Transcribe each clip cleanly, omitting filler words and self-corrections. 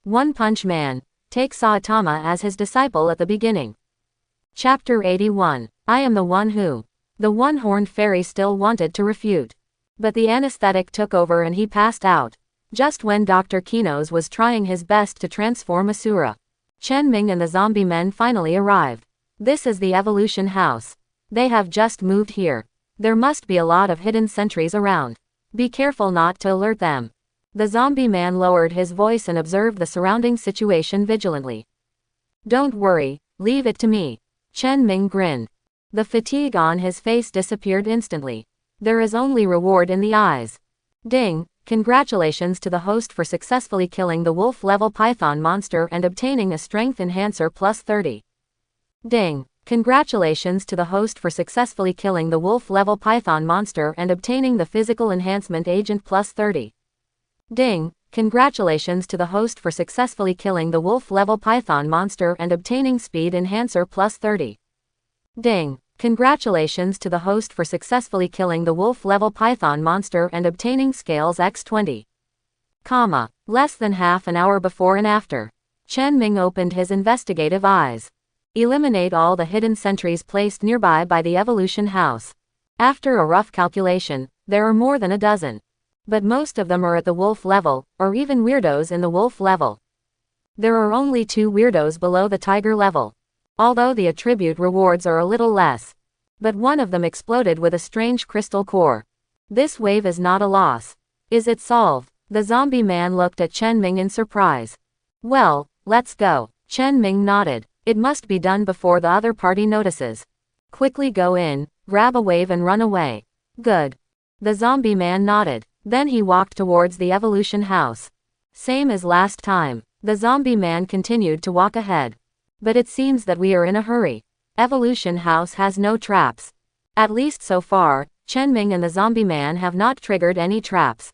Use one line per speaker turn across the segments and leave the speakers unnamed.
One Punch Man. Take Saitama as his disciple at the beginning. Chapter 81. I am the one who. The one-horned fairy still wanted to refute. But the anesthetic took over and he passed out. Just when Dr. Kinos was trying his best to transform Asura. Chen Ming and the zombie men finally arrived. This is the evolution house. They have just moved here. There must be a lot of hidden sentries around. Be careful not to alert them. The zombie man lowered his voice and observed the surrounding situation vigilantly. Don't worry, leave it to me. Chen Ming grinned. The fatigue on his face disappeared instantly. There is only reward in the eyes. Ding, congratulations to the host for successfully killing the wolf-level python monster and obtaining a strength enhancer plus 30. Ding, congratulations to the host for successfully killing the wolf-level python monster and obtaining the physical enhancement agent plus 30. Ding, congratulations to the host for successfully killing the wolf-level python monster and obtaining speed enhancer plus 30. Ding, congratulations to the host for successfully killing the wolf-level python monster and obtaining scales x20. Less than half an hour before and after. Chen Ming opened his investigative eyes. Eliminate all the hidden sentries placed nearby by the evolution house. After a rough calculation, there are more than a dozen. But most of them are at the wolf level, or even weirdos in the wolf level. There are only 2 weirdos below the tiger level. Although the attribute rewards are a little less. But one of them exploded with a strange crystal core. This wave is not a loss. Is it solved? The zombie man looked at Chen Ming in surprise. Well, let's go. Chen Ming nodded. It must be done before the other party notices. Quickly go in, grab a wave and run away. Good. The zombie man nodded. Then he walked towards the evolution house. Same as last time. The zombie man continued to walk ahead. But it seems that we are in a hurry. Evolution house has no traps. At least so far, Chen Ming and the zombie man have not triggered any traps.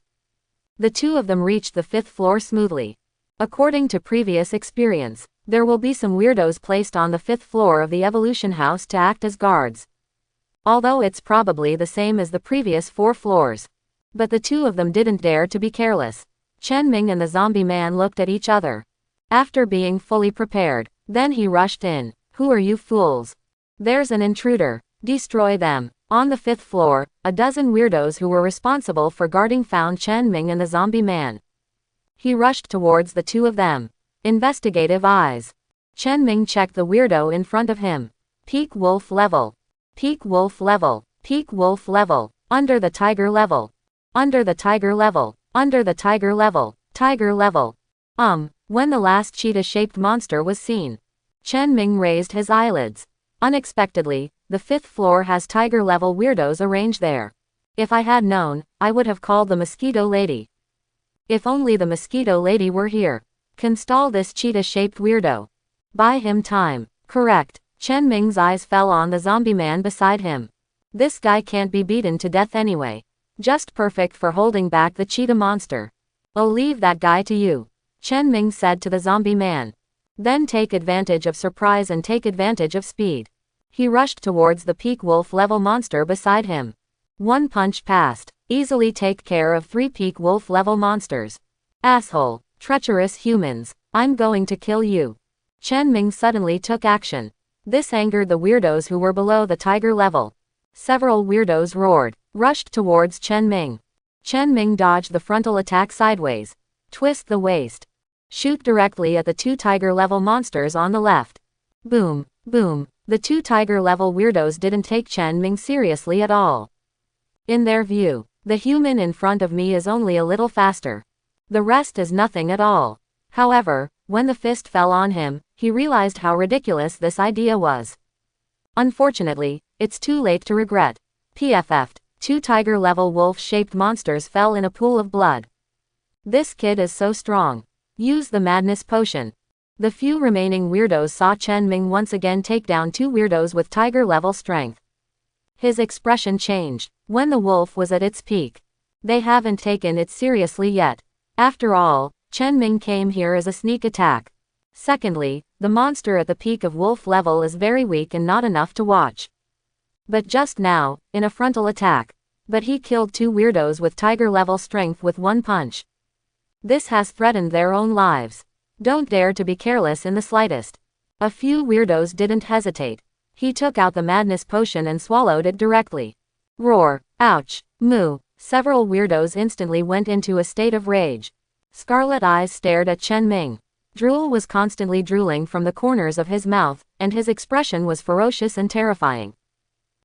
The two of them reached the 5th floor smoothly. According to previous experience, there will be some weirdos placed on the 5th floor of the evolution house to act as guards. Although it's probably the same as the previous 4 floors. But the two of them didn't dare to be careless. Chen Ming and the zombie man looked at each other. After being fully prepared, then he rushed in. Who are you fools? There's an intruder. Destroy them. On the 5th floor, a dozen weirdos who were responsible for guarding found Chen Ming and the zombie man. He rushed towards the two of them. Investigative eyes. Chen Ming checked the weirdo in front of him. Peak wolf level. Peak wolf level. Peak wolf level. Under the tiger level. Under the tiger level. Under the tiger level. Tiger level. When the last cheetah-shaped monster was seen. Chen Ming raised his eyelids. Unexpectedly, the 5th floor has tiger-level weirdos arranged there. If I had known, I would have called the mosquito lady. If only the mosquito lady were here. Can stall this cheetah-shaped weirdo. Buy him time. Correct. Chen Ming's eyes fell on the zombie man beside him. This guy can't be beaten to death anyway. Just perfect for holding back the cheetah monster. I'll leave that guy to you. Chen Ming said to the zombie man. Then take advantage of surprise and take advantage of speed. He rushed towards the peak wolf level monster beside him. One punch passed. Easily take care of 3 peak wolf level monsters. Asshole. Treacherous humans. I'm going to kill you. Chen Ming suddenly took action. This angered the weirdos who were below the tiger level. Several weirdos roared, rushed towards Chen Ming. Chen Ming dodged the frontal attack sideways. Twist the waist. Shoot directly at the 2 tiger-level monsters on the left. Boom, boom. The 2 tiger-level weirdos didn't take Chen Ming seriously at all. In their view, the human in front of me is only a little faster. The rest is nothing at all. However, when the fist fell on him, he realized how ridiculous this idea was. Unfortunately, it's too late to regret. PFF'd. 2 tiger-level wolf-shaped monsters fell in a pool of blood. This kid is so strong. Use the madness potion. The few remaining weirdos saw Chen Ming once again take down 2 weirdos with tiger-level strength. His expression changed. When the wolf was at its peak. They haven't taken it seriously yet. After all, Chen Ming came here as a sneak attack. Secondly, the monster at the peak of wolf level is very weak and not enough to watch. But just now, in a frontal attack. But he killed 2 weirdos with tiger-level strength with 1 punch. This has threatened their own lives. Don't dare to be careless in the slightest. A few weirdos didn't hesitate. He took out the madness potion and swallowed it directly. Roar. Ouch. Moo. Several weirdos instantly went into a state of rage. Scarlet eyes stared at Chen Ming. Drool was constantly drooling from the corners of his mouth, and his expression was ferocious and terrifying.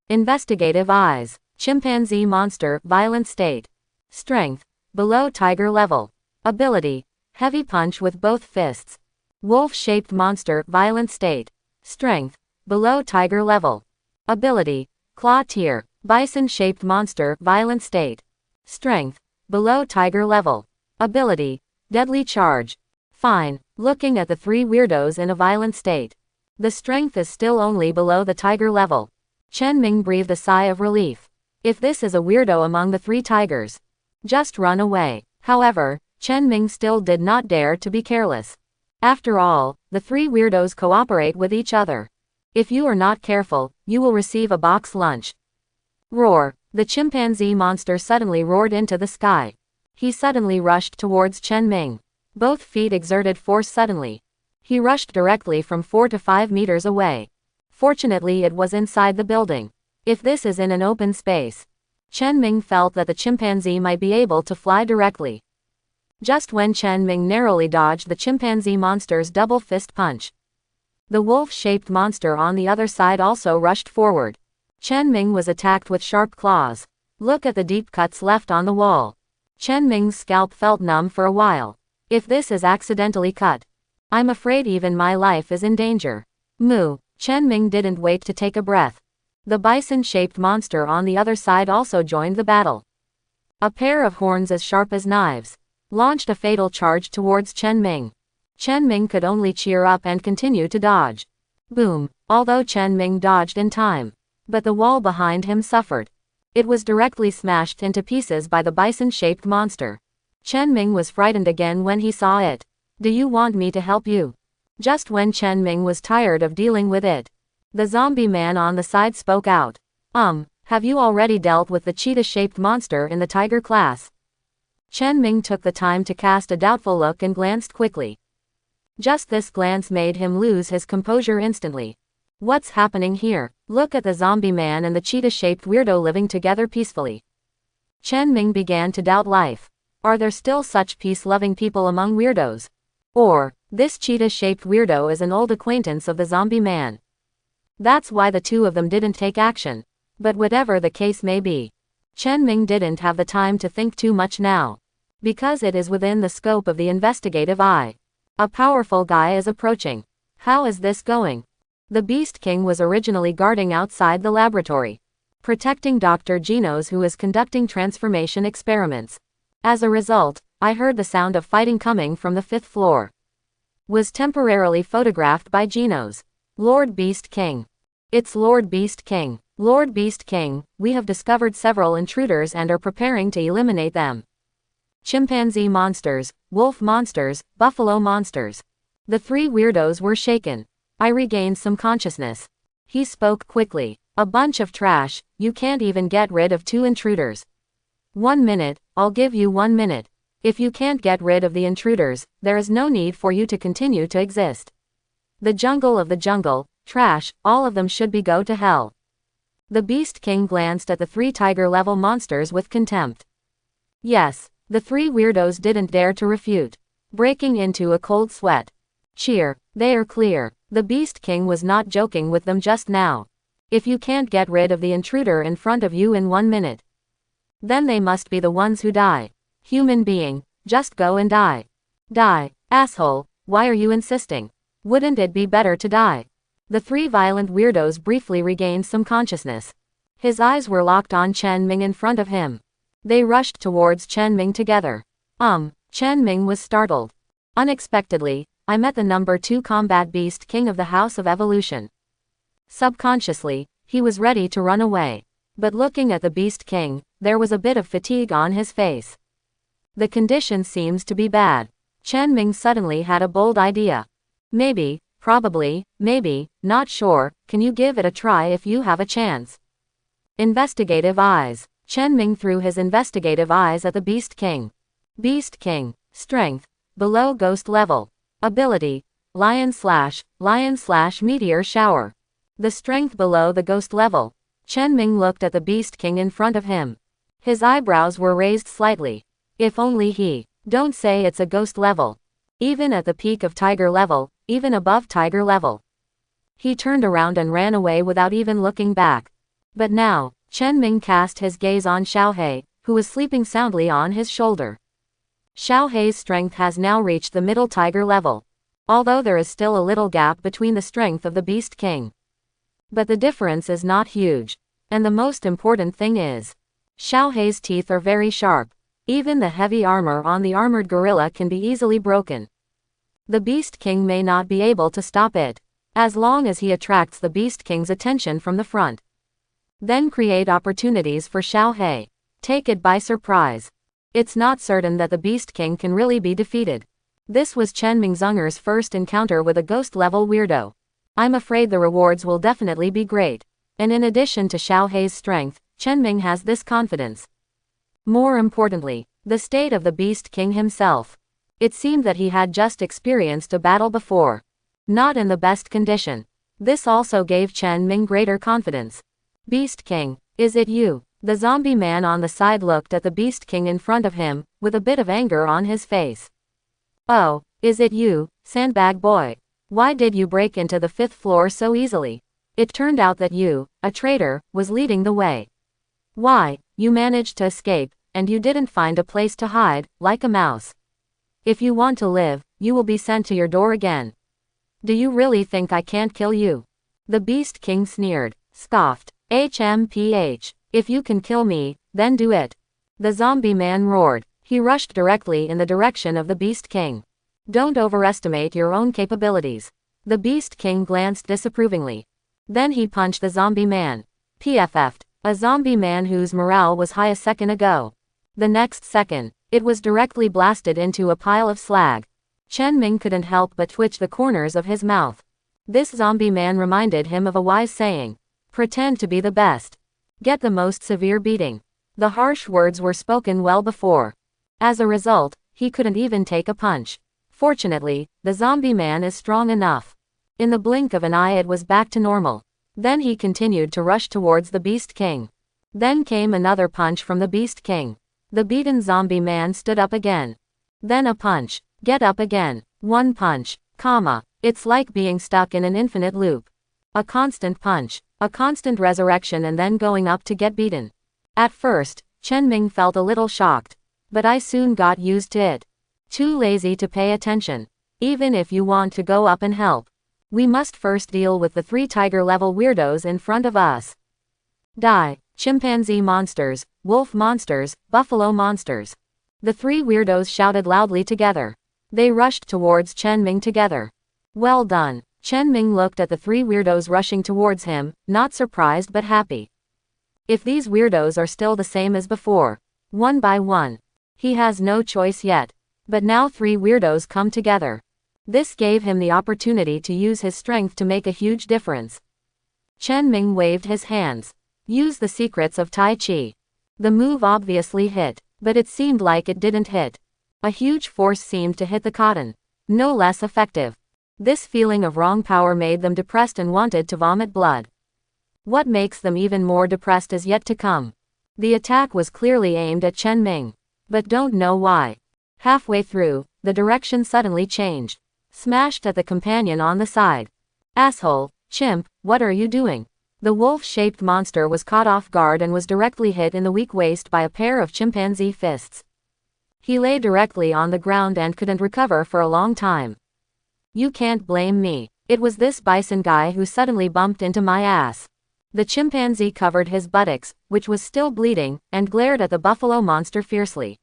Investigative eyes. Chimpanzee monster, violent state. Strength. Below tiger level. Ability. Heavy punch with both fists. Wolf-shaped monster, violent state. Strength. Below tiger level. Ability. Claw tier. Bison-shaped monster, violent state. Strength. Below tiger level. Ability. Deadly charge. Fine. Looking at the three weirdos in a violent state. The strength is still only below the tiger level. Chen Ming breathed a sigh of relief. If this is a weirdo among the three tigers, just run away. However, Chen Ming still did not dare to be careless. After all, the three weirdos cooperate with each other. If you are not careful, you will receive a box lunch. Roar. The chimpanzee monster suddenly roared into the sky. He suddenly rushed towards Chen Ming. Both feet exerted force suddenly. He rushed directly from 4 to 5 meters away. Fortunately, it was inside the building. If this is in an open space, Chen Ming felt that the chimpanzee might be able to fly directly. Just when Chen Ming narrowly dodged the chimpanzee monster's double fist punch, the wolf-shaped monster on the other side also rushed forward. Chen Ming was attacked with sharp claws. Look at the deep cuts left on the wall. Chen Ming's scalp felt numb for a while. If this is accidentally cut, I'm afraid even my life is in danger. Moo. Chen Ming didn't wait to take a breath. The bison-shaped monster on the other side also joined the battle. A pair of horns as sharp as knives launched a fatal charge towards Chen Ming. Chen Ming could only cheer up and continue to dodge. Boom. Although Chen Ming dodged in time, but the wall behind him suffered. It was directly smashed into pieces by the bison-shaped monster. Chen Ming was frightened again when he saw it. Do you want me to help you? Just when Chen Ming was tired of dealing with it, the zombie man on the side spoke out. Have you already dealt with the cheetah-shaped monster in the tiger class? Chen Ming took the time to cast a doubtful look and glanced quickly. Just this glance made him lose his composure instantly. What's happening here? Look at the zombie man and the cheetah-shaped weirdo living together peacefully. Chen Ming began to doubt life. Are there still such peace-loving people among weirdos? Or, this cheetah-shaped weirdo is an old acquaintance of the zombie man. That's why the two of them didn't take action. But whatever the case may be, Chen Ming didn't have the time to think too much now. Because it is within the scope of the investigative eye. A powerful guy is approaching. How is this going? The Beast King was originally guarding outside the laboratory, protecting Dr. Genos, who is conducting transformation experiments. As a result, I heard the sound of fighting coming from the 5th floor. Was temporarily photographed by Genos. Lord Beast King. It's Lord Beast King. Lord Beast King, we have discovered several intruders and are preparing to eliminate them. Chimpanzee monsters, wolf monsters, buffalo monsters. The three weirdos were shaken. I regained some consciousness. He spoke quickly. A bunch of trash, you can't even get rid of 2 intruders. 1 minute, I'll give you 1 minute. If you can't get rid of the intruders, there is no need for you to continue to exist. The jungle of the jungle, trash, all of them should be go to hell. The Beast King glanced at the 3 tiger-level monsters with contempt. Yes, the 3 weirdos didn't dare to refute, breaking into a cold sweat. Cheer, they are clear. The Beast King was not joking with them just now. If you can't get rid of the intruder in front of you in 1 minute, then they must be the ones who die. Human being, just go and die. Die, asshole, why are you insisting? Wouldn't it be better to die? The 3 violent weirdos briefly regained some consciousness. His eyes were locked on Chen Ming in front of him. They rushed towards Chen Ming together. Chen Ming was startled. Unexpectedly, I met the number 2 combat beast king of the House of Evolution. Subconsciously, he was ready to run away. But looking at the Beast King, there was a bit of fatigue on his face. The condition seems to be bad. Chen Ming suddenly had a bold idea. Maybe, probably, maybe, not sure, can you give it a try if you have a chance? Investigative eyes. Chen Ming threw his investigative eyes at the Beast King. Beast King, strength, below ghost level. Ability: Lion Slash Meteor Shower. The strength below the ghost level. Chen Ming looked at the Beast King in front of him. His eyebrows were raised slightly. If only he. Don't say it's a ghost level. Even at the peak of tiger level, even above tiger level. He turned around and ran away without even looking back. But now, Chen Ming cast his gaze on Xiaohe, who was sleeping soundly on his shoulder. Xiaohe's strength has now reached the middle tiger level. Although there is still a little gap between the strength of the Beast King. But the difference is not huge. And the most important thing is, Xiaohe's teeth are very sharp. Even the heavy armor on the armored gorilla can be easily broken. The Beast King may not be able to stop it, as long as he attracts the Beast King's attention from the front. Then create opportunities for Xiaohe. Take it by surprise. It's not certain that the Beast King can really be defeated. This was Chen Mingzunger's first encounter with a ghost-level weirdo. I'm afraid the rewards will definitely be great. And in addition to Xiaohe's strength, Chen Ming has this confidence. More importantly, the state of the Beast King himself. It seemed that he had just experienced a battle before. Not in the best condition. This also gave Chen Ming greater confidence. Beast King, is it you? The zombie man on the side looked at the Beast King in front of him, with a bit of anger on his face. Oh, is it you, sandbag boy? Why did you break into the 5th floor so easily? It turned out that you, a traitor, was leading the way. Why, you managed to escape, and you didn't find a place to hide, like a mouse. If you want to live, you will be sent to your door again. Do you really think I can't kill you? The Beast King sneered, scoffed. HMPH. If you can kill me, then do it. The zombie man roared. He rushed directly in the direction of the Beast King. Don't overestimate your own capabilities. The Beast King glanced disapprovingly. Then he punched the zombie man. PFF'd. A zombie man whose morale was high a second ago. The next second, it was directly blasted into a pile of slag. Chen Ming couldn't help but twitch the corners of his mouth. This zombie man reminded him of a wise saying. Pretend to be the best. Get the most severe beating. The harsh words were spoken well before. As a result, he couldn't even take a punch. Fortunately, the zombie man is strong enough. In the blink of an eye it was back to normal. Then he continued to rush towards the Beast King. Then came another punch from the Beast King. The beaten zombie man stood up again. Then a punch. Get up again. One punch. It's like being stuck in an infinite loop. A constant punch. A constant resurrection and then going up to get beaten. At first, Chen Ming felt a little shocked. But I soon got used to it. Too lazy to pay attention. Even if you want to go up and help. We must first deal with the 3 tiger-level weirdos in front of us. Die. Chimpanzee monsters, wolf monsters, buffalo monsters. The 3 weirdos shouted loudly together. They rushed towards Chen Ming together. Well done. Chen Ming looked at the 3 weirdos rushing towards him, not surprised but happy. If these weirdos are still the same as before, one by one, he has no choice yet. But now 3 weirdos come together. This gave him the opportunity to use his strength to make a huge difference. Chen Ming waved his hands. Use the secrets of Tai Chi. The move obviously hit, but it seemed like it didn't hit. A huge force seemed to hit the cotton. No less effective. This feeling of wrong power made them depressed and wanted to vomit blood. What makes them even more depressed is yet to come. The attack was clearly aimed at Chen Ming. But don't know why. Halfway through, the direction suddenly changed. Smashed at the companion on the side. Asshole, chimp, what are you doing? The wolf-shaped monster was caught off guard and was directly hit in the weak waist by a pair of chimpanzee fists. He lay directly on the ground and couldn't recover for a long time. You can't blame me. It was this bison guy who suddenly bumped into my ass. The chimpanzee covered his buttocks, which was still bleeding, and glared at the buffalo monster fiercely.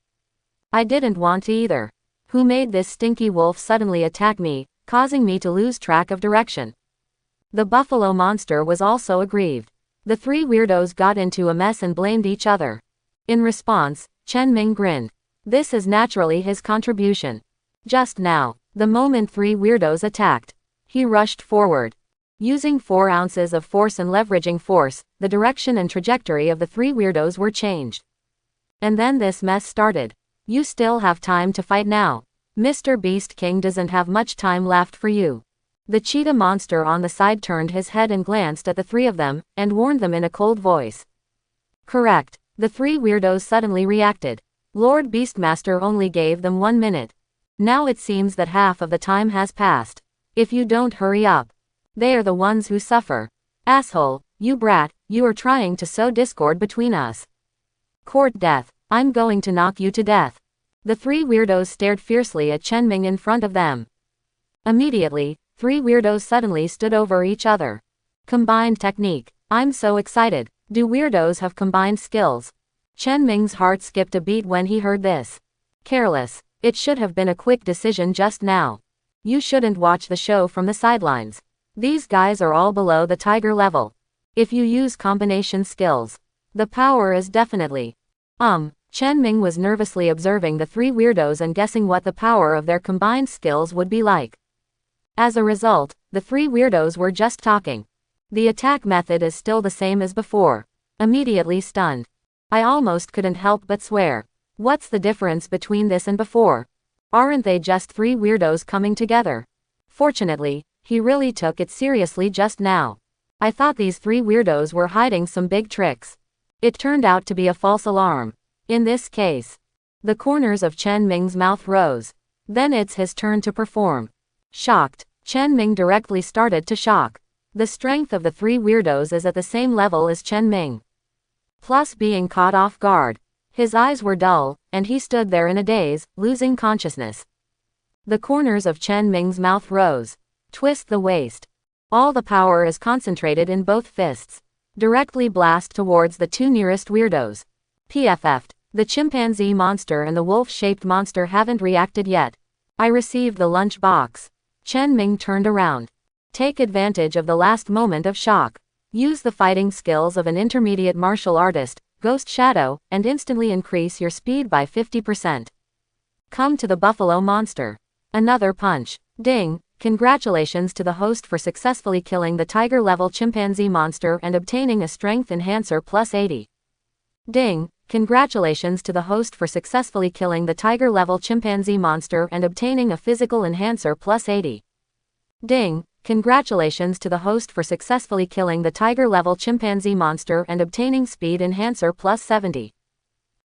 I didn't want to either. Who made this stinky wolf suddenly attack me, causing me to lose track of direction? The buffalo monster was also aggrieved. The 3 weirdos got into a mess and blamed each other. In response, Chen Ming grinned. This is naturally his contribution. Just now, the moment 3 weirdos attacked, he rushed forward. Using 4 ounces of force and leveraging force, the direction and trajectory of the 3 weirdos were changed. And then this mess started. You still have time to fight now. Mr. Beast King doesn't have much time left for you. The cheetah monster on the side turned his head and glanced at the three of them, and warned them in a cold voice. Correct. The three weirdos suddenly reacted. Lord Beastmaster only gave them 1 minute. Now it seems that half of the time has passed. If you don't hurry up, they are the ones who suffer. Asshole, you brat, you are trying to sow discord between us. Court death. I'm going to knock you to death. The three weirdos stared fiercely at Chenming in front of them. Immediately, three weirdos suddenly stood over each other. Combined technique. I'm so excited. Do weirdos have combined skills? Chenming's heart skipped a beat when he heard this. Careless. It should have been a quick decision just now. You shouldn't watch the show from the sidelines. These guys are all below the tiger level. If you use combination skills, the power is definitely. Chenming was nervously observing the three weirdos and guessing what the power of their combined skills would be like. As a result, the three weirdos were just talking. The attack method is still the same as before. Immediately stunned. I almost couldn't help but swear. What's the difference between this and before? Aren't they just three weirdos coming together? Fortunately, he really took it seriously just now. I thought these three weirdos were hiding some big tricks. It turned out to be a false alarm. In this case, the corners of Chenming's mouth rose. Then it's his turn to perform. Shocked, Chenming directly started to shock. The strength of the three weirdos is at the same level as Chenming. Plus being caught off guard. His eyes were dull, and he stood there in a daze, losing consciousness. The corners of Chenming's mouth rose. Twist the waist. All the power is concentrated in both fists. Directly blast towards the two nearest weirdos. PFF'd. The chimpanzee monster and the wolf-shaped monster haven't reacted yet. I received the lunch box. Chenming turned around. Take advantage of the last moment of shock. Use the fighting skills of an intermediate martial artist, Ghost Shadow, and instantly increase your speed by 50%. Come to the buffalo monster. Another punch. Ding. Congratulations to the host for successfully killing the tiger-level chimpanzee monster and obtaining a strength enhancer plus 80. Ding. Congratulations to the host for successfully killing the tiger-level chimpanzee monster and obtaining a physical enhancer plus 80. Ding. Congratulations to the host for successfully killing the tiger-level chimpanzee monster and obtaining speed enhancer plus 70.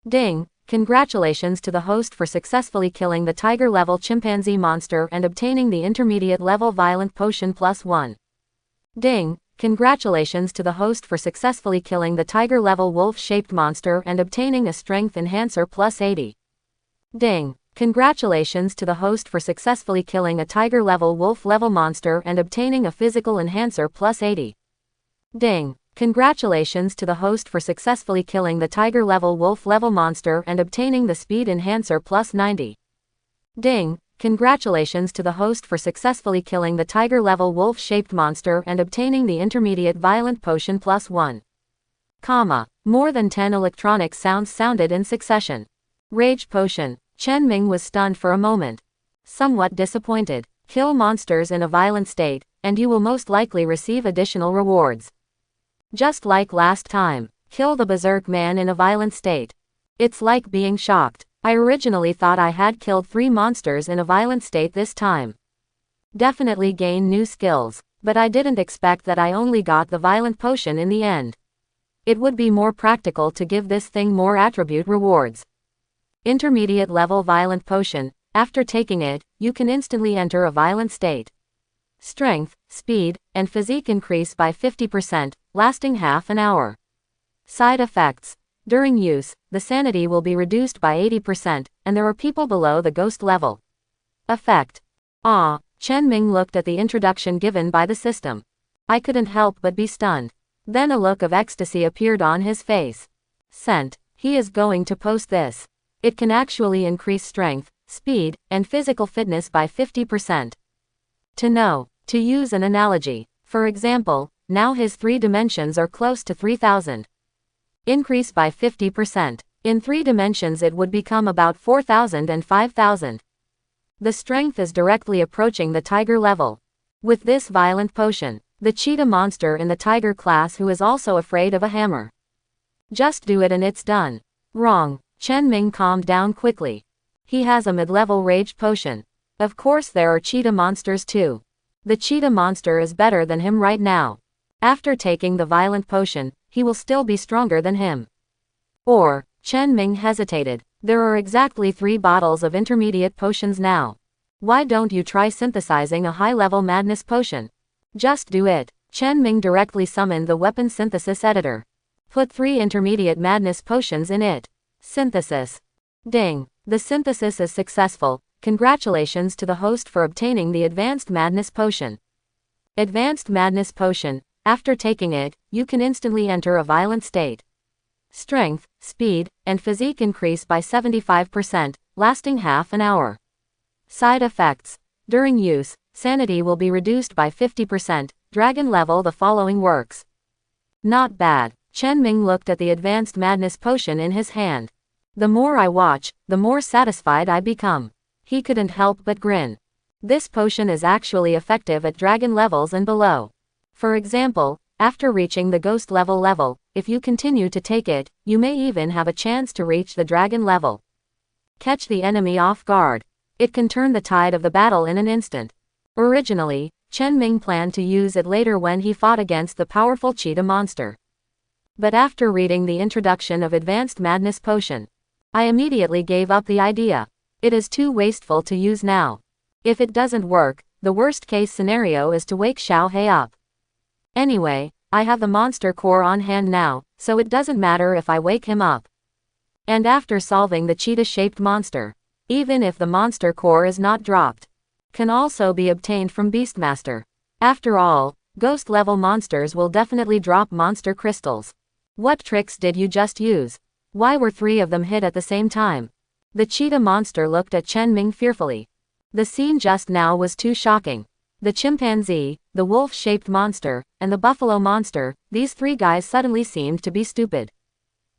Ding. Congratulations to the host for successfully killing the tiger-level chimpanzee monster and obtaining the intermediate level violent potion plus 1. Ding. Congratulations to the host for successfully killing the tiger-level wolf-shaped monster and obtaining a strength enhancer plus 80. Ding. Congratulations to the host for successfully killing a tiger-level wolf-level monster and obtaining a physical enhancer plus 80. Ding. Congratulations to the host for successfully killing the tiger-level wolf-level monster and obtaining the speed enhancer plus 90. Ding. Congratulations to the host for successfully killing the tiger-level wolf-shaped monster and obtaining the intermediate violent potion plus 1. More than 10 electronic sounds sounded in succession. Rage potion. Chenming was stunned for a moment. Somewhat disappointed. Kill monsters in a violent state, and you will most likely receive additional rewards. Just like last time, kill the berserk man in a violent state. It's like being shocked. I originally thought I had killed 3 monsters in a violent state this time. Definitely gain new skills, but I didn't expect that I only got the violent potion in the end. It would be more practical to give this thing more attribute rewards. Intermediate level violent potion. After taking it, you can instantly enter a violent state. Strength, speed, and physique increase by 50%, lasting half an hour. Side effects. During use, the sanity will be reduced by 80%, and there are people below the ghost level. Effect. Chenming looked at the introduction given by the system. I couldn't help but be stunned. Then a look of ecstasy appeared on his face. Sent. He is going to post this. It can actually increase strength, speed, and physical fitness by 50%. To use an analogy, for example, now his 3 dimensions are close to 3000. Increase by 50%. In 3 dimensions it would become about 4000 and 5000. The strength is directly approaching the tiger level. With this violent potion, the cheetah monster in the tiger class who is also afraid of a hammer. Just do it and it's done. Wrong. Chenming calmed down quickly. He has a mid-level rage potion. Of course there are cheetah monsters too. The cheetah monster is better than him right now. After taking the violent potion, he will still be stronger than him. Or, Chen Ming hesitated. There are exactly 3 bottles of intermediate potions now. Why don't you try synthesizing a high-level madness potion? Just do it. Chen Ming directly summoned the weapon synthesis editor. Put 3 intermediate madness potions in it. Synthesis. Ding. The synthesis is successful. Congratulations to the host for obtaining the Advanced Madness Potion. Advanced Madness Potion. After taking it, you can instantly enter a violent state. Strength, speed, and physique increase by 75%, lasting half an hour. Side effects. During use, sanity will be reduced by 50%, dragon level the following works. Not bad. Chen Ming looked at the Advanced Madness Potion in his hand. The more I watch, the more satisfied I become. He couldn't help but grin. This potion is actually effective at dragon levels and below. For example, after reaching the ghost level, if you continue to take it, you may even have a chance to reach the dragon level. Catch the enemy off guard. It can turn the tide of the battle in an instant. Originally, Chen Ming planned to use it later when he fought against the powerful cheetah monster. But after reading the introduction of Advanced Madness Potion, I immediately gave up the idea. It is too wasteful to use now. If it doesn't work, the worst case scenario is to wake Xiao He up. Anyway, I have the monster core on hand now, so it doesn't matter if I wake him up. And after solving the cheetah-shaped monster, even if the monster core is not dropped, can also be obtained from Beastmaster. After all, ghost-level monsters will definitely drop monster crystals. What tricks did you just use? Why were 3 of them hit at the same time? The cheetah monster looked at Chen Ming fearfully. The scene just now was too shocking. The chimpanzee, the wolf-shaped monster, and the buffalo monster, these 3 guys suddenly seemed to be stupid.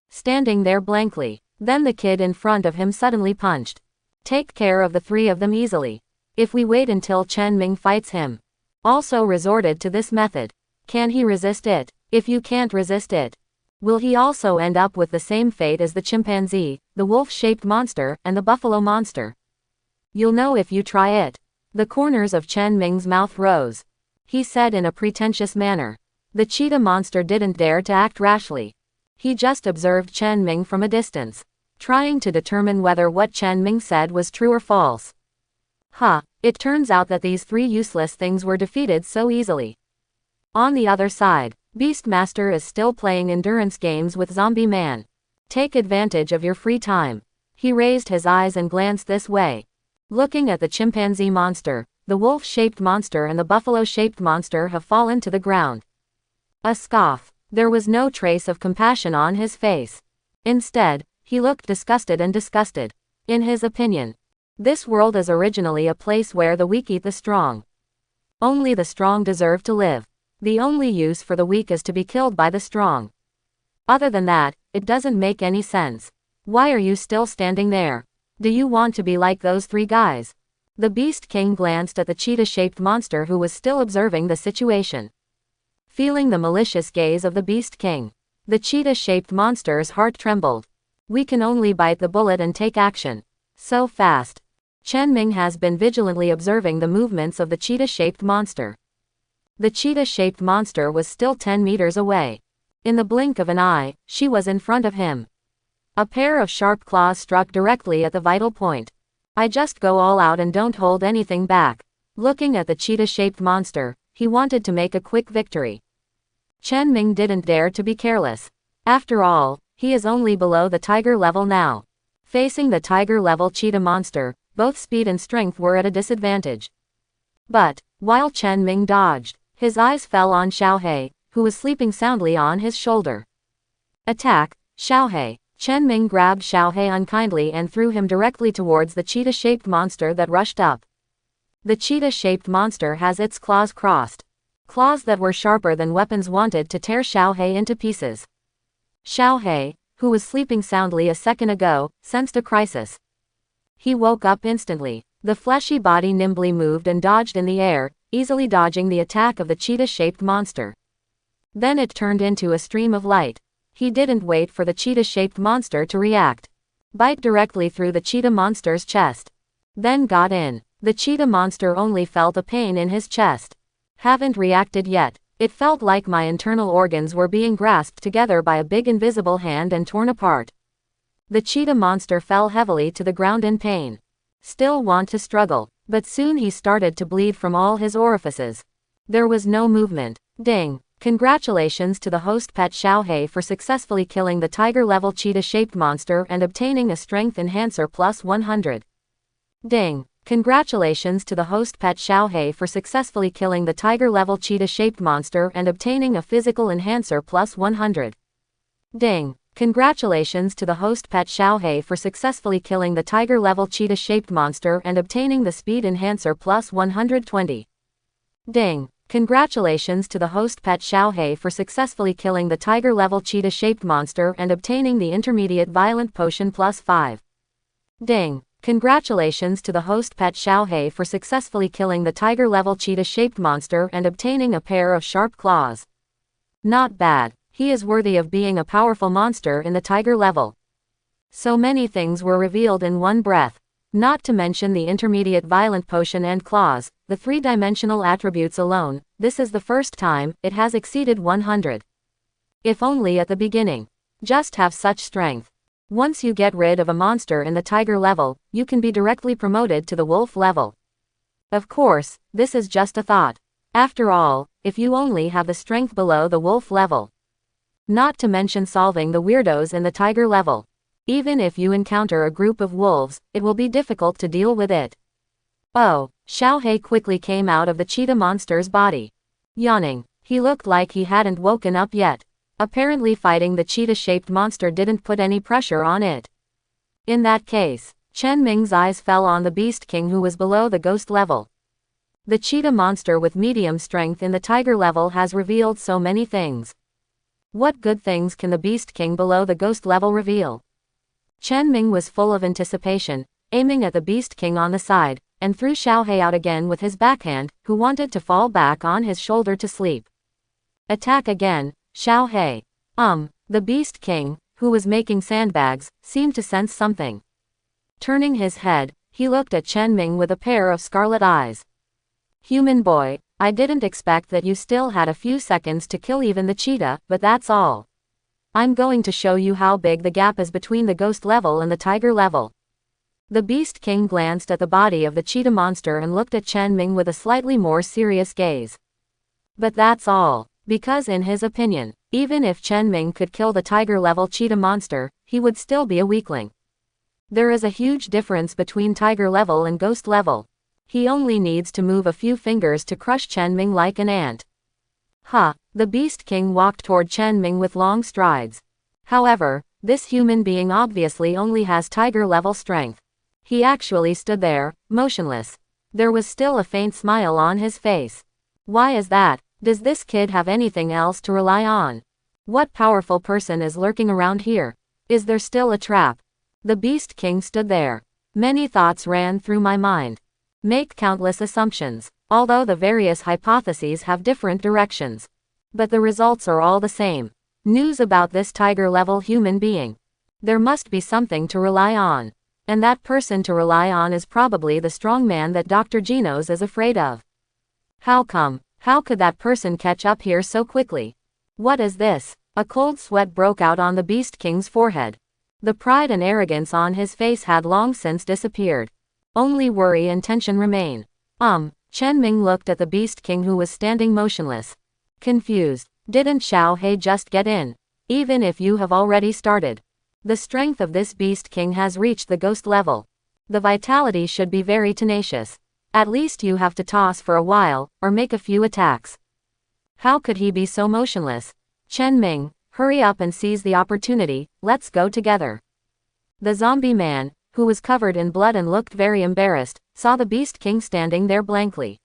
Standing there blankly. Then the kid in front of him suddenly punched. Take care of the 3 of them easily. If we wait until Chen Ming fights him. Also resorted to this method. Can he resist it? If you can't resist it, will he also end up with the same fate as the chimpanzee, the wolf-shaped monster, and the buffalo monster? You'll know if you try it. The corners of Chen Ming's mouth rose. He said in a pretentious manner. The cheetah monster didn't dare to act rashly. He just observed Chen Ming from a distance, trying to determine whether what Chen Ming said was true or false. It turns out that these 3 useless things were defeated so easily. On the other side, Beastmaster is still playing endurance games with Zombie Man. Take advantage of your free time. He raised his eyes and glanced this way. Looking at the chimpanzee monster, the wolf-shaped monster and the buffalo-shaped monster have fallen to the ground. A scoff. There was no trace of compassion on his face. Instead, he looked disgusted and disgusted. In his opinion, this world is originally a place where the weak eat the strong. Only the strong deserve to live. The only use for the weak is to be killed by the strong. Other than that, it doesn't make any sense. Why are you still standing there? Do you want to be like those 3 guys? The Beast King glanced at the cheetah-shaped monster who was still observing the situation. Feeling the malicious gaze of the Beast King, the cheetah-shaped monster's heart trembled. We can only bite the bullet and take action. So fast. Chen Ming has been vigilantly observing the movements of the cheetah-shaped monster. The cheetah-shaped monster was still 10 meters away. In the blink of an eye, she was in front of him. A pair of sharp claws struck directly at the vital point. I just go all out and don't hold anything back. Looking at the cheetah-shaped monster, he wanted to make a quick victory. Chen Ming didn't dare to be careless. After all, he is only below the tiger level now. Facing the tiger level cheetah monster, both speed and strength were at a disadvantage. But, while Chen Ming dodged, his eyes fell on Xiao He, who was sleeping soundly on his shoulder. Attack, Xiao He. Chen Ming grabbed Xiao He unkindly and threw him directly towards the cheetah-shaped monster that rushed up. The cheetah-shaped monster has its claws crossed. Claws that were sharper than weapons wanted to tear Xiao He into pieces. Xiao He, who was sleeping soundly a second ago, sensed a crisis. He woke up instantly. The fleshy body nimbly moved and dodged in the air, easily dodging the attack of the cheetah-shaped monster. Then it turned into a stream of light. He didn't wait for the cheetah-shaped monster to react. bite directly through the cheetah monster's chest. Then got in. The cheetah monster only felt a pain in his chest. Haven't reacted yet. It felt like my internal organs were being grasped together by a big invisible hand and torn apart. The cheetah monster fell heavily to the ground in pain. Still want to struggle, but soon he started to bleed from all his orifices. There was no movement. Ding. Congratulations to the host pet Xiaohei for successfully killing the tiger-level cheetah-shaped monster and obtaining a strength enhancer plus 100. Ding. Congratulations to the host pet Xiaohei for successfully killing the tiger-level cheetah-shaped monster and obtaining a physical enhancer plus 100. Ding. Congratulations to the host pet Xiaohei for successfully killing the tiger-level cheetah-shaped monster and obtaining the speed enhancer plus 120. Ding. Congratulations to the host pet Xiaohei for successfully killing the tiger-level cheetah-shaped monster and obtaining the intermediate violent potion plus 5. Ding. Congratulations to the host pet Xiaohei for successfully killing the tiger-level cheetah-shaped monster and obtaining a pair of sharp claws. Not bad. He is worthy of being a powerful monster in the tiger level. So many things were revealed in one breath. Not to mention the intermediate violent potion and claws, the three-dimensional attributes alone, this is the first time it has exceeded 100. If only at the beginning. Just have such strength. Once you get rid of a monster in the tiger level, you can be directly promoted to the wolf level. Of course, this is just a thought. After all, if you only have the strength below the wolf level. Not to mention solving the weirdos in the tiger level. Even if you encounter a group of wolves, it will be difficult to deal with it. Oh, Xiaohei quickly came out of the cheetah monster's body. Yawning, he looked like he hadn't woken up yet. Apparently fighting the cheetah-shaped monster didn't put any pressure on it. In that case, Chen Ming's eyes fell on the Beast King who was below the ghost level. The cheetah monster with medium strength in the tiger level has revealed so many things. What good things can the Beast King below the ghost level reveal? Chen Ming was full of anticipation, aiming at the Beast King on the side, and threw Xiaohei out again with his backhand, who wanted to fall back on his shoulder to sleep. Attack again, Xiaohei. The Beast King, who was making sandbags, seemed to sense something. Turning his head, he looked at Chen Ming with a pair of scarlet eyes. Human boy, I didn't expect that you still had a few seconds to kill even the cheetah, but that's all. I'm going to show you how big the gap is between the ghost level and the tiger level. The Beast King glanced at the body of the cheetah monster and looked at Chen Ming with a slightly more serious gaze. But that's all, because in his opinion, even if Chen Ming could kill the tiger level cheetah monster, he would still be a weakling. There is a huge difference between tiger level and ghost level. He only needs to move a few fingers to crush Chen Ming like an ant. The Beast King walked toward Chen Ming with long strides. However, this human being obviously only has tiger-level strength. He actually stood there, motionless. There was still a faint smile on his face. Why is that? Does this kid have anything else to rely on? What powerful person is lurking around here? Is there still a trap? The Beast King stood there. Many thoughts ran through my mind. Make countless assumptions, although the various hypotheses have different directions. But the results are all the same. News about this tiger-level human being. There must be something to rely on. And that person to rely on is probably the strong man that Dr. Genos is afraid of. How come? How could that person catch up here so quickly? What is this? A cold sweat broke out on the Beast King's forehead. The pride and arrogance on his face had long since disappeared. Only worry and tension remain. Chen Ming looked at the Beast King who was standing motionless. Confused. Didn't Xiaohei just get in? Even if you have already started. The strength of this Beast King has reached the ghost level. The vitality should be very tenacious. At least you have to toss for a while, or make a few attacks. How could he be so motionless? Chen Ming, hurry up and seize the opportunity, let's go together. The zombie man, who was covered in blood and looked very embarrassed, saw the Beast King standing there blankly.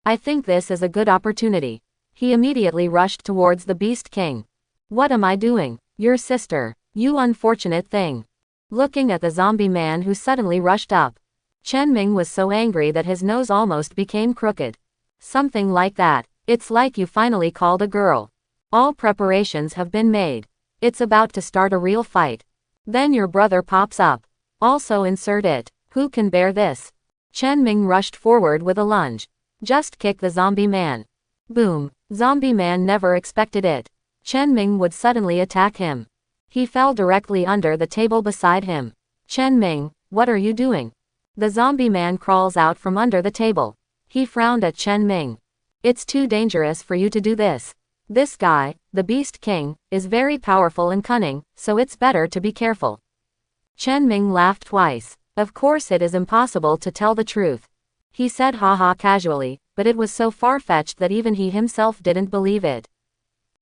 I think this is a good opportunity. He immediately rushed towards the Beast King. What am I doing? Your sister. You unfortunate thing. Looking at the zombie man who suddenly rushed up. Chen Ming was so angry that his nose almost became crooked. Something like that. It's like you finally called a girl. All preparations have been made. It's about to start a real fight. Then your brother pops up. Also insert it. Who can bear this? Chen Ming rushed forward with a lunge. Just kick the zombie man. Boom. Zombie man never expected it. Chen Ming would suddenly attack him. He fell directly under the table beside him. Chen Ming, what are you doing? The zombie man crawls out from under the table. He frowned at Chen Ming. It's too dangerous for you to do this. This guy, the Beast King, is very powerful and cunning, so it's better to be careful. Chen Ming laughed twice. Of course it is impossible to tell the truth. He said haha casually, but it was so far-fetched that even he himself didn't believe it.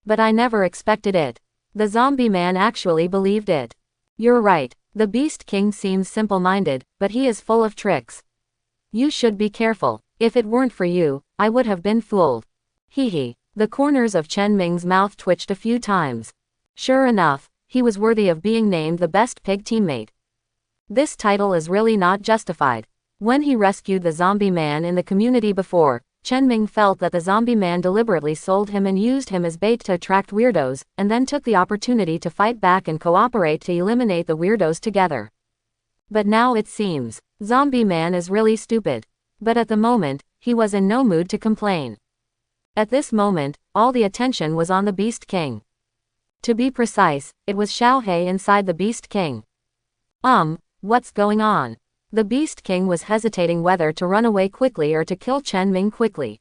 But I never expected it. The zombie man actually believed it. You're right, the Beast King seems simple-minded, but he is full of tricks. You should be careful. If it weren't for you, I would have been fooled. Hee. The corners of Chen Ming's mouth twitched a few times. Sure enough, he was worthy of being named the best pig teammate. This title is really not justified. When he rescued the zombie man in the community before, Chen Ming felt that the zombie man deliberately sold him and used him as bait to attract weirdos, and then took the opportunity to fight back and cooperate to eliminate the weirdos together. But now it seems, zombie man is really stupid. But at the moment, he was in no mood to complain. At this moment, all the attention was on the Beast King. To be precise, it was Xiao He inside the Beast King. What's going on? The Beast King was hesitating whether to run away quickly or to kill Chen Ming quickly.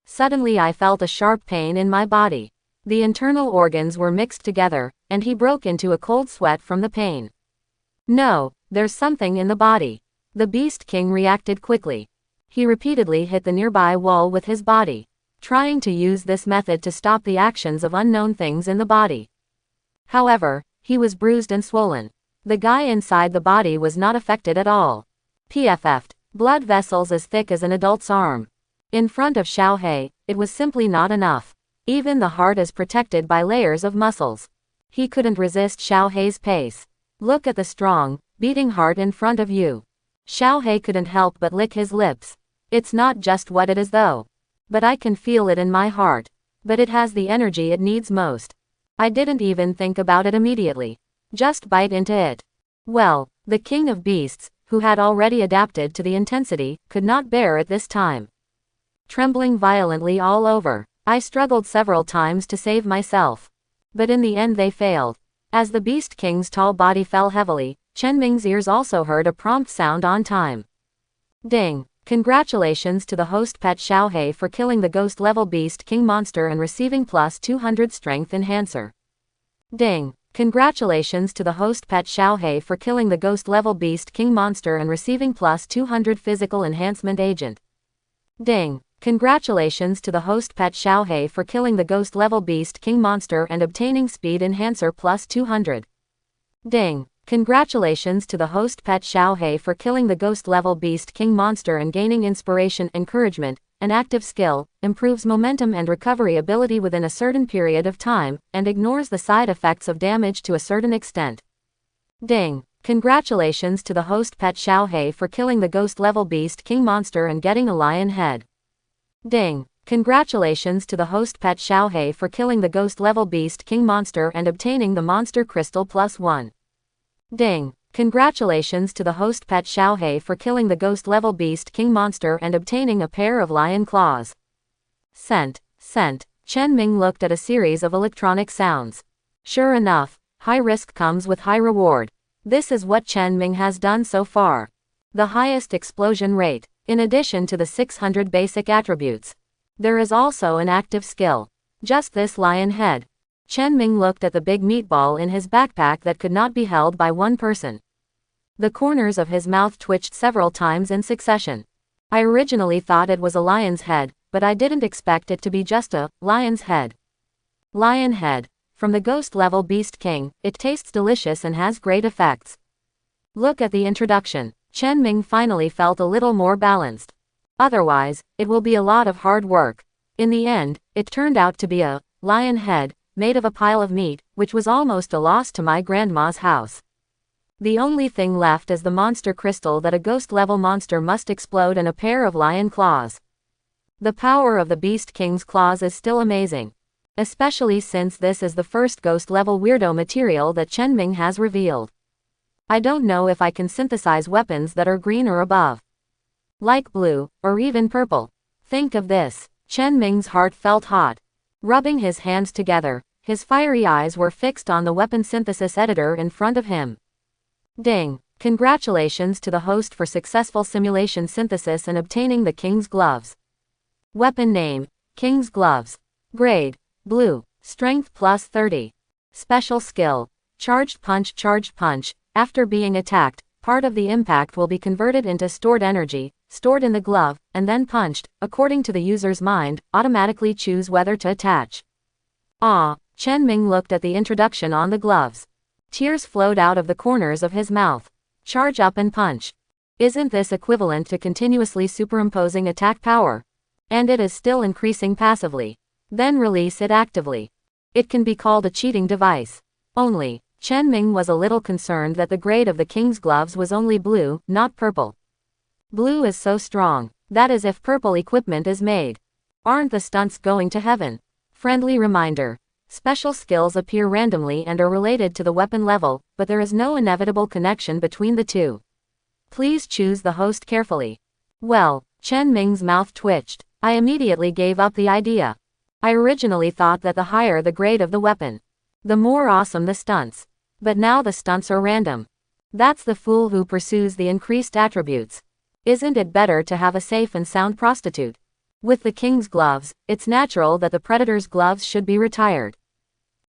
Suddenly I felt a sharp pain in my body. The internal organs were mixed together, and he broke into a cold sweat from the pain. No, there's something in the body. The Beast King reacted quickly. He repeatedly hit the nearby wall with his body, trying to use this method to stop the actions of unknown things in the body. However, he was bruised and swollen. The guy inside the body was not affected at all. PFF'd, blood vessels as thick as an adult's arm. In front of Xiao He, it was simply not enough. Even the heart is protected by layers of muscles. He couldn't resist Xiao He's pace. Look at the strong, beating heart in front of you. Xiao He couldn't help but lick his lips. It's not just what it is though. But I can feel it in my heart. But it has the energy it needs most. I didn't even think about it immediately. Just bite into it. Well, the king of beasts, who had already adapted to the intensity, could not bear it this time. Trembling violently all over, I struggled several times to save myself. But in the end they failed. As the Beast King's tall body fell heavily, Chen Ming's ears also heard a prompt sound on time. Ding! Congratulations to the host pet Xiao He for killing the ghost-level Beast King monster and receiving plus 200 strength enhancer. Ding! Congratulations to the host pet Xiao He for killing the ghost-level Beast King monster and receiving plus 200 physical enhancement agent. Ding! Congratulations to the host pet Xiao He for killing the ghost-level Beast King monster and obtaining speed enhancer plus 200. Ding! Congratulations to the host pet Xiao He for killing the ghost-level Beast King monster and gaining inspiration, encouragement, an active skill, improves momentum and recovery ability within a certain period of time, and ignores the side effects of damage to a certain extent. Ding! Congratulations to the host pet Xiao He for killing the ghost-level Beast King monster and getting a lion head. Ding! Congratulations to the host pet Xiao He for killing the ghost-level Beast King monster and obtaining the monster crystal plus 1. Ding! Congratulations to the host pet Xiao He for killing the ghost-level Beast King monster and obtaining a pair of lion claws. Sent. Chen Ming looked at a series of electronic sounds. Sure enough, high risk comes with high reward. This is what Chen Ming has done so far. The highest explosion rate, in addition to the 600 basic attributes. There is also an active skill. Just this lion head. Chen Ming looked at the big meatball in his backpack that could not be held by one person. The corners of his mouth twitched several times in succession. I originally thought it was a lion's head, but I didn't expect it to be just a lion's head. Lion head. From the ghost-level Beast King, it tastes delicious and has great effects. Look at the introduction. Chen Ming finally felt a little more balanced. Otherwise, it will be a lot of hard work. In the end, it turned out to be a lion head, made of a pile of meat, which was almost a loss to my grandma's house. The only thing left is the monster crystal that a ghost-level monster must explode and a pair of lion claws. The power of the Beast King's claws is still amazing. Especially since this is the first ghost-level weirdo material that Chen Ming has revealed. I don't know if I can synthesize weapons that are green or above. Like blue, or even purple. Think of this. Chen Ming's heart felt hot. Rubbing his hands together, his fiery eyes were fixed on the weapon synthesis editor in front of him. Ding! Congratulations to the host for successful simulation synthesis and obtaining the King's Gloves. Weapon name, King's Gloves. Grade, Blue. Strength plus 30. Special skill, Charged Punch. Charged Punch. After being attacked, part of the impact will be converted into stored energy, stored in the glove, and then punched, according to the user's mind. Automatically choose whether to attach. Ah! Chen Ming looked at the introduction on the gloves. Tears flowed out of the corners of his mouth. Charge up and punch. Isn't this equivalent to continuously superimposing attack power? And it is still increasing passively. Then release it actively. It can be called a cheating device. Only, Chen Ming was a little concerned that the grade of the King's Gloves was only blue, not purple. Blue is so strong. That is if purple equipment is made. Aren't the stunts going to heaven? Friendly reminder. Special skills appear randomly and are related to the weapon level, but there is no inevitable connection between the two. Please choose the host carefully. Well, Chen Ming's mouth twitched. I immediately gave up the idea. I originally thought that the higher the grade of the weapon, the more awesome the stunts. But now the stunts are random. That's the fool who pursues the increased attributes. Isn't it better to have a safe and sound prostitute? With the King's Gloves, it's natural that the Predator's gloves should be retired.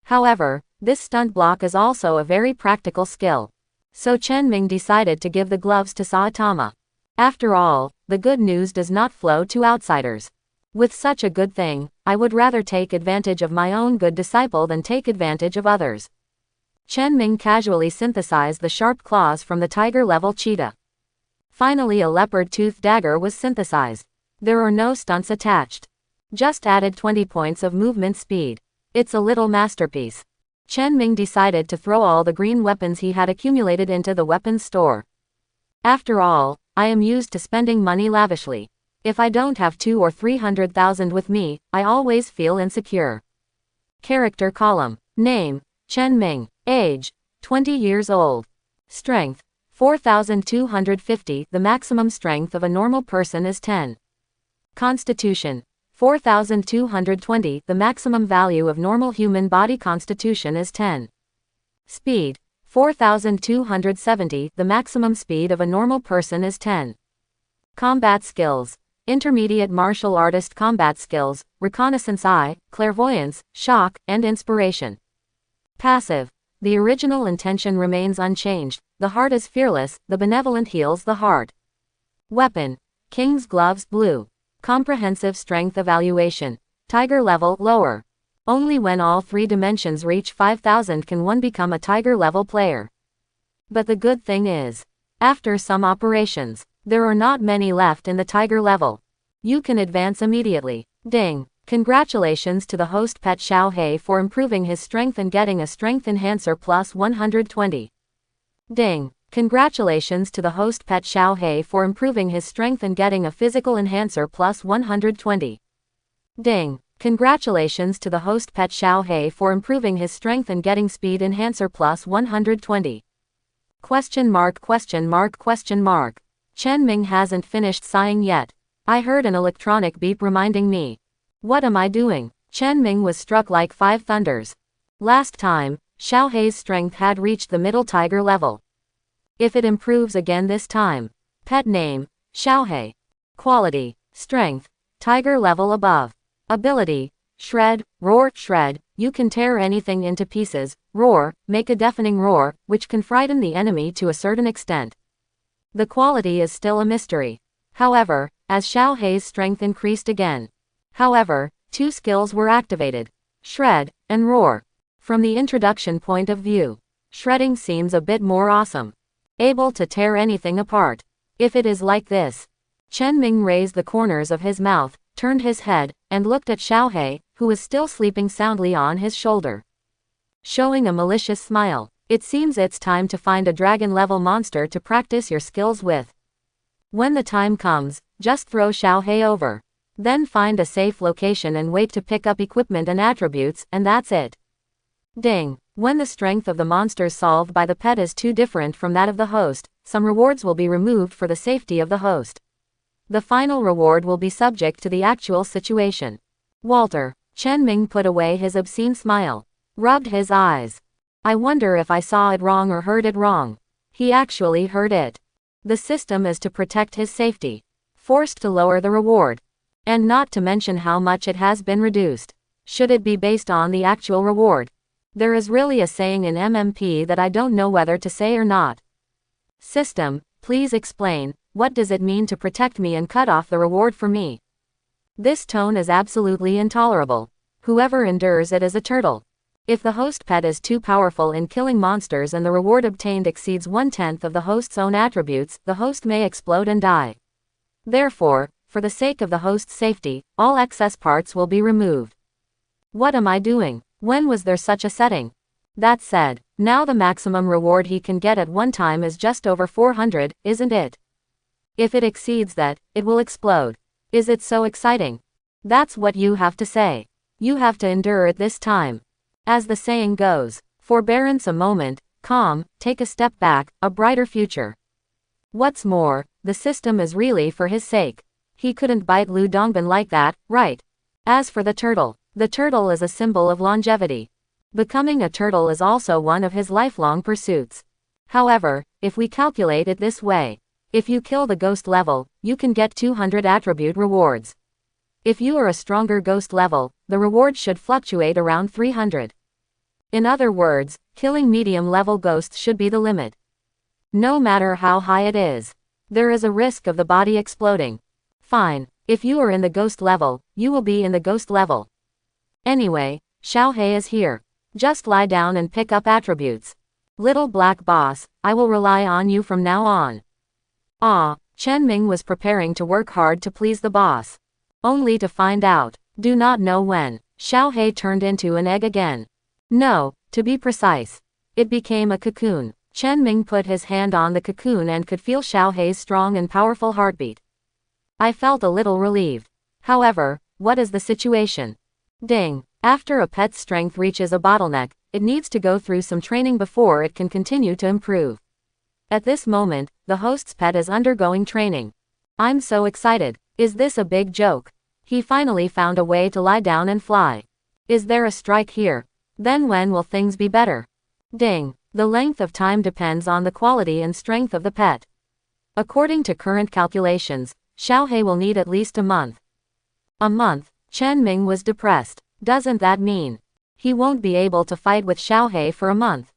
However, this stunt block is also a very practical skill. So Chen Ming decided to give the gloves to Saitama. After all, the good news does not flow to outsiders. With such a good thing, I would rather take advantage of my own good disciple than take advantage of others. Chen Ming casually synthesized the sharp claws from the tiger-level cheetah. Finally a leopard-tooth dagger was synthesized. There are no stunts attached. Just added 20 points of movement speed. It's a little masterpiece. Chen Ming decided to throw all the green weapons he had accumulated into the weapons store. After all, I am used to spending money lavishly. If I don't have 200,000 or 300,000 with me, I always feel insecure. Character column. Name, Chen Ming. Age, 20 years old. Strength, 4,250. The maximum strength of a normal person is 10. Constitution, 4,220. The maximum value of normal human body constitution is 10. Speed, 4,270. The maximum speed of a normal person is 10. Combat skills. Intermediate martial artist combat skills, reconnaissance eye, clairvoyance, shock, and inspiration. Passive. The original intention remains unchanged. The heart is fearless, the benevolent heals the heart. Weapon. King's Gloves blue. Comprehensive strength evaluation. Tiger level lower. Only when all three dimensions reach 5,000 can one become a tiger level player. But the good thing is, after some operations, there are not many left in the tiger level. You can advance immediately. Ding! Congratulations to the host Pet Xiaohei for improving his strength and getting a strength enhancer plus 120. Ding! Congratulations to the host Pet Xiaohei for improving his strength and getting a physical enhancer plus 120. Ding! Congratulations to the host Pet Xiaohei for improving his strength and getting speed enhancer plus 120. Question mark question mark question mark. Chen Ming hasn't finished sighing yet. I heard an electronic beep reminding me. What am I doing? Chen Ming was struck like 5 thunders. Last time, Xiaohei's strength had reached the middle tiger level. If it improves again this time. Pet name, Xiaohei. Quality, strength, tiger level above. Ability, shred, roar, shred. You can tear anything into pieces. Roar, make a deafening roar, which can frighten the enemy to a certain extent. The quality is still a mystery. However, as Xiaohei's strength increased again. However, 2 skills were activated. Shred, and roar. From the introduction point of view, shredding seems a bit more awesome. Able to tear anything apart. If it is like this. Chen Ming raised the corners of his mouth, turned his head, and looked at Xiaohei, who was still sleeping soundly on his shoulder. Showing a malicious smile. It seems it's time to find a dragon-level monster to practice your skills with. When the time comes, just throw Xiaohei over. Then find a safe location and wait to pick up equipment and attributes, and that's it. Ding! When the strength of the monsters solved by the pet is too different from that of the host, some rewards will be removed for the safety of the host. The final reward will be subject to the actual situation. Walter. Chen Ming put away his obscene smile. Rubbed his eyes. I wonder if I saw it wrong or heard it wrong. He actually heard it. The system is to protect his safety. Forced to lower the reward. And not to mention how much it has been reduced. Should it be based on the actual reward? There is really a saying in MMP that I don't know whether to say or not. System, please explain, what does it mean to protect me and cut off the reward for me? This tone is absolutely intolerable. Whoever endures it is a turtle. If the host pet is too powerful in killing monsters and the reward obtained exceeds 1/10 of the host's own attributes, the host may explode and die. Therefore, for the sake of the host's safety, all excess parts will be removed. What am I doing? When was there such a setting? That said, now the maximum reward he can get at one time is just over 400, isn't it? If it exceeds that, it will explode. Is it so exciting? That's what you have to say. You have to endure it this time. As the saying goes, forbearance a moment, calm, take a step back, a brighter future. What's more, the system is really for his sake. He couldn't bite Lu Dongbin like that, right? As for the turtle is a symbol of longevity. Becoming a turtle is also one of his lifelong pursuits. However, if we calculate it this way, if you kill the ghost level, you can get 200 attribute rewards. If you are a stronger ghost level, the reward should fluctuate around 300. In other words, killing medium level ghosts should be the limit. No matter how high it is, there is a risk of the body exploding. Fine, if you are in the ghost level, you will be in the ghost level. Anyway, Xiaohei is here. Just lie down and pick up attributes. Little black boss, I will rely on you from now on. Ah, Chen Ming was preparing to work hard to please the boss. Only to find out, do not know when, Xiaohei turned into an egg again. No, to be precise, it became a cocoon. Chen Ming put his hand on the cocoon and could feel Xiaohei's strong and powerful heartbeat. I felt a little relieved. However, what is the situation? Ding. After a pet's strength reaches a bottleneck, it needs to go through some training before it can continue to improve. At this moment, the host's pet is undergoing training. I'm so excited. Is this a big joke? He finally found a way to lie down and fly. Is there a strike here? Then when will things be better? Ding. The length of time depends on the quality and strength of the pet. According to current calculations, Xiaohei will need at least a month. A month? Chen Ming was depressed. Doesn't that mean he won't be able to fight with Xiaohei for a month?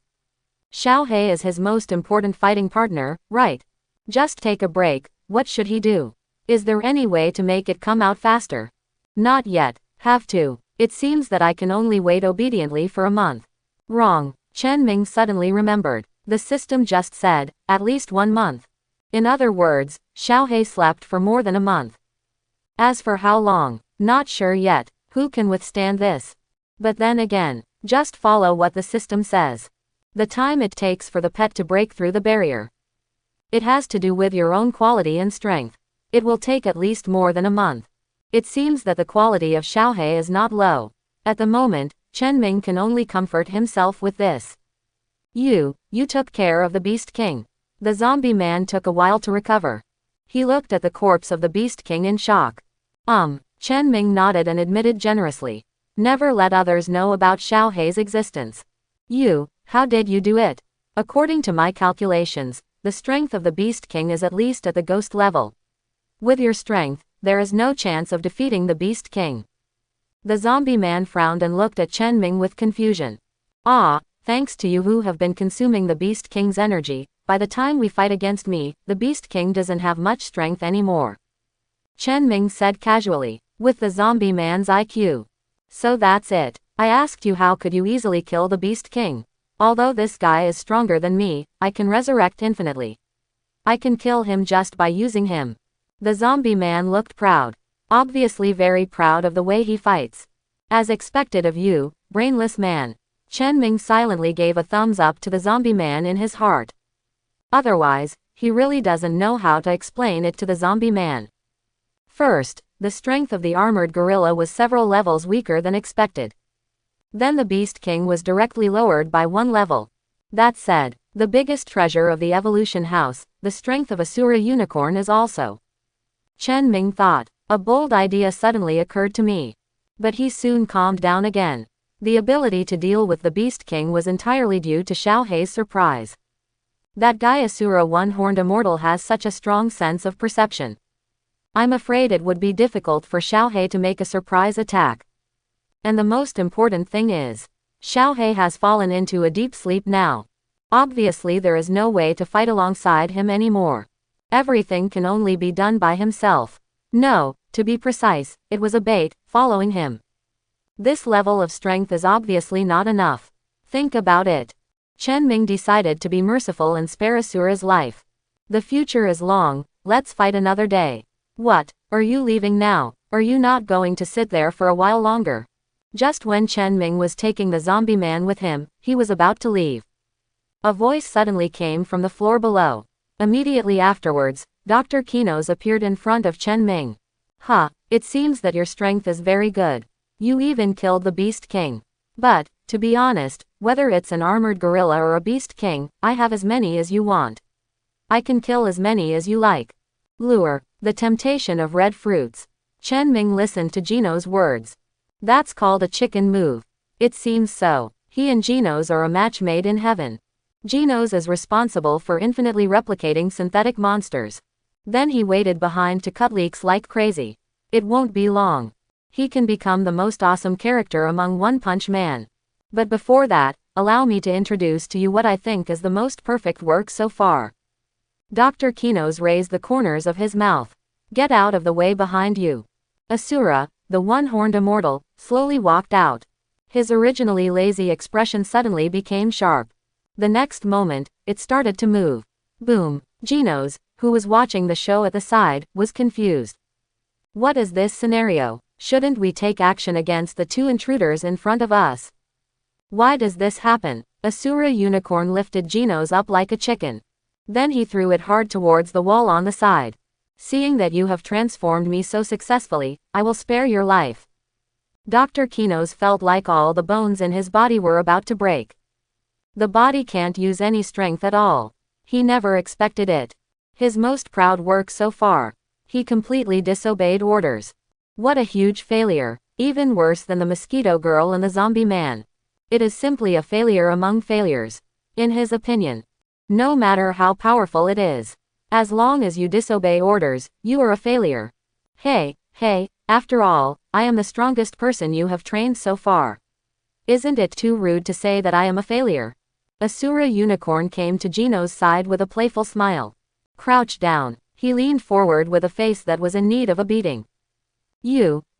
Xiaohei is his most important fighting partner, right? Just take a break, what should he do? Is there any way to make it come out faster? Not yet, have to. It seems that I can only wait obediently for a month. Wrong. Chen Ming suddenly remembered. The system just said, at least 1 month. In other words, Xiaohei slept for more than a month. As for how long, not sure yet. Who can withstand this? But then again, just follow what the system says. The time it takes for the pet to break through the barrier. It has to do with your own quality and strength. It will take at least more than a month. It seems that the quality of Xiaohei is not low. At the moment, Chen Ming can only comfort himself with this. You took care of the Beast King. The zombie man took a while to recover. He looked at the corpse of the Beast King in shock. Chen Ming nodded and admitted generously. Never let others know about Xiaohei's existence. How did you do it? According to my calculations, the strength of the Beast King is at least at the ghost level. With your strength, there is no chance of defeating the Beast King. The zombie man frowned and looked at Chen Ming with confusion. Thanks to you who have been consuming the Beast King's energy, by the time we fight against me, the Beast King doesn't have much strength anymore. Chen Ming said casually, with the zombie man's IQ. So that's it. I asked you how could you easily kill the Beast King. Although this guy is stronger than me, I can resurrect infinitely. I can kill him just by using him. The zombie man looked proud. Obviously very proud of the way he fights. As expected of you, brainless man. Chen Ming silently gave a thumbs up to the zombie man in his heart. Otherwise, he really doesn't know how to explain it to the zombie man. First, the strength of the armored gorilla was several levels weaker than expected. Then the Beast King was directly lowered by 1 level. That said, the biggest treasure of the evolution house, the strength of Asura Unicorn is also. Chen Ming thought. A bold idea suddenly occurred to me. But he soon calmed down again. The ability to deal with the Beast King was entirely due to Xiao Hei's surprise. That guy Asura One-Horned Immortal has such a strong sense of perception. I'm afraid it would be difficult for Xiao Hei to make a surprise attack. And the most important thing is, Xiao Hei has fallen into a deep sleep now. Obviously there is no way to fight alongside him anymore. Everything can only be done by himself. No, to be precise, it was a bait, following him. This level of strength is obviously not enough. Think about it. Chen Ming decided to be merciful and spare Asura's life. The future is long, let's fight another day. What, are you leaving now? Are you not going to sit there for a while longer? Just when Chen Ming was taking the zombie man with him, he was about to leave. A voice suddenly came from the floor below. Immediately afterwards, Dr. Kinos appeared in front of Chen Ming. It seems that your strength is very good. You even killed the Beast King. But, to be honest, whether it's an armored gorilla or a Beast King, I have as many as you want. I can kill as many as you like. Lure, the temptation of red fruits. Chen Ming listened to Geno's words. That's called a chicken move. It seems so. He and Geno's are a match made in heaven. Geno's is responsible for infinitely replicating synthetic monsters. Then he waited behind to cut leaks like crazy. It won't be long. He can become the most awesome character among One Punch Man. But before that, allow me to introduce to you what I think is the most perfect work so far. Dr. Kinos raised the corners of his mouth. Get out of the way behind you. Asura, the One-Horned Immortal, slowly walked out. His originally lazy expression suddenly became sharp. The next moment, it started to move. Boom. Genos, who was watching the show at the side, was confused. What is this scenario? Shouldn't we take action against the 2 intruders in front of us? Why does this happen? Asura Unicorn lifted Genos up like a chicken. Then he threw it hard towards the wall on the side. Seeing that you have transformed me so successfully, I will spare your life. Dr. Kinos felt like all the bones in his body were about to break. The body can't use any strength at all. He never expected it. His most proud work so far. He completely disobeyed orders. What a huge failure. Even worse than the mosquito girl and the zombie man. It is simply a failure among failures. In his opinion. No matter how powerful it is. As long as you disobey orders, you are a failure. Hey, after all, I am the strongest person you have trained so far. Isn't it too rude to say that I am a failure? Asura Unicorn came to Geno's side with a playful smile. Crouched down, he leaned forward with a face that was in need of a beating.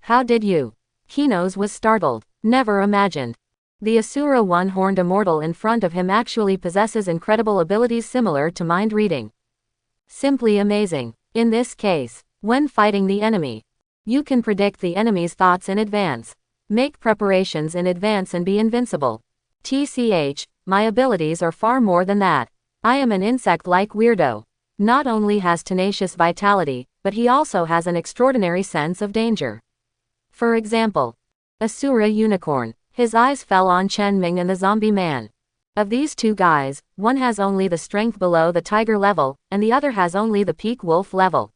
How did you? Kinos was startled. Never imagined. The Asura One-Horned Immortal in front of him actually possesses incredible abilities similar to mind reading. Simply amazing. In this case, when fighting the enemy, you can predict the enemy's thoughts in advance, make preparations in advance and be invincible. TCH, my abilities are far more than that. I am an insect-like weirdo. Not only has tenacious vitality, but he also has an extraordinary sense of danger. For example, Asura Unicorn. His eyes fell on Chen Ming and the zombie man. Of these 2 guys, one has only the strength below the tiger level, and the other has only the peak wolf level.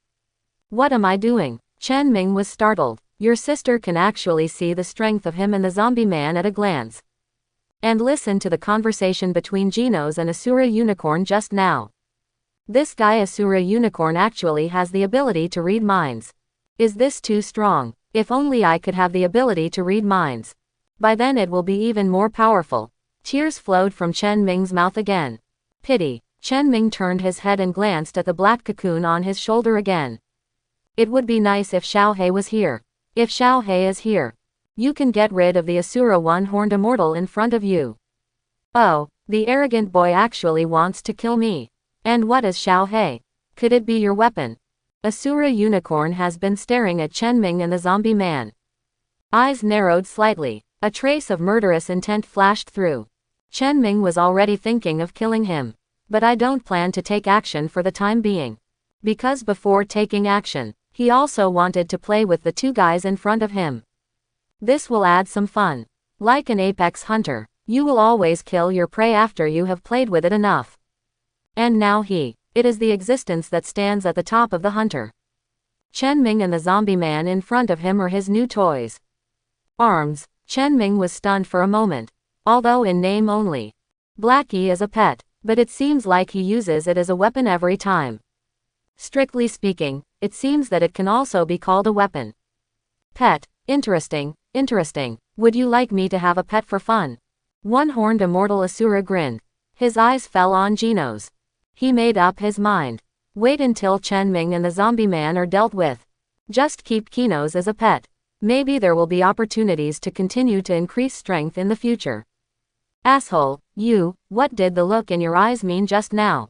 What am I doing? Chen Ming was startled. Your sister can actually see the strength of him and the zombie man at a glance. And listen to the conversation between Genos and Asura Unicorn just now. This guy Asura Unicorn actually has the ability to read minds. Is this too strong? If only I could have the ability to read minds. By then it will be even more powerful. Tears flowed from Chen Ming's mouth again. Pity. Chen Ming turned his head and glanced at the black cocoon on his shoulder again. It would be nice if Xiao Hei was here. If Xiao Hei is here, you can get rid of the Asura One-Horned Immortal in front of you. Oh, the arrogant boy actually wants to kill me. And what is Xiao Hei? Could it be your weapon? Asura Unicorn has been staring at Chen Ming and the zombie man. Eyes narrowed slightly. A trace of murderous intent flashed through. Chen Ming was already thinking of killing him. But I don't plan to take action for the time being. Because before taking action, he also wanted to play with the 2 guys in front of him. This will add some fun. Like an apex hunter, you will always kill your prey after you have played with it enough. And now it is the existence that stands at the top of the hunter. Chen Ming and the zombie man in front of him are his new toys. Arms. Chen Ming was stunned for a moment. Although in name only. Blackie is a pet, but it seems like he uses it as a weapon every time. Strictly speaking, it seems that it can also be called a weapon. Pet. Interesting, interesting. Would you like me to have a pet for fun? One-horned immortal Asura grinned. His eyes fell on Geno's. He made up his mind. Wait until Chen Ming and the zombie man are dealt with. Just keep Kinos as a pet. Maybe there will be opportunities to continue to increase strength in the future. Asshole, you, what did the look in your eyes mean just now?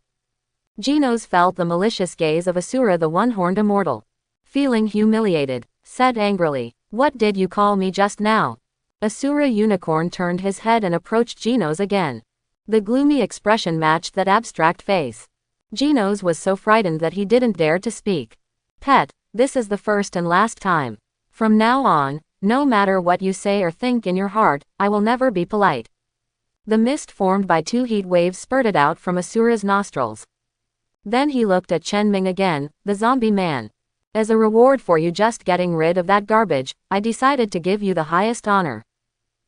Genos felt the malicious gaze of Asura the one-horned immortal. Feeling humiliated, said angrily, what did you call me just now? Asura Unicorn turned his head and approached Genos again. The gloomy expression matched that abstract face. Genos was so frightened that he didn't dare to speak. Pet, this is the first and last time. From now on, no matter what you say or think in your heart, I will never be polite. The mist formed by two heat waves spurted out from Asura's nostrils. Then he looked at Chen Ming again, the zombie man. As a reward for you just getting rid of that garbage, I decided to give you the highest honor.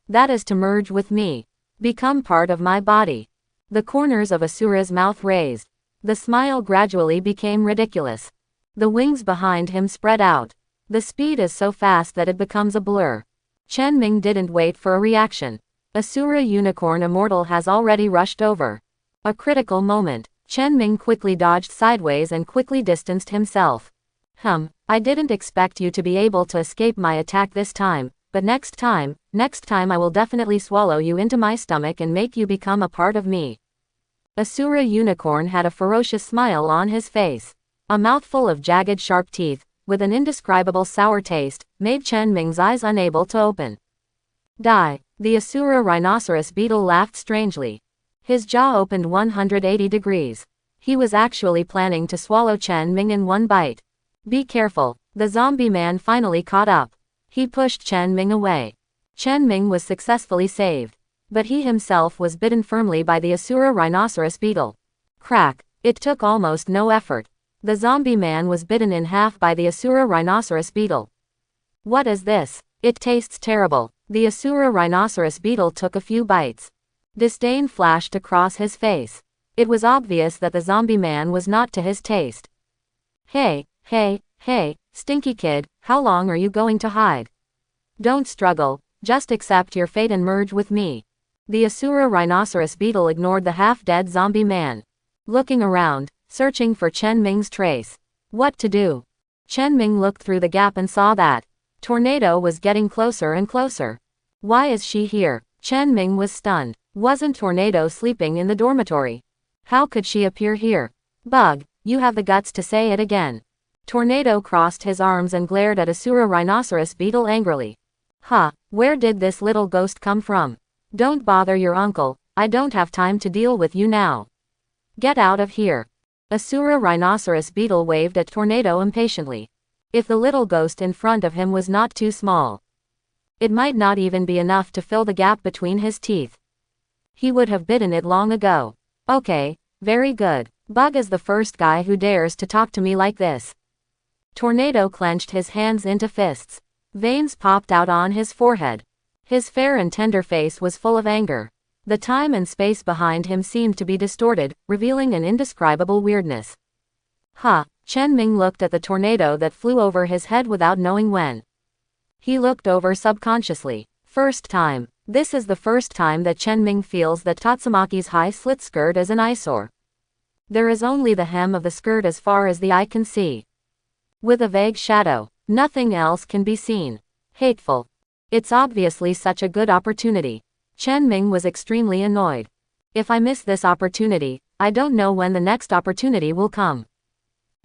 That is to merge with me. Become part of my body. The corners of Asura's mouth raised. The smile gradually became ridiculous. The wings behind him spread out. The speed is so fast that it becomes a blur. Chen Ming didn't wait for a reaction. Asura Unicorn Immortal has already rushed over. A critical moment. Chen Ming quickly dodged sideways and quickly distanced himself. I didn't expect you to be able to escape my attack this time, but next time I will definitely swallow you into my stomach and make you become a part of me. Asura Unicorn had a ferocious smile on his face. A mouthful of jagged sharp teeth, with an indescribable sour taste, made Chen Ming's eyes unable to open. Die. The Asura rhinoceros beetle laughed strangely. His jaw opened 180 degrees. He was actually planning to swallow Chen Ming in one bite. Be careful. The zombie man finally caught up. He pushed Chen Ming away. Chen Ming was successfully saved. But he himself was bitten firmly by the Asura rhinoceros beetle. Crack. It took almost no effort. The zombie man was bitten in half by the Asura rhinoceros beetle. What is this? It tastes terrible. The Asura rhinoceros beetle took a few bites. Disdain flashed across his face. It was obvious that the zombie man was not to his taste. Hey, stinky kid, how long are you going to hide? Don't struggle, just accept your fate and merge with me. The Asura rhinoceros beetle ignored the half-dead zombie man. Looking around, searching for Chen Ming's trace. What to do? Chen Ming looked through the gap and saw that Tornado was getting closer and closer. Why is she here? Chen Ming was stunned. Wasn't Tornado sleeping in the dormitory? How could she appear here? Bug, you have the guts to say it again. Tornado crossed his arms and glared at Asura rhinoceros beetle angrily. Where did this little ghost come from? Don't bother your uncle, I don't have time to deal with you now. Get out of here. Asura rhinoceros beetle waved at Tornado impatiently. If the little ghost in front of him was not too small, it might not even be enough to fill the gap between his teeth. He would have bitten it long ago. Okay, very good. Bug is the first guy who dares to talk to me like this. Tornado clenched his hands into fists. Veins popped out on his forehead. His fair and tender face was full of anger. The time and space behind him seemed to be distorted, revealing an indescribable weirdness. Chen Ming looked at the tornado that flew over his head without knowing when. He looked over subconsciously. First time. This is the first time that Chen Ming feels that Tatsumaki's high slit skirt is an eyesore. There is only the hem of the skirt as far as the eye can see. With a vague shadow. Nothing else can be seen. Hateful. It's obviously such a good opportunity. Chen Ming was extremely annoyed. If I miss this opportunity, I don't know when the next opportunity will come.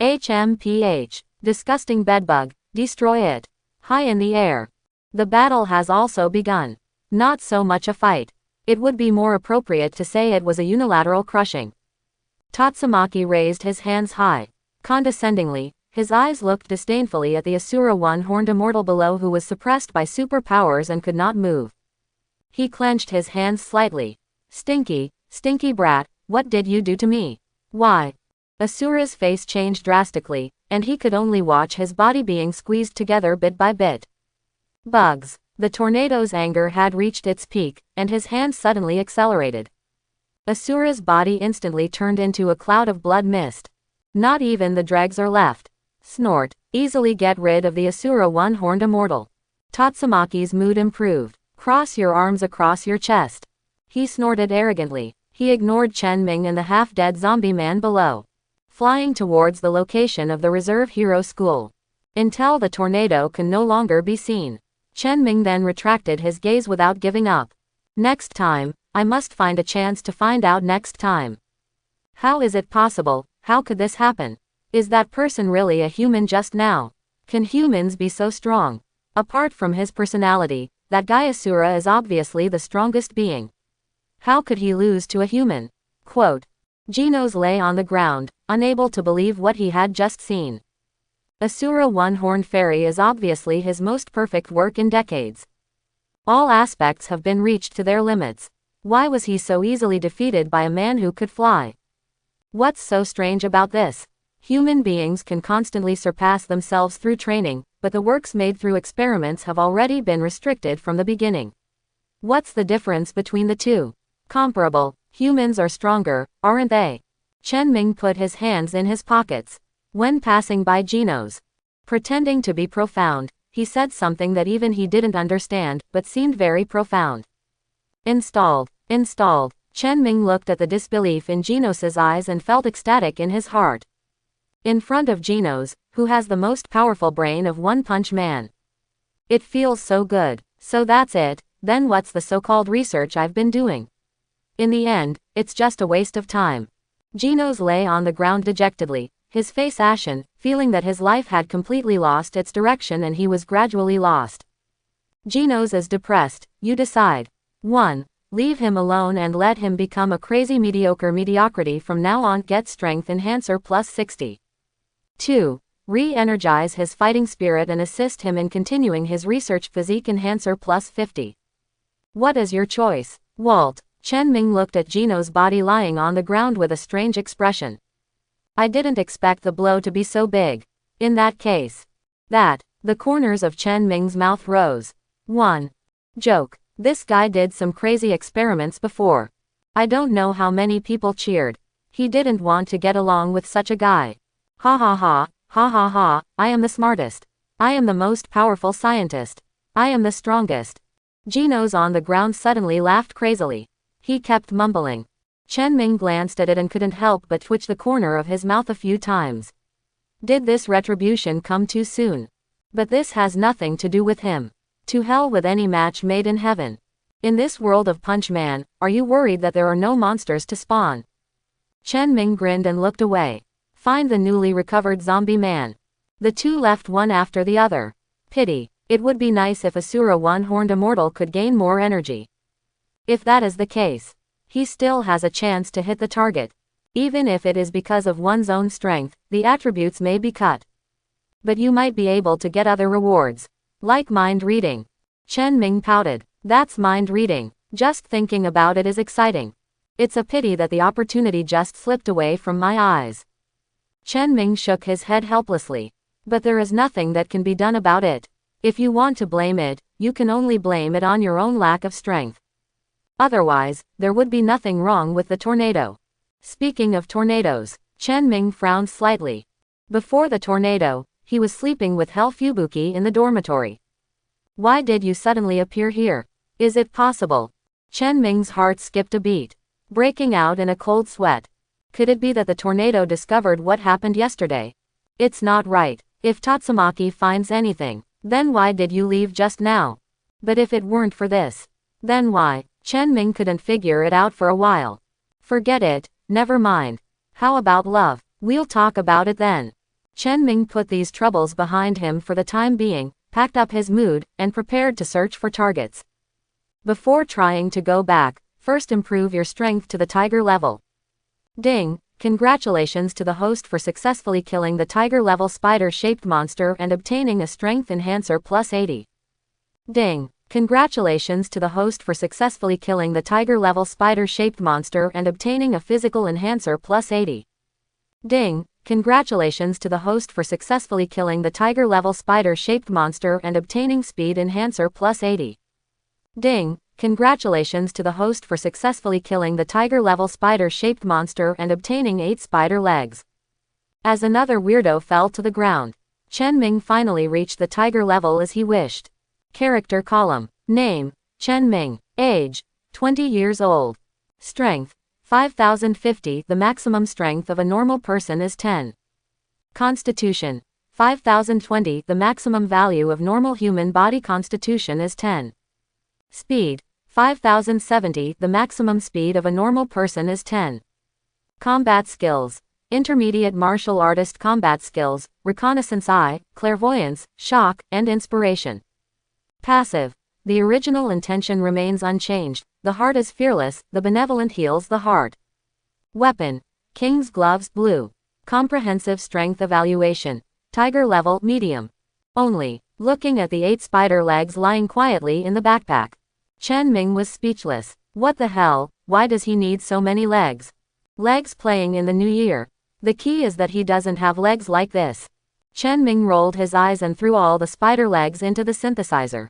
HMPH. Disgusting bedbug, destroy it. High in the air. The battle has also begun. Not so much a fight. It would be more appropriate to say it was a unilateral crushing. Tatsumaki raised his hands high. Condescendingly, his eyes looked disdainfully at the Asura one-horned immortal below who was suppressed by superpowers and could not move. He clenched his hands slightly. Stinky, stinky brat, what did you do to me? Why? Asura's face changed drastically, and he could only watch his body being squeezed together bit by bit. Bugs. The tornado's anger had reached its peak, and his hand suddenly accelerated. Asura's body instantly turned into a cloud of blood mist. Not even the dregs are left. Snort. Easily get rid of the Asura one-horned immortal. Tatsumaki's mood improved. Cross your arms across your chest. He snorted arrogantly. He ignored Chen Ming and the half-dead zombie man below, flying towards the location of the reserve hero school. Until the tornado can no longer be seen. Chen Ming then retracted his gaze without giving up. Next time, I must find a chance to find out next time. How is it possible? How could this happen? Is that person really a human just now? Can humans be so strong? Apart from his personality, that guy Asura is obviously the strongest being. How could he lose to a human? Quote. Genos lay on the ground, unable to believe what he had just seen. Asura one-horned fairy is obviously his most perfect work in decades. All aspects have been reached to their limits. Why was he so easily defeated by a man who could fly? What's so strange about this? Human beings can constantly surpass themselves through training, but the works made through experiments have already been restricted from the beginning. What's the difference between the two? Comparable. Humans are stronger, aren't they? Chen Ming put his hands in his pockets. When passing by Genos, pretending to be profound, he said something that even he didn't understand, but seemed very profound. Installed. Installed. Chen Ming looked at the disbelief in Genos's eyes and felt ecstatic in his heart. In front of Genos, who has the most powerful brain of One Punch Man. It feels so good. So that's it, then what's the so-called research I've been doing? In the end, it's just a waste of time. Genos lay on the ground dejectedly, his face ashen, feeling that his life had completely lost its direction and he was gradually lost. Genos is depressed. You decide. 1. Leave him alone and let him become a crazy mediocre mediocrity from now on. Get strength enhancer plus 60. 2. Re-energize his fighting spirit and assist him in continuing his research. Physique enhancer plus 50. What is your choice? Walt. Chen Ming looked at Genos' body lying on the ground with a strange expression. I didn't expect the blow to be so big. In that case. The corners of Chen Ming's mouth rose. 1. Joke. This guy did some crazy experiments before. I don't know how many people cheered. He didn't want to get along with such a guy. Ha ha ha, ha ha ha, I am the smartest. I am the most powerful scientist. I am the strongest. Genos on the ground suddenly laughed crazily. He kept mumbling. Chen Ming glanced at it and couldn't help but twitch the corner of his mouth a few times. Did this retribution come too soon? But this has nothing to do with him. To hell with any match made in heaven. In this world of Punch Man, are you worried that there are no monsters to spawn? Chen Ming grinned and looked away. Find the newly recovered zombie man. The two left one after the other. Pity. It would be nice if Asura one-horned immortal could gain more energy. If that is the case, he still has a chance to hit the target. Even if it is because of one's own strength, the attributes may be cut. But you might be able to get other rewards. Like mind reading. Chen Ming pouted. That's mind reading. Just thinking about it is exciting. It's a pity that the opportunity just slipped away from my eyes. Chen Ming shook his head helplessly. But there is nothing that can be done about it. If you want to blame it, you can only blame it on your own lack of strength. Otherwise, there would be nothing wrong with the tornado. Speaking of tornadoes, Chen Ming frowned slightly. Before the tornado, he was sleeping with Hell Fubuki in the dormitory. Why did you suddenly appear here? Is it possible? Chen Ming's heart skipped a beat, breaking out in a cold sweat. Could it be that the tornado discovered what happened yesterday? It's not right. If Tatsumaki finds anything, then why did you leave just now? But if it weren't for this, then why? Chen Ming couldn't figure it out for a while. Forget it, never mind. How about love? We'll talk about it then. Chen Ming put these troubles behind him for the time being, packed up his mood, and prepared to search for targets. Before trying to go back, first improve your strength to the tiger level. Ding! Congratulations to the host for successfully killing the tiger-level spider-shaped monster and obtaining a strength enhancer plus 80. Ding! Congratulations to the host for successfully killing the tiger-level spider-shaped monster and obtaining a physical enhancer plus 80. Ding! Congratulations to the host for successfully killing the tiger-level spider-shaped monster and obtaining speed enhancer plus 80. Ding! Congratulations to the host for successfully killing the tiger-level spider-shaped monster and obtaining 8 spider legs. As another weirdo fell to the ground, Chen Ming finally reached the tiger level as he wished. Character column. Name, Chen Ming. Age, 20 years old. Strength, 5050. The maximum strength of a normal person is 10. Constitution, 5020. The maximum value of normal human body constitution is 10. Speed, 5070. The maximum speed of a normal person is 10. Combat skills. Intermediate martial artist combat skills, reconnaissance eye, clairvoyance, shock, and inspiration. Passive. The original intention remains unchanged, the heart is fearless, the benevolent heals the heart. Weapon. King's gloves blue. Comprehensive strength evaluation. Tiger level medium. Only. Looking at the 8 spider legs lying quietly in the backpack, Chen Ming was speechless. What the hell, why does he need so many legs? Legs playing in the new year. The key is that he doesn't have legs like this. Chen Ming rolled his eyes and threw all the spider legs into the synthesizer.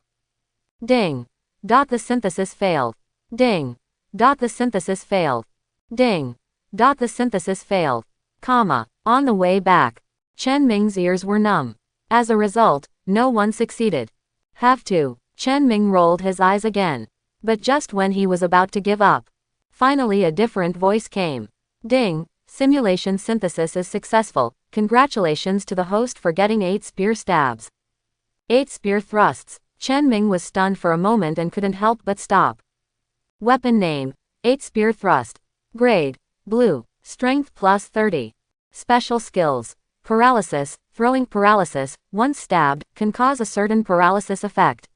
Ding. The synthesis failed. Ding. The synthesis failed. Ding. The synthesis failed. On the way back, Chen Ming's ears were numb. As a result, no one succeeded. Have to. Chen Ming rolled his eyes again. But just when he was about to give up, finally a different voice came. Ding. Simulation synthesis is successful. Congratulations to the host for getting 8 spear stabs. 8 spear thrusts. Chen Ming was stunned for a moment and couldn't help but stop. Weapon name. 8 spear thrust. Grade. Blue. Strength plus 30. Special skills. Paralysis. Throwing paralysis, once stabbed, can cause a certain paralysis effect.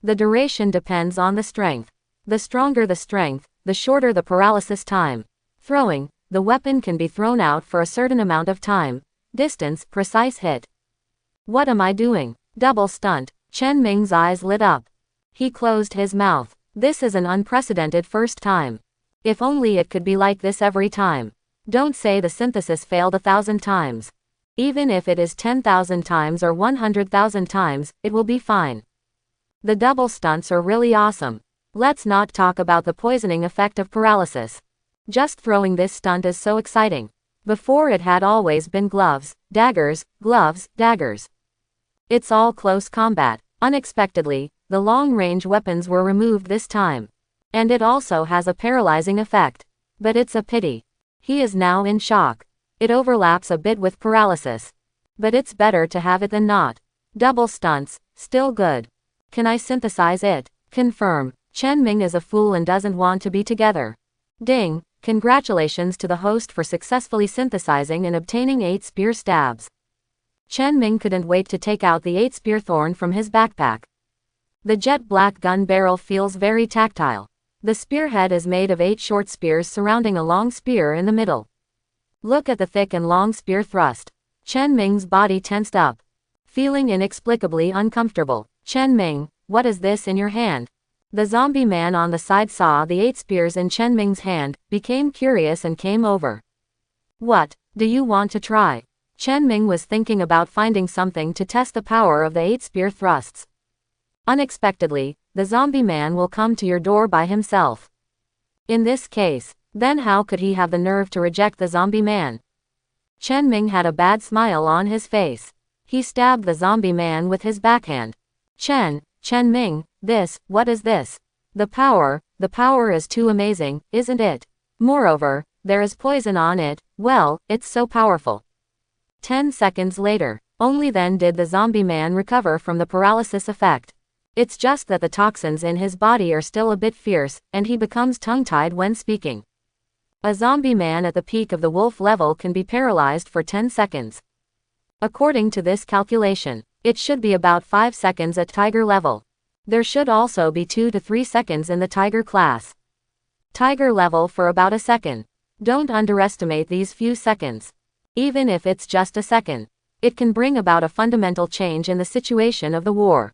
The duration depends on the strength. The stronger the strength, the shorter the paralysis time. Throwing. The weapon can be thrown out for a certain amount of time. Distance, precise hit. What am I doing? Double stunt. Chen Ming's eyes lit up. He closed his mouth. This is an unprecedented first time. If only it could be like this every time. Don't say the synthesis failed 1,000 times. Even if it is 10,000 times or 100,000 times, it will be fine. The double stunts are really awesome. Let's not talk about the poisoning effect of paralysis. Just throwing this stunt is so exciting. Before it had always been gloves, daggers, gloves, daggers. It's all close combat. Unexpectedly, the long-range weapons were removed this time. And it also has a paralyzing effect. But it's a pity. He is now in shock. It overlaps a bit with paralysis. But it's better to have it than not. Double stunts, still good. Can I synthesize it? Confirm. Chen Ming is a fool and doesn't want to be together. Ding. Congratulations to the host for successfully synthesizing and obtaining 8 spear stabs. Chen Ming couldn't wait to take out the 8 spear thorn from his backpack. The jet black gun barrel feels very tactile. The spearhead is made of 8 short spears surrounding a long spear in the middle. Look at the thick and long spear thrust. Chen Ming's body tensed up. Feeling inexplicably uncomfortable. Chen Ming, what is this in your hand? The zombie man on the side saw the 8 spears in Chen Ming's hand, became curious and came over. What, do you want to try? Chen Ming was thinking about finding something to test the power of the 8 spear thrusts. Unexpectedly, the zombie man will come to your door by himself. In this case, then how could he have the nerve to reject the zombie man? Chen Ming had a bad smile on his face. He stabbed the zombie man with his backhand. Chen Ming, what is this? The power is too amazing, isn't it? Moreover, there is poison on it, well, it's so powerful. 10 seconds later, only then did the zombie man recover from the paralysis effect. It's just that the toxins in his body are still a bit fierce, and he becomes tongue-tied when speaking. A zombie man at the peak of the wolf level can be paralyzed for 10 seconds. According to this calculation, it should be about 5 seconds at tiger level. There should also be 2 to 3 seconds in the tiger class. Tiger level for about a second. Don't underestimate these few seconds. Even if it's just a second, it can bring about a fundamental change in the situation of the war.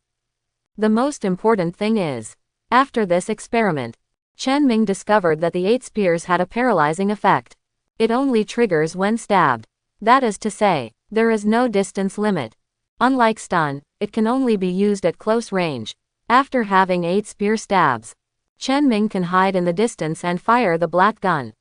The most important thing is, after this experiment, Chen Ming discovered that the 8 spears had a paralyzing effect. It only triggers when stabbed. That is to say, there is no distance limit. Unlike stun, it can only be used at close range. After having 8 spear stabs, Chen Ming can hide in the distance and fire the black gun.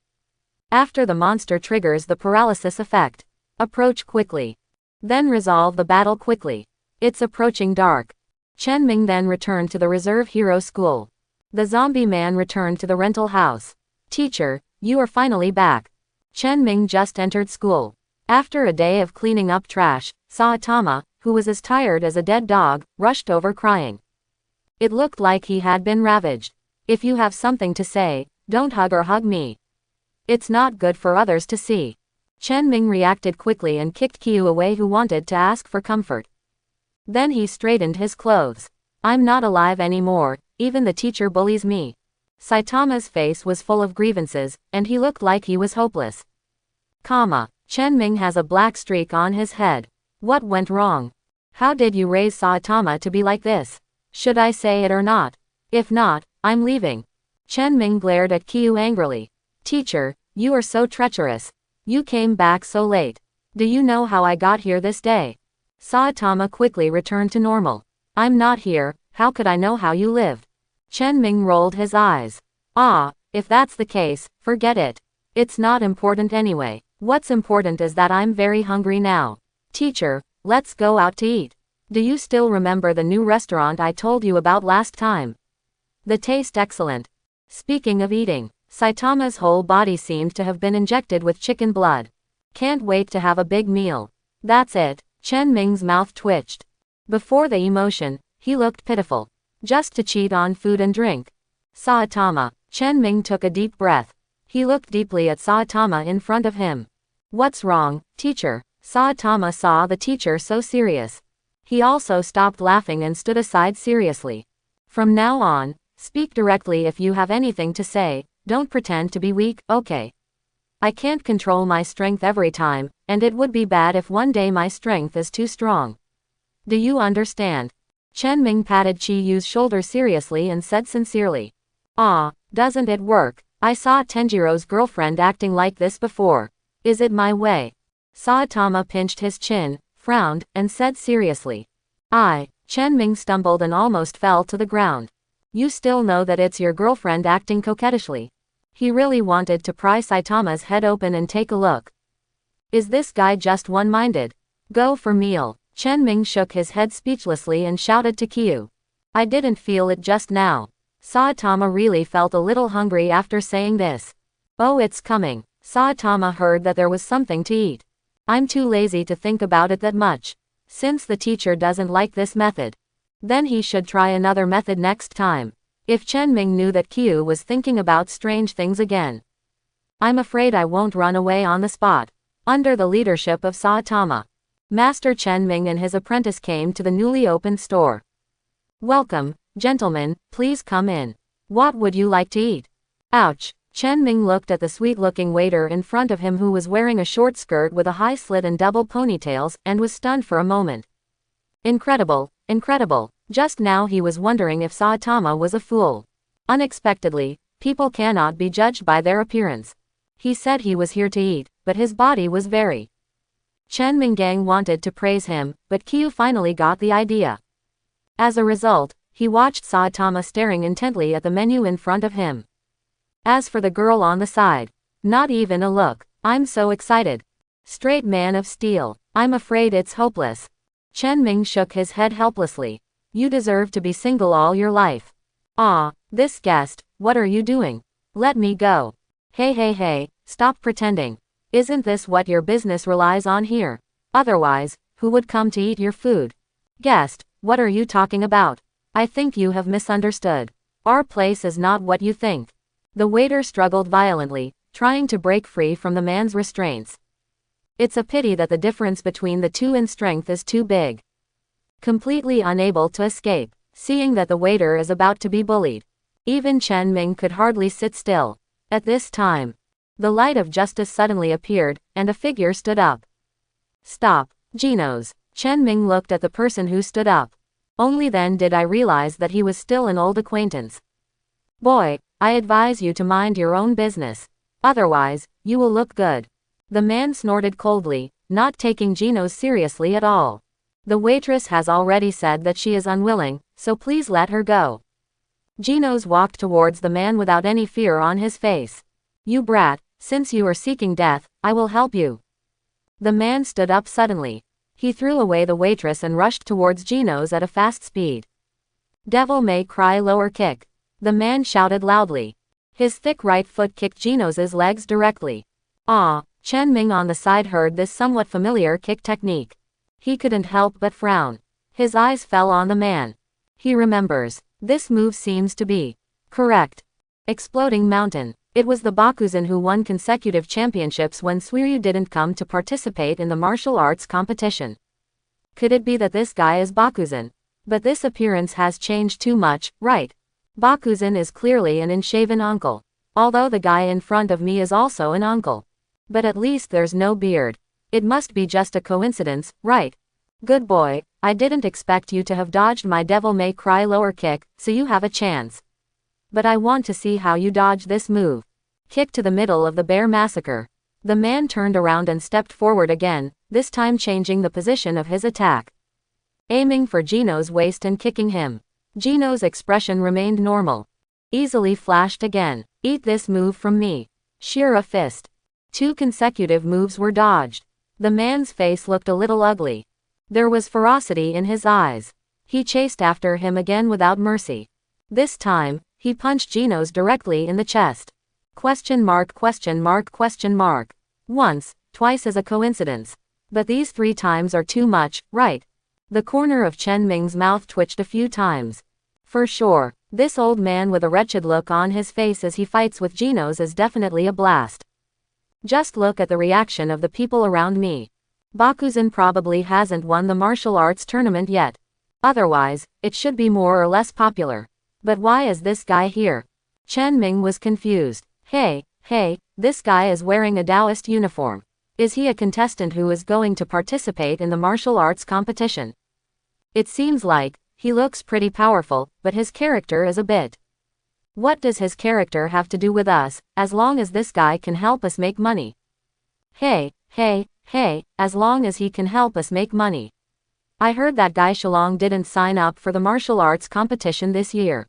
After the monster triggers the paralysis effect, approach quickly. Then resolve the battle quickly. It's approaching dark. Chen Ming then returned to the Reserve Hero School. The zombie man returned to the rental house. Teacher, you are finally back. Chen Ming just entered school. After a day of cleaning up trash, Saitama, who was as tired as a dead dog, rushed over crying. It looked like he had been ravaged. If you have something to say, don't hug me. It's not good for others to see. Chen Ming reacted quickly and kicked Kyu away, who wanted to ask for comfort. Then he straightened his clothes. I'm not alive anymore, even the teacher bullies me. Saitama's face was full of grievances, and he looked like he was hopeless. Chen Ming has a black streak on his head. What went wrong? How did you raise Saitama to be like this? Should I say it or not? If not, I'm leaving. Chen Ming glared at Kyu angrily. Teacher, you are so treacherous. You came back so late. Do you know how I got here this day? Saitama quickly returned to normal. I'm not here, how could I know how you lived? Chen Ming rolled his eyes. If that's the case, forget it. It's not important anyway. What's important is that I'm very hungry now. Teacher, let's go out to eat. Do you still remember the new restaurant I told you about last time? The taste excellent. Speaking of eating, Saitama's whole body seemed to have been injected with chicken blood. Can't wait to have a big meal. That's it. Chen Ming's mouth twitched. Before the emotion, he looked pitiful. Just to cheat on food and drink. Saitama. Chen Ming took a deep breath. He looked deeply at Saitama in front of him. What's wrong, teacher? Saitama saw the teacher so serious. He also stopped laughing and stood aside seriously. From now on, speak directly if you have anything to say, don't pretend to be weak, okay? I can't control my strength every time, and it would be bad if one day my strength is too strong. Do you understand? Chen Ming patted Chi Yu's shoulder seriously and said sincerely. Doesn't it work? I saw Tenjiro's girlfriend acting like this before. Is it my way? Saitama pinched his chin, frowned, and said seriously. Chen Ming stumbled and almost fell to the ground. You still know that it's your girlfriend acting coquettishly. He really wanted to pry Saitama's head open and take a look. Is this guy just one-minded? Go for meal. Chen Ming shook his head speechlessly and shouted to Kyu. I didn't feel it just now. Saitama really felt a little hungry after saying this. Oh, it's coming. Saitama heard that there was something to eat. I'm too lazy to think about it that much. Since the teacher doesn't like this method, then he should try another method next time. If Chen Ming knew that Kyu was thinking about strange things again. I'm afraid I won't run away on the spot. Under the leadership of Saitama, Master Chen Ming and his apprentice came to the newly opened store. Welcome, gentlemen, please come in. What would you like to eat? Ouch. Chen Ming looked at the sweet-looking waiter in front of him, who was wearing a short skirt with a high slit and double ponytails, and was stunned for a moment. Incredible, incredible. Just now he was wondering if Saitama was a fool. Unexpectedly, people cannot be judged by their appearance. He said he was here to eat, but his body was very. Chen Minggang wanted to praise him, but Kyu finally got the idea. As a result, he watched Saitama staring intently at the menu in front of him. As for the girl on the side, not even a look. I'm so excited. Straight man of steel. I'm afraid it's hopeless. Chen Ming shook his head helplessly. You deserve to be single all your life. This guest, what are you doing? Let me go. Hey, stop pretending. Isn't this what your business relies on here? Otherwise, who would come to eat your food? Guest, what are you talking about? I think you have misunderstood. Our place is not what you think. The waiter struggled violently, trying to break free from the man's restraints. It's a pity that the difference between the two in strength is too big. Completely unable to escape, seeing that the waiter is about to be bullied. Even Chen Ming could hardly sit still. At this time, the light of justice suddenly appeared, and a figure stood up. Stop, Genos. Chen Ming looked at the person who stood up. Only then did I realize that he was still an old acquaintance. Boy, I advise you to mind your own business. Otherwise, you will look good. The man snorted coldly, not taking Geno's seriously at all. The waitress has already said that she is unwilling, so please let her go. Geno's walked towards the man without any fear on his face. You brat, since you are seeking death, I will help you. The man stood up suddenly. He threw away the waitress and rushed towards Geno's at a fast speed. Devil May Cry lower kick. The man shouted loudly. His thick right foot kicked Geno's legs directly. Ah, Chen Ming on the side heard this somewhat familiar kick technique. He couldn't help but frown. His eyes fell on the man. He remembers. This move seems to be correct. Exploding Mountain. It was the Bakuzen who won consecutive championships when Suiryu didn't come to participate in the martial arts competition. Could it be that this guy is Bakuzen? But this appearance has changed too much, right? Bakuzen is clearly an unshaven uncle. Although the guy in front of me is also an uncle. But at least there's no beard. It must be just a coincidence, right? Good boy, I didn't expect you to have dodged my Devil May Cry lower kick, so you have a chance. But I want to see how you dodge this move. Kick to the middle of the bear massacre. The man turned around and stepped forward again, this time changing the position of his attack. Aiming for Geno's waist and kicking him. Geno's expression remained normal. Easily flashed again. Eat this move from me. Sheer a fist. 2 consecutive moves were dodged. The man's face looked a little ugly. There was ferocity in his eyes. He chased after him again without mercy. This time, he punched Geno's directly in the chest. Question mark, question mark, question mark. Once, twice is a coincidence. But these 3 times are too much, right? The corner of Chen Ming's mouth twitched a few times. For sure, this old man with a wretched look on his face as he fights with Geno's is definitely a blast. Just look at the reaction of the people around me. Bakuzen probably hasn't won the martial arts tournament yet. Otherwise, it should be more or less popular. But why is this guy here? Chen Ming was confused. Hey, this guy is wearing a Taoist uniform. Is he a contestant who is going to participate in the martial arts competition? It seems like, he looks pretty powerful, but his character is a bit. What does his character have to do with us, as long as this guy can help us make money? Hey, as long as he can help us make money. I heard that guy Shalong didn't sign up for the martial arts competition this year.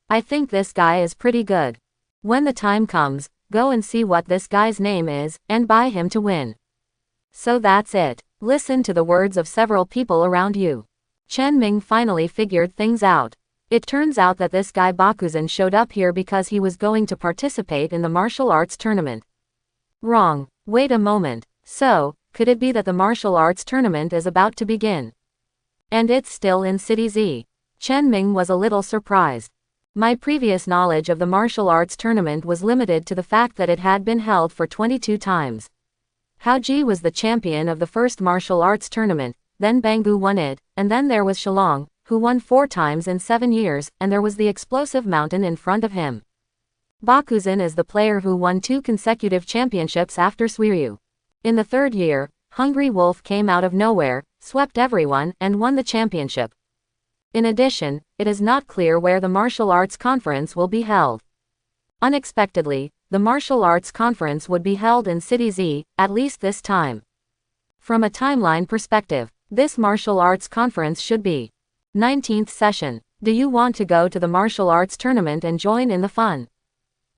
I think this guy is pretty good. When the time comes, go and see what this guy's name is, and buy him to win. So that's it. Listen to the words of several people around you. Chen Ming finally figured things out. It turns out that this guy Bakuzen showed up here because he was going to participate in the martial arts tournament. Wrong. Wait a moment. So, could it be that the martial arts tournament is about to begin? And it's still in City Z. Chen Ming was a little surprised. My previous knowledge of the martial arts tournament was limited to the fact that it had been held for 22 times. Hao Ji was the champion of the first martial arts tournament, then Banggu won it, and then there was Shalong, who won 4 times in 7 years, and there was the explosive mountain in front of him. Bakuzen is the player who won 2 consecutive championships after Suiryu. In the 3rd year, Hungry Wolf came out of nowhere, swept everyone, and won the championship. In addition, it is not clear where the martial arts conference will be held. Unexpectedly, the martial arts conference would be held in City Z, at least this time. From a timeline perspective, this martial arts conference should be 19th session. Do you want to go to the martial arts tournament and join in the fun?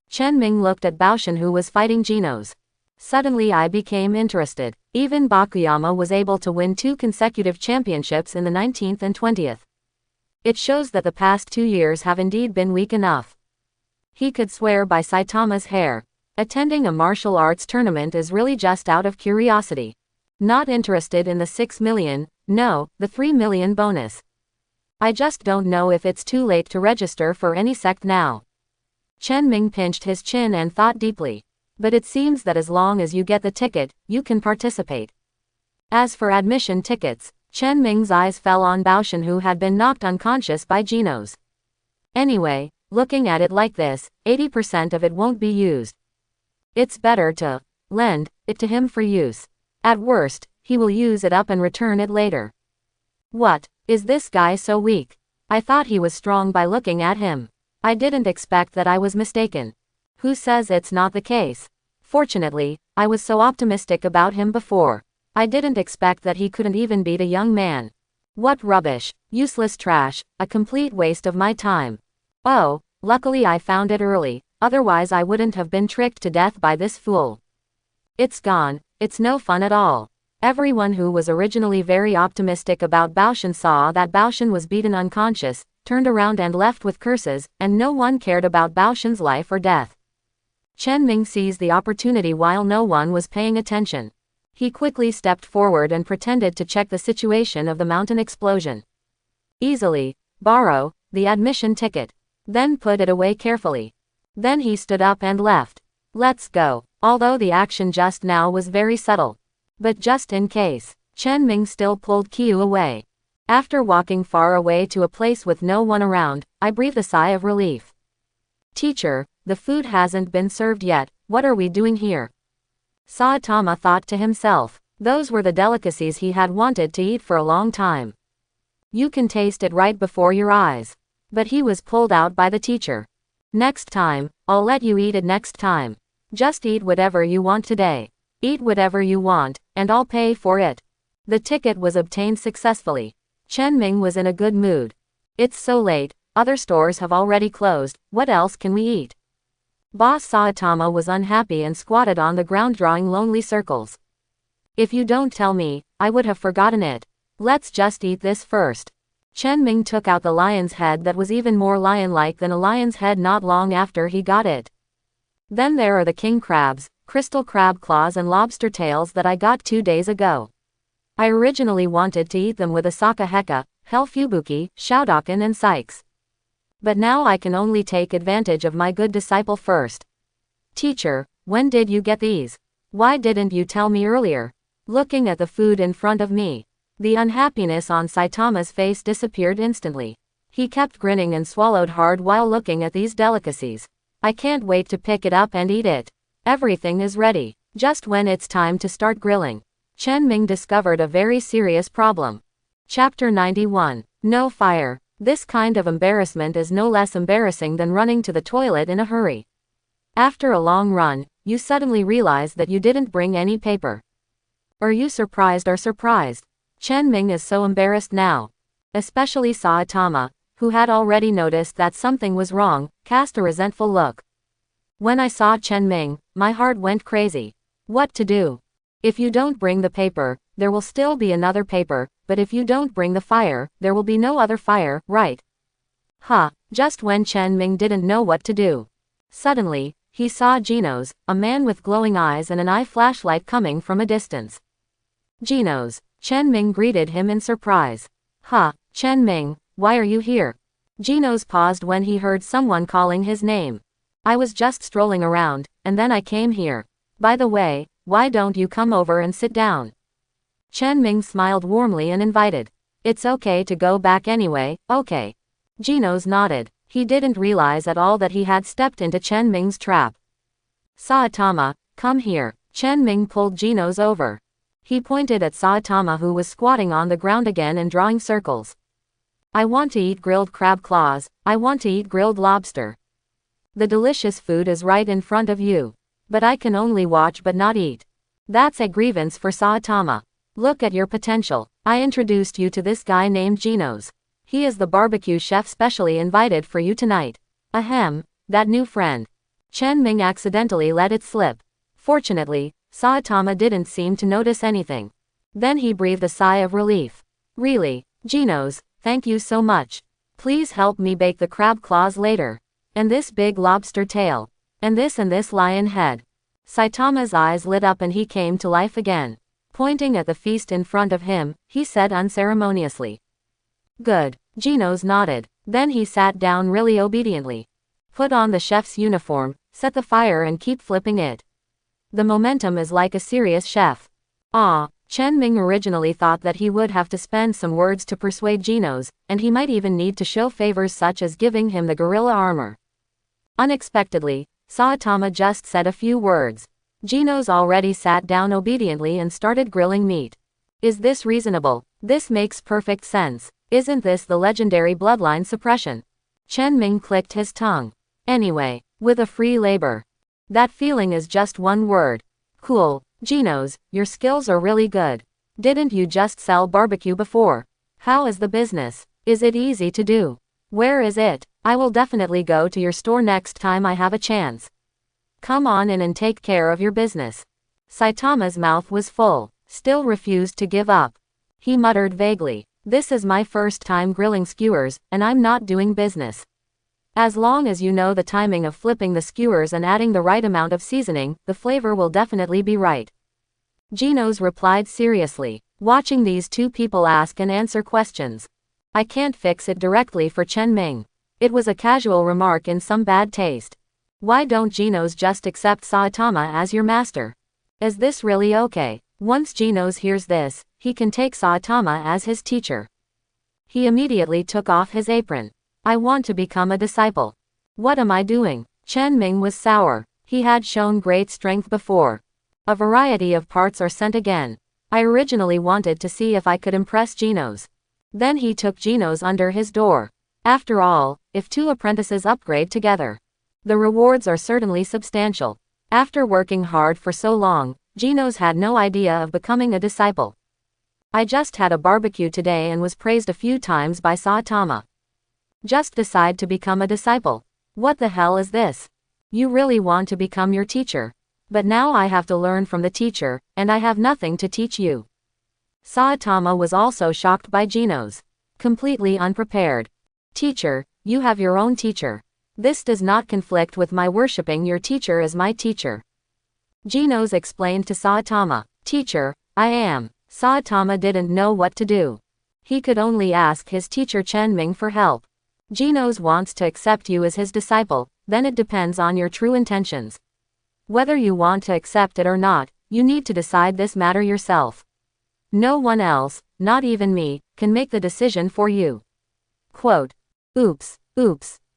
Chen Ming looked at Baoshan who was fighting Geno's. Suddenly I became interested. Even Bakuyama was able to win 2 consecutive championships in the 19th and 20th. It shows that the past 2 years have indeed been weak enough. He could swear by Saitama's hair. Attending a martial arts tournament is really just out of curiosity. Not interested in the 6 million, no, the 3 million bonus. I just don't know if it's too late to register for any sect now. Chen Ming pinched his chin and thought deeply. But it seems that as long as you get the ticket, you can participate. As for admission tickets, Chen Ming's eyes fell on Baoshan who had been knocked unconscious by Geno's. Anyway, looking at it like this, 80% of it won't be used. It's better to lend it to him for use. At worst, he will use it up and return it later. What? Is this guy so weak? I thought he was strong by looking at him. I didn't expect that I was mistaken. Who says it's not the case? Fortunately, I was so optimistic about him before. I didn't expect that he couldn't even beat a young man. What rubbish, useless trash, a complete waste of my time. Oh, luckily I found it early, otherwise I wouldn't have been tricked to death by this fool. It's gone, it's no fun at all. Everyone who was originally very optimistic about Baoshan saw that Baoshan was beaten unconscious, turned around and left with curses, and no one cared about Baoshan's life or death. Chen Ming seized the opportunity while no one was paying attention. He quickly stepped forward and pretended to check the situation of the mountain explosion. Easily, borrow the admission ticket. Then put it away carefully. Then he stood up and left. Let's go. Although the action just now was very subtle. But just in case, Chen Ming still pulled Qiu away. After walking far away to a place with no one around, I breathed a sigh of relief. Teacher, the food hasn't been served yet, what are we doing here? Saitama thought to himself. Those were the delicacies he had wanted to eat for a long time. You can taste it right before your eyes. But he was pulled out by the teacher. Next time, I'll let you eat it next time. Just eat whatever you want today. Eat whatever you want, and I'll pay for it. The ticket was obtained successfully. Chen Ming was in a good mood. It's so late, other stores have already closed, what else can we eat? Boss Saitama was unhappy and squatted on the ground drawing lonely circles. If you don't tell me, I would have forgotten it. Let's just eat this first. Chen Ming took out the lion's head that was even more lion-like than a lion's head not long after he got it. Then there are the king crabs, crystal crab claws and lobster tails that I got 2 days ago. I originally wanted to eat them with Asaka Heka, Helfubuki, Shoudokan and Sykes. But now I can only take advantage of my good disciple first. Teacher, when did you get these? Why didn't you tell me earlier? Looking at the food in front of me, the unhappiness on Saitama's face disappeared instantly. He kept grinning and swallowed hard while looking at these delicacies. I can't wait to pick it up and eat it. Everything is ready. Just when it's time to start grilling. Chen Ming discovered a very serious problem. Chapter 91. No fire. This kind of embarrassment is no less embarrassing than running to the toilet in a hurry. After a long run, you suddenly realize that you didn't bring any paper. Are you surprised or surprised? Chen Ming is so embarrassed now. Especially Saitama, who had already noticed that something was wrong, cast a resentful look. When I saw Chen Ming, my heart went crazy. What to do? If you don't bring the paper, there will still be another paper, but if you don't bring the fire, there will be no other fire, right? Just when Chen Ming didn't know what to do. Suddenly, he saw Genos, a man with glowing eyes and an eye flashlight coming from a distance. Genos, Chen Ming greeted him in surprise. Chen Ming, why are you here? Genos paused when he heard someone calling his name. I was just strolling around, and then I came here. By the way, why don't you come over and sit down? Chen Ming smiled warmly and invited. It's okay to go back anyway, okay. Genos nodded. He didn't realize at all that he had stepped into Chen Ming's trap. Saitama, come here. Chen Ming pulled Genos over. He pointed at Saitama who was squatting on the ground again and drawing circles. I want to eat grilled crab claws, I want to eat grilled lobster. The delicious food is right in front of you. But I can only watch but not eat. That's a grievance for Saitama. Look at your potential. I introduced you to this guy named Genos. He is the barbecue chef specially invited for you tonight. Ahem, that new friend. Chen Ming accidentally let it slip. Fortunately, Saitama didn't seem to notice anything. Then he breathed a sigh of relief. Really, Genos, thank you so much. Please help me bake the crab claws later. And this big lobster tail. And this lion head. Saitama's eyes lit up and he came to life again. Pointing at the feast in front of him, he said unceremoniously. Good. Genos nodded. Then he sat down really obediently. Put on the chef's uniform, set the fire and keep flipping it. The momentum is like a serious chef. Chen Ming originally thought that he would have to spend some words to persuade Genos, and he might even need to show favors such as giving him the gorilla armor. Unexpectedly, Saitama just said a few words. Genos already sat down obediently and started grilling meat. Is this reasonable? This makes perfect sense. Isn't this the legendary bloodline suppression? Chen Ming clicked his tongue. Anyway, with a free labor. That feeling is just one word. Cool. Genos, your skills are really good. Didn't you just sell barbecue before? How is the business? Is it easy to do? Where is it? I will definitely go to your store next time I have a chance. Come on in and take care of your business. Saitama's mouth was full, still refused to give up. He muttered vaguely, this is my first time grilling skewers, and I'm not doing business. As long as you know the timing of flipping the skewers and adding the right amount of seasoning, the flavor will definitely be right. Genos replied seriously, watching these two people ask and answer questions. I can't fix it directly for Chen Ming. It was a casual remark in some bad taste. Why don't Genos just accept Saitama as your master? Is this really okay? Once Genos hears this, he can take Saitama as his teacher. He immediately took off his apron. I want to become a disciple. What am I doing? Chen Ming was sour. He had shown great strength before. A variety of parts are sent again. I originally wanted to see if I could impress Genos. Then he took Genos under his door. After all, if two apprentices upgrade together, the rewards are certainly substantial. After working hard for so long, Genos had no idea of becoming a disciple. I just had a barbecue today and was praised a few times by Saitama. Just decide to become a disciple. What the hell is this? You really want to become your teacher? But now I have to learn from the teacher, and I have nothing to teach you. Saitama was also shocked by Genos. Completely unprepared. Teacher, you have your own teacher. This does not conflict with my worshipping your teacher as my teacher. Genos explained to Saitama. Teacher, I am. Saitama didn't know what to do. He could only ask his teacher Chen Ming for help. Genos wants to accept you as his disciple, then it depends on your true intentions. Whether you want to accept it or not, you need to decide this matter yourself. No one else, not even me, can make the decision for you. Quote. Oops.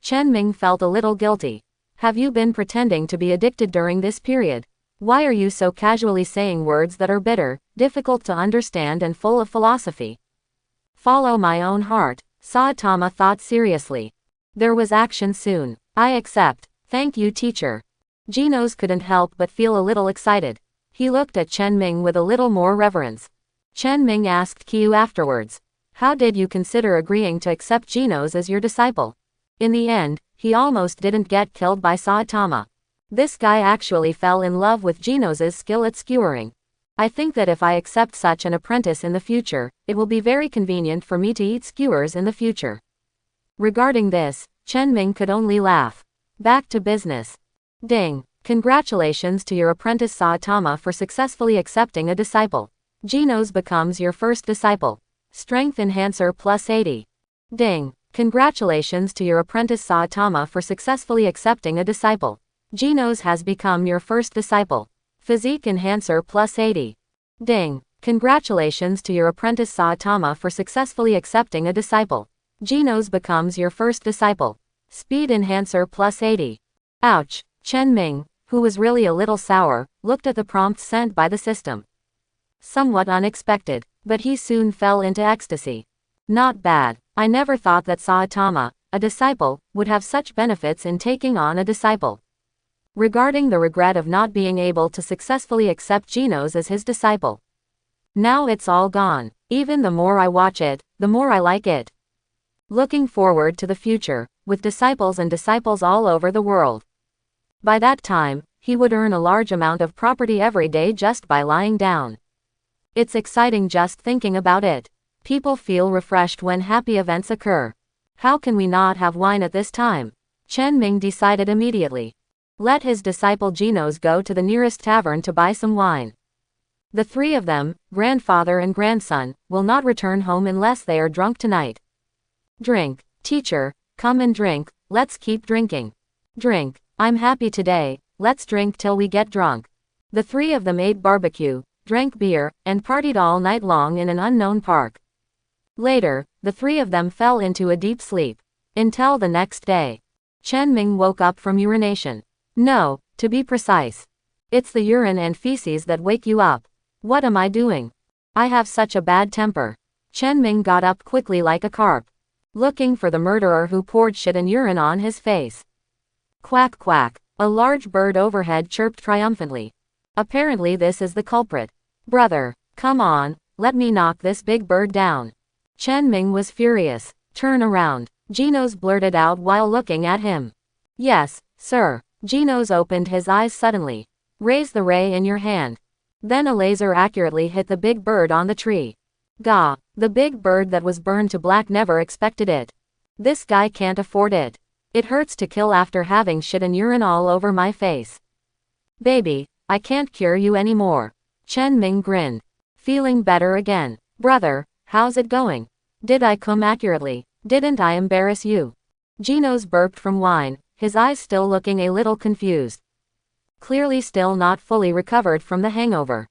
Chen Ming felt a little guilty. Have you been pretending to be addicted during this period? Why are you so casually saying words that are bitter, difficult to understand and full of philosophy? Follow my own heart, Saitama thought seriously. There was action soon. I accept. Thank you, teacher. Genos couldn't help but feel a little excited. He looked at Chen Ming with a little more reverence. Chen Ming asked Qiu afterwards. How did you consider agreeing to accept Genos as your disciple? In the end, he almost didn't get killed by Saitama. This guy actually fell in love with Genos' skill at skewering. I think that if I accept such an apprentice in the future, it will be very convenient for me to eat skewers in the future. Regarding this, Chen Ming could only laugh. Back to business. Ding. Congratulations to your apprentice Saitama for successfully accepting a disciple. Genos becomes your first disciple. Strength Enhancer plus 80. Ding. Congratulations to your apprentice Saitama for successfully accepting a disciple. Genos has become your first disciple. Physique Enhancer plus 80. Ding. Congratulations to your apprentice Saitama for successfully accepting a disciple. Genos becomes your first disciple. Speed Enhancer plus 80. Ouch. Chen Ming, who was really a little sour, looked at the prompts sent by the system. Somewhat unexpected, but he soon fell into ecstasy. Not bad. I never thought that Saitama, a disciple, would have such benefits in taking on a disciple. Regarding the regret of not being able to successfully accept Genos as his disciple. Now it's all gone. Even the more I watch it, the more I like it. Looking forward to the future, with disciples and disciples all over the world. By that time, he would earn a large amount of property every day just by lying down. It's exciting just thinking about it. People feel refreshed when happy events occur. How can we not have wine at this time? Chen Ming decided immediately. Let his disciple Genos go to the nearest tavern to buy some wine. The three of them, grandfather and grandson, will not return home unless they are drunk tonight. Drink, teacher, come and drink, let's keep drinking. Drink, I'm happy today, let's drink till we get drunk. The three of them ate barbecue, drank beer, and partied all night long in an unknown park. Later, the three of them fell into a deep sleep. Until the next day. Chen Ming woke up from urination. No, to be precise. It's the urine and feces that wake you up. What am I doing? I have such a bad temper. Chen Ming got up quickly like a carp, looking for the murderer who poured shit and urine on his face. Quack quack, a large bird overhead chirped triumphantly. Apparently this is the culprit. Brother, come on, let me knock this big bird down. Chen Ming was furious. Turn around, Genos blurted out while looking at him. Yes, sir. Genos opened his eyes suddenly. Raise the ray in your hand. Then a laser accurately hit the big bird on the tree. Gah, the big bird that was burned to black never expected it. This guy can't afford it. It hurts to kill after having shit and urine all over my face. Baby, I can't cure you anymore. Chen Ming grinned. Feeling better again. Brother, how's it going? Did I come accurately? Didn't I embarrass you? Genos burped from wine, his eyes still looking a little confused. Clearly still not fully recovered from the hangover.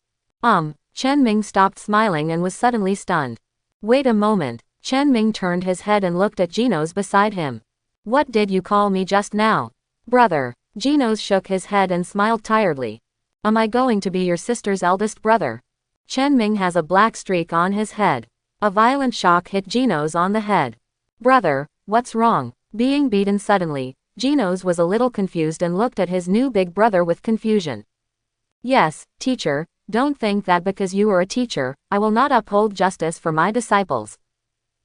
Chen Ming stopped smiling and was suddenly stunned. Wait a moment. Chen Ming turned his head and looked at Genos beside him. What did you call me just now? Brother. Genos shook his head and smiled tiredly. Am I going to be your sister's eldest brother? Chen Ming has a black streak on his head. A violent shock hit Genos on the head. Brother, what's wrong? Being beaten suddenly, Genos was a little confused and looked at his new big brother with confusion. Yes, teacher, don't think that because you are a teacher, I will not uphold justice for my disciples.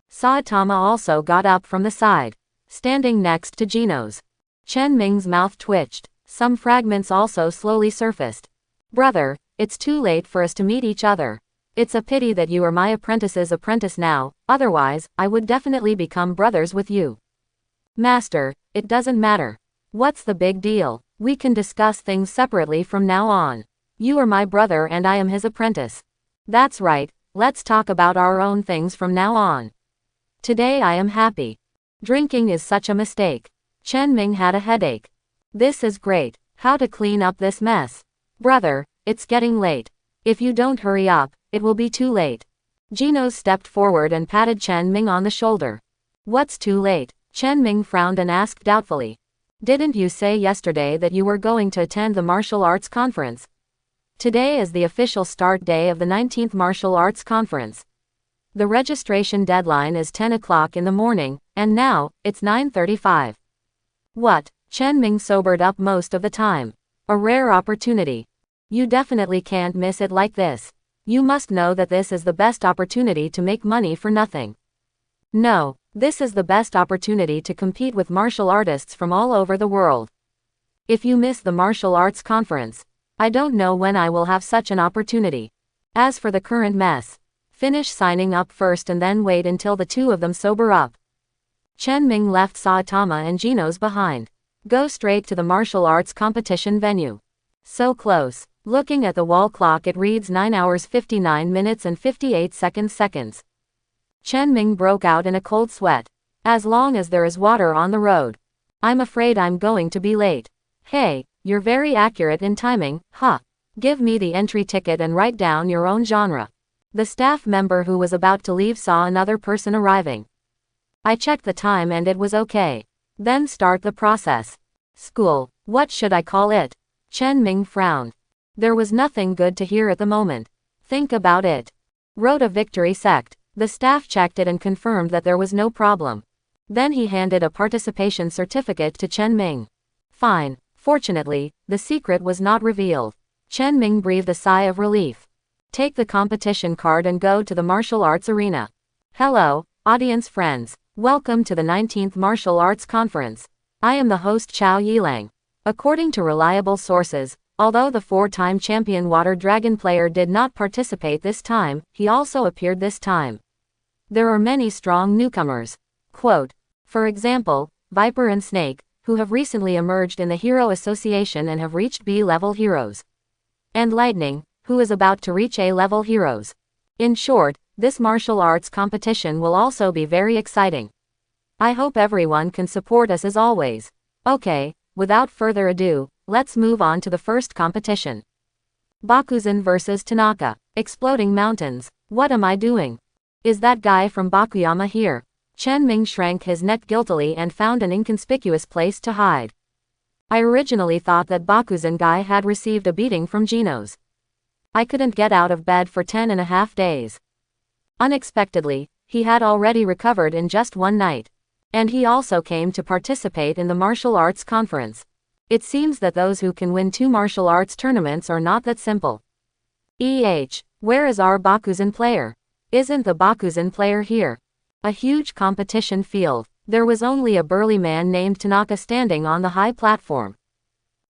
Saitama also got up from the side, standing next to Genos. Chen Ming's mouth twitched. Some fragments also slowly surfaced. Brother, it's too late for us to meet each other. It's a pity that you are my apprentice's apprentice now, otherwise, I would definitely become brothers with you. Master, it doesn't matter. What's the big deal? We can discuss things separately from now on. You are my brother and I am his apprentice. That's right, let's talk about our own things from now on. Today I am happy. Drinking is such a mistake. Chen Ming had a headache. This is great. How to clean up this mess? Brother, it's getting late. If you don't hurry up, it will be too late. Genos stepped forward and patted Chen Ming on the shoulder. What's too late? Chen Ming frowned and asked doubtfully. Didn't you say yesterday that you were going to attend the martial arts conference? Today is the official start day of the 19th Martial Arts Conference. The registration deadline is 10 o'clock in the morning, and now, it's 9:35. What? Chen Ming sobered up most of the time. A rare opportunity. You definitely can't miss it like this. You must know that this is the best opportunity to make money for nothing. No, this is the best opportunity to compete with martial artists from all over the world. If you miss the martial arts conference, I don't know when I will have such an opportunity. As for the current mess, finish signing up first and then wait until the two of them sober up. Chen Ming left Saitama and Genos behind. Go straight to the martial arts competition venue. So close. Looking at the wall clock, it reads 9 hours 59 minutes and 58 seconds. Chen Ming broke out in a cold sweat. As long as there is water on the road. I'm afraid I'm going to be late. Hey, you're very accurate in timing, huh? Give me the entry ticket and write down your own genre. The staff member who was about to leave saw another person arriving. I checked the time and it was okay. Then start the process. School, what should I call it? Chen Ming frowned. There was nothing good to hear at the moment. Think about it. Wrote a victory sect. The staff checked it and confirmed that there was no problem. Then he handed a participation certificate to Chen Ming. Fine. Fortunately, the secret was not revealed. Chen Ming breathed a sigh of relief. Take the competition card and go to the martial arts arena. Hello, audience friends. Welcome to the 19th Martial Arts Conference. I am the host Chao Yilang. According to reliable sources, although the 4-time champion Water Dragon player did not participate this time, he also appeared this time. There are many strong newcomers. Quote, for example, Viper and Snake, who have recently emerged in the Hero Association and have reached B-level heroes. And Lightning, who is about to reach A-level heroes. In short, this martial arts competition will also be very exciting. I hope everyone can support us as always. Okay, without further ado, let's move on to the first competition. Bakuzan vs Tanaka. Exploding mountains. What am I doing? Is that guy from Bakuyama here? Chen Ming shrank his neck guiltily and found an inconspicuous place to hide. I originally thought that Bakuzan guy had received a beating from Genos. I couldn't get out of bed for 10.5 days. Unexpectedly, he had already recovered in just one night. And he also came to participate in the martial arts conference. It seems that those who can win 2 martial arts tournaments are not that simple. Where is our Bakuzen player? Isn't the Bakuzen player here? A huge competition field. There was only a burly man named Tanaka standing on the high platform.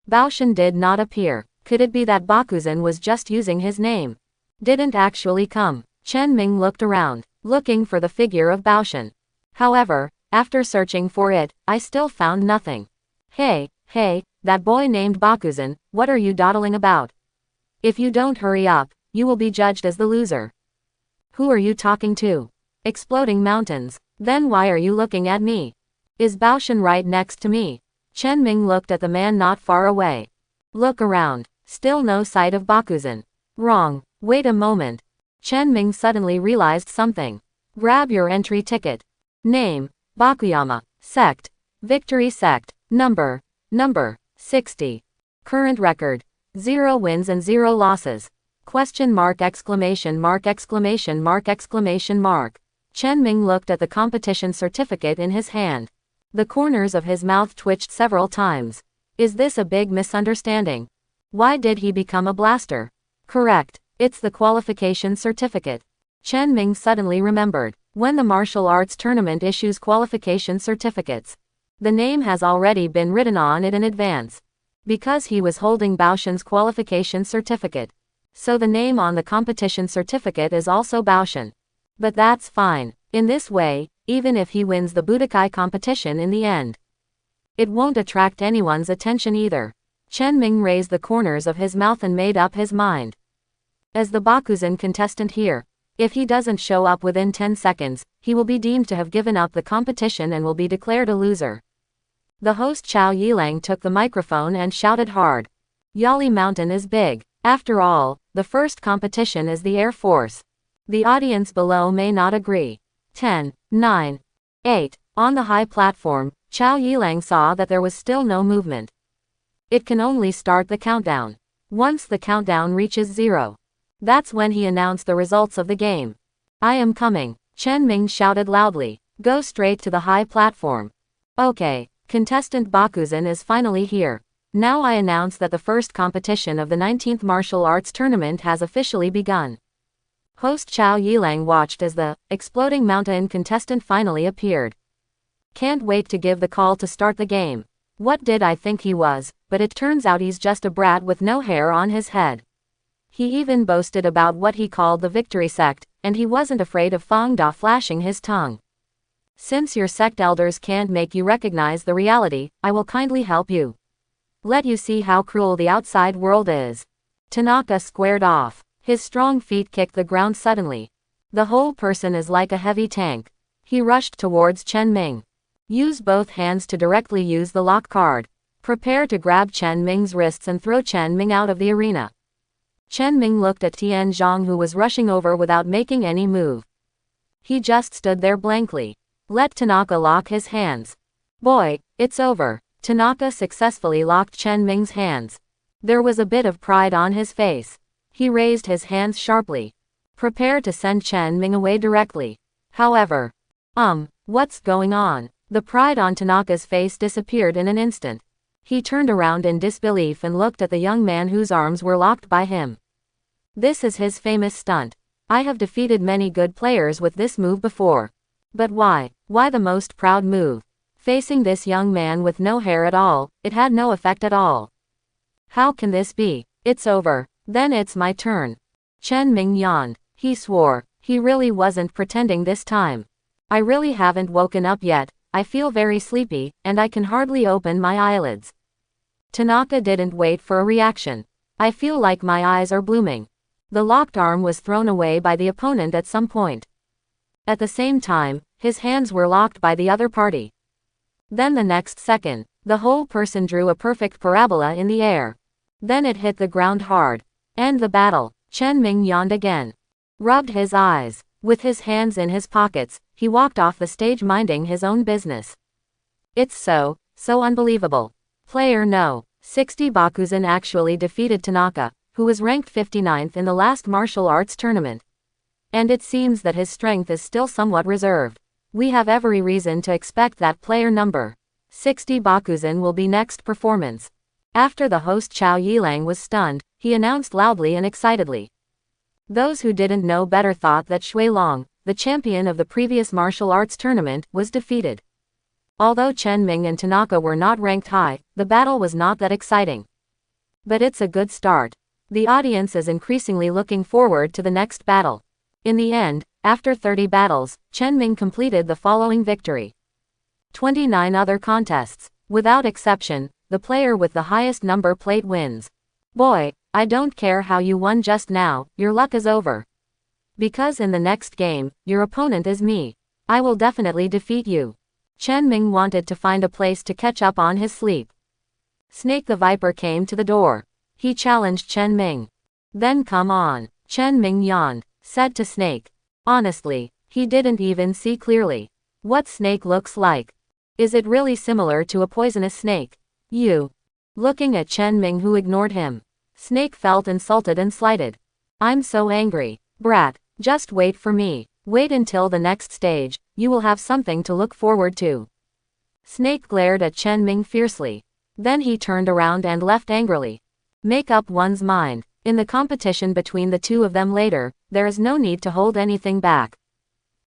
Baoshin did not appear. Could it be that Bakuzen was just using his name? Didn't actually come. Chen Ming looked around, looking for the figure of Baoshin. However, after searching for it, I still found nothing. Hey, that boy named Bakuzen, what are you dawdling about? If you don't hurry up, you will be judged as the loser. Who are you talking to? Exploding mountains. Then why are you looking at me? Is Baoshin right next to me? Chen Ming looked at the man not far away. Look around. Still no sight of Bakuzen. Wrong. Wait a moment. Chen Ming suddenly realized something. Grab your entry ticket. Name, Bakuyama. Sect, Victory Sect. Number 60. Current record, 0 wins and 0 losses. Question mark exclamation mark exclamation mark exclamation mark. Chen Ming looked at the competition certificate in his hand. The corners of his mouth twitched several times. Is this a big misunderstanding? Why did he become a blaster? Correct, it's the qualification certificate. Chen Ming suddenly remembered, when the martial arts tournament issues qualification certificates, the name has already been written on it in advance. Because he was holding Baoshin's qualification certificate, so the name on the competition certificate is also Baoshin. But that's fine. In this way, even if he wins the Budokai competition in the end, it won't attract anyone's attention either. Chen Ming raised the corners of his mouth and made up his mind. As the Bakuzen contestant here, if he doesn't show up within 10 seconds, he will be deemed to have given up the competition and will be declared a loser. The host Chao Yilang took the microphone and shouted hard. Yali Mountain is big. After all, the first competition is the Air Force. The audience below may not agree. 10, 9, 8. On the high platform, Chao Yilang saw that there was still no movement. It can only start the countdown. Once the countdown reaches 0, that's when he announced the results of the game. I am coming, Chen Ming shouted loudly. Go straight to the high platform. Okay, contestant Bakuzen is finally here. Now I announce that the first competition of the 19th martial arts tournament has officially begun. Host Chao Yilang watched as the exploding mountain contestant finally appeared. Can't wait to give the call to start the game. What did I think he was, but it turns out he's just a brat with no hair on his head. He even boasted about what he called the Victory Sect, and he wasn't afraid of Fang Da flashing his tongue. Since your sect elders can't make you recognize the reality, I will kindly help you. Let you see how cruel the outside world is. Tanaka squared off. His strong feet kicked the ground suddenly. The whole person is like a heavy tank. He rushed towards Chen Ming. Use both hands to directly use the lock card. Prepare to grab Chen Ming's wrists and throw Chen Ming out of the arena. Chen Ming looked at Tian Zhang, who was rushing over without making any move. He just stood there blankly. Let Tanaka lock his hands. Boy, it's over. Tanaka successfully locked Chen Ming's hands. There was a bit of pride on his face. He raised his hands sharply. Prepare to send Chen Ming away directly. However, what's going on? The pride on Tanaka's face disappeared in an instant. He turned around in disbelief and looked at the young man whose arms were locked by him. This is his famous stunt. I have defeated many good players with this move before. But why? Why the most proud move? Facing this young man with no hair at all, it had no effect at all. How can this be? It's over. Then it's my turn. Chen Ming yawned. He swore. He really wasn't pretending this time. I really haven't woken up yet. I feel very sleepy, and I can hardly open my eyelids. Tanaka didn't wait for a reaction. I feel like my eyes are blooming. The locked arm was thrown away by the opponent at some point. At the same time, his hands were locked by the other party. Then the next second, the whole person drew a perfect parabola in the air. Then it hit the ground hard. End the battle. Chen Ming yawned again. Rubbed his eyes. With his hands in his pockets, he walked off the stage minding his own business. It's so unbelievable. Player No. 60 Bakuzen actually defeated Tanaka, who was ranked 59th in the last martial arts tournament. And it seems that his strength is still somewhat reserved. We have every reason to expect that player number 60 Bakuzen will be next performance. After the host Chao Yilang was stunned, he announced loudly and excitedly. Those who didn't know better thought that Shui Long, the champion of the previous martial arts tournament, was defeated. Although Chen Ming and Tanaka were not ranked high, the battle was not that exciting. But it's a good start. The audience is increasingly looking forward to the next battle. In the end, after 30 battles, Chen Ming completed the following victory. 29 other contests. Without exception, the player with the highest number plate wins. Boy, I don't care how you won just now, your luck is over. Because in the next game, your opponent is me. I will definitely defeat you. Chen Ming wanted to find a place to catch up on his sleep. Snake the Viper came to the door. He challenged Chen Ming. Then come on. Chen Ming yawned, said to Snake. Honestly, he didn't even see clearly what Snake looks like. Is it really similar to a poisonous snake? You. Looking at Chen Ming, who ignored him. Snake felt insulted and slighted. I'm so angry. Brat, just wait for me. Wait until the next stage, you will have something to look forward to. Snake glared at Chen Ming fiercely. Then he turned around and left angrily. Make up one's mind. In the competition between the two of them later, there is no need to hold anything back.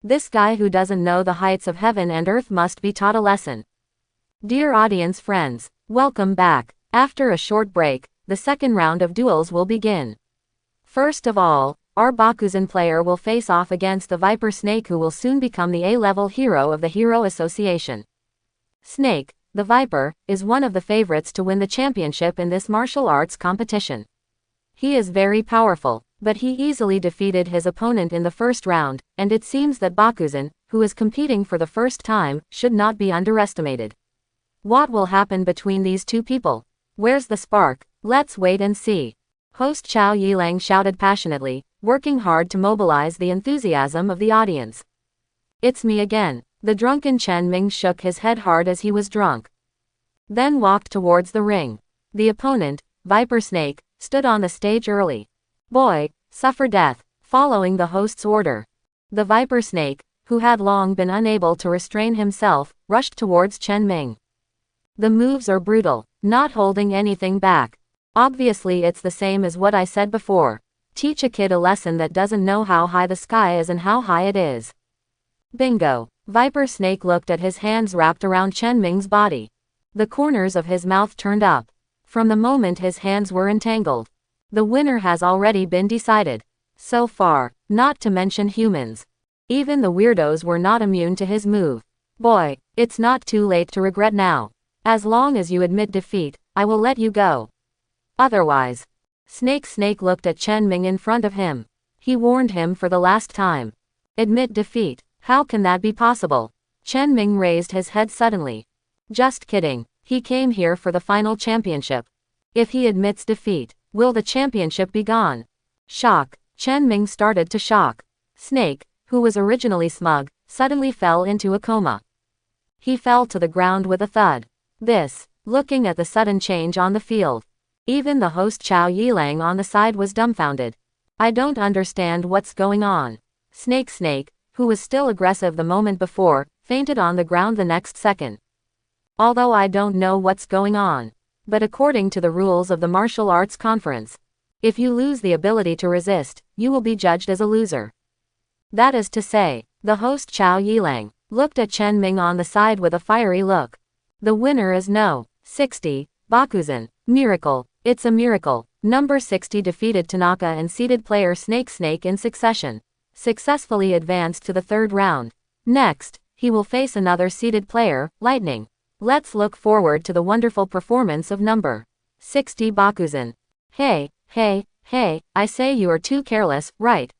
This guy who doesn't know the heights of heaven and earth must be taught a lesson. Dear audience friends, welcome back. After a short break, the second round of duels will begin. First of all, our Bakuzen player will face off against the Viper Snake, who will soon become the A-level hero of the Hero Association. Snake, the Viper, is one of the favorites to win the championship in this martial arts competition. He is very powerful, but he easily defeated his opponent in the first round, and it seems that Bakuzen, who is competing for the first time, should not be underestimated. What will happen between these two people? Where's the spark? Let's wait and see. Host Chao Yilang shouted passionately, working hard to mobilize the enthusiasm of the audience. It's me again. The drunken Chen Ming shook his head hard as he was drunk. Then walked towards the ring. The opponent, Viper Snake, stood on the stage early. Boy, suffer death, following the host's order. The Viper Snake, who had long been unable to restrain himself, rushed towards Chen Ming. The moves are brutal, not holding anything back. Obviously it's the same as what I said before. Teach a kid a lesson that doesn't know how high the sky is and how high it is. Bingo. Viper Snake looked at his hands wrapped around Chen Ming's body. The corners of his mouth turned up. From the moment his hands were entangled. The winner has already been decided. So far, not to mention humans. Even the weirdos were not immune to his move. Boy, it's not too late to regret now. As long as you admit defeat, I will let you go. Otherwise. Snake looked at Chen Ming in front of him. He warned him for the last time. Admit defeat. How can that be possible? Chen Ming raised his head suddenly. Just kidding. He came here for the final championship. If he admits defeat, will the championship be gone? Shock. Chen Ming started to shock. Snake, who was originally smug, suddenly fell into a coma. He fell to the ground with a thud. Looking at the sudden change on the field. Even the host Chao Yilang on the side was dumbfounded. I don't understand what's going on. Snake, who was still aggressive the moment before, fainted on the ground the next second. Although I don't know what's going on. But according to the rules of the martial arts conference, if you lose the ability to resist, you will be judged as a loser. That is to say, the host Chao Yilang looked at Chen Ming on the side with a fiery look. The winner is no. 60, Bakuzen. Miracle. It's a miracle. Number 60 defeated Tanaka and seeded player Snake in succession. Successfully advanced to the third round. Next, he will face another seeded player, Lightning. Let's look forward to the wonderful performance of number 60 Bakuzen. Hey, I say you are too careless, right?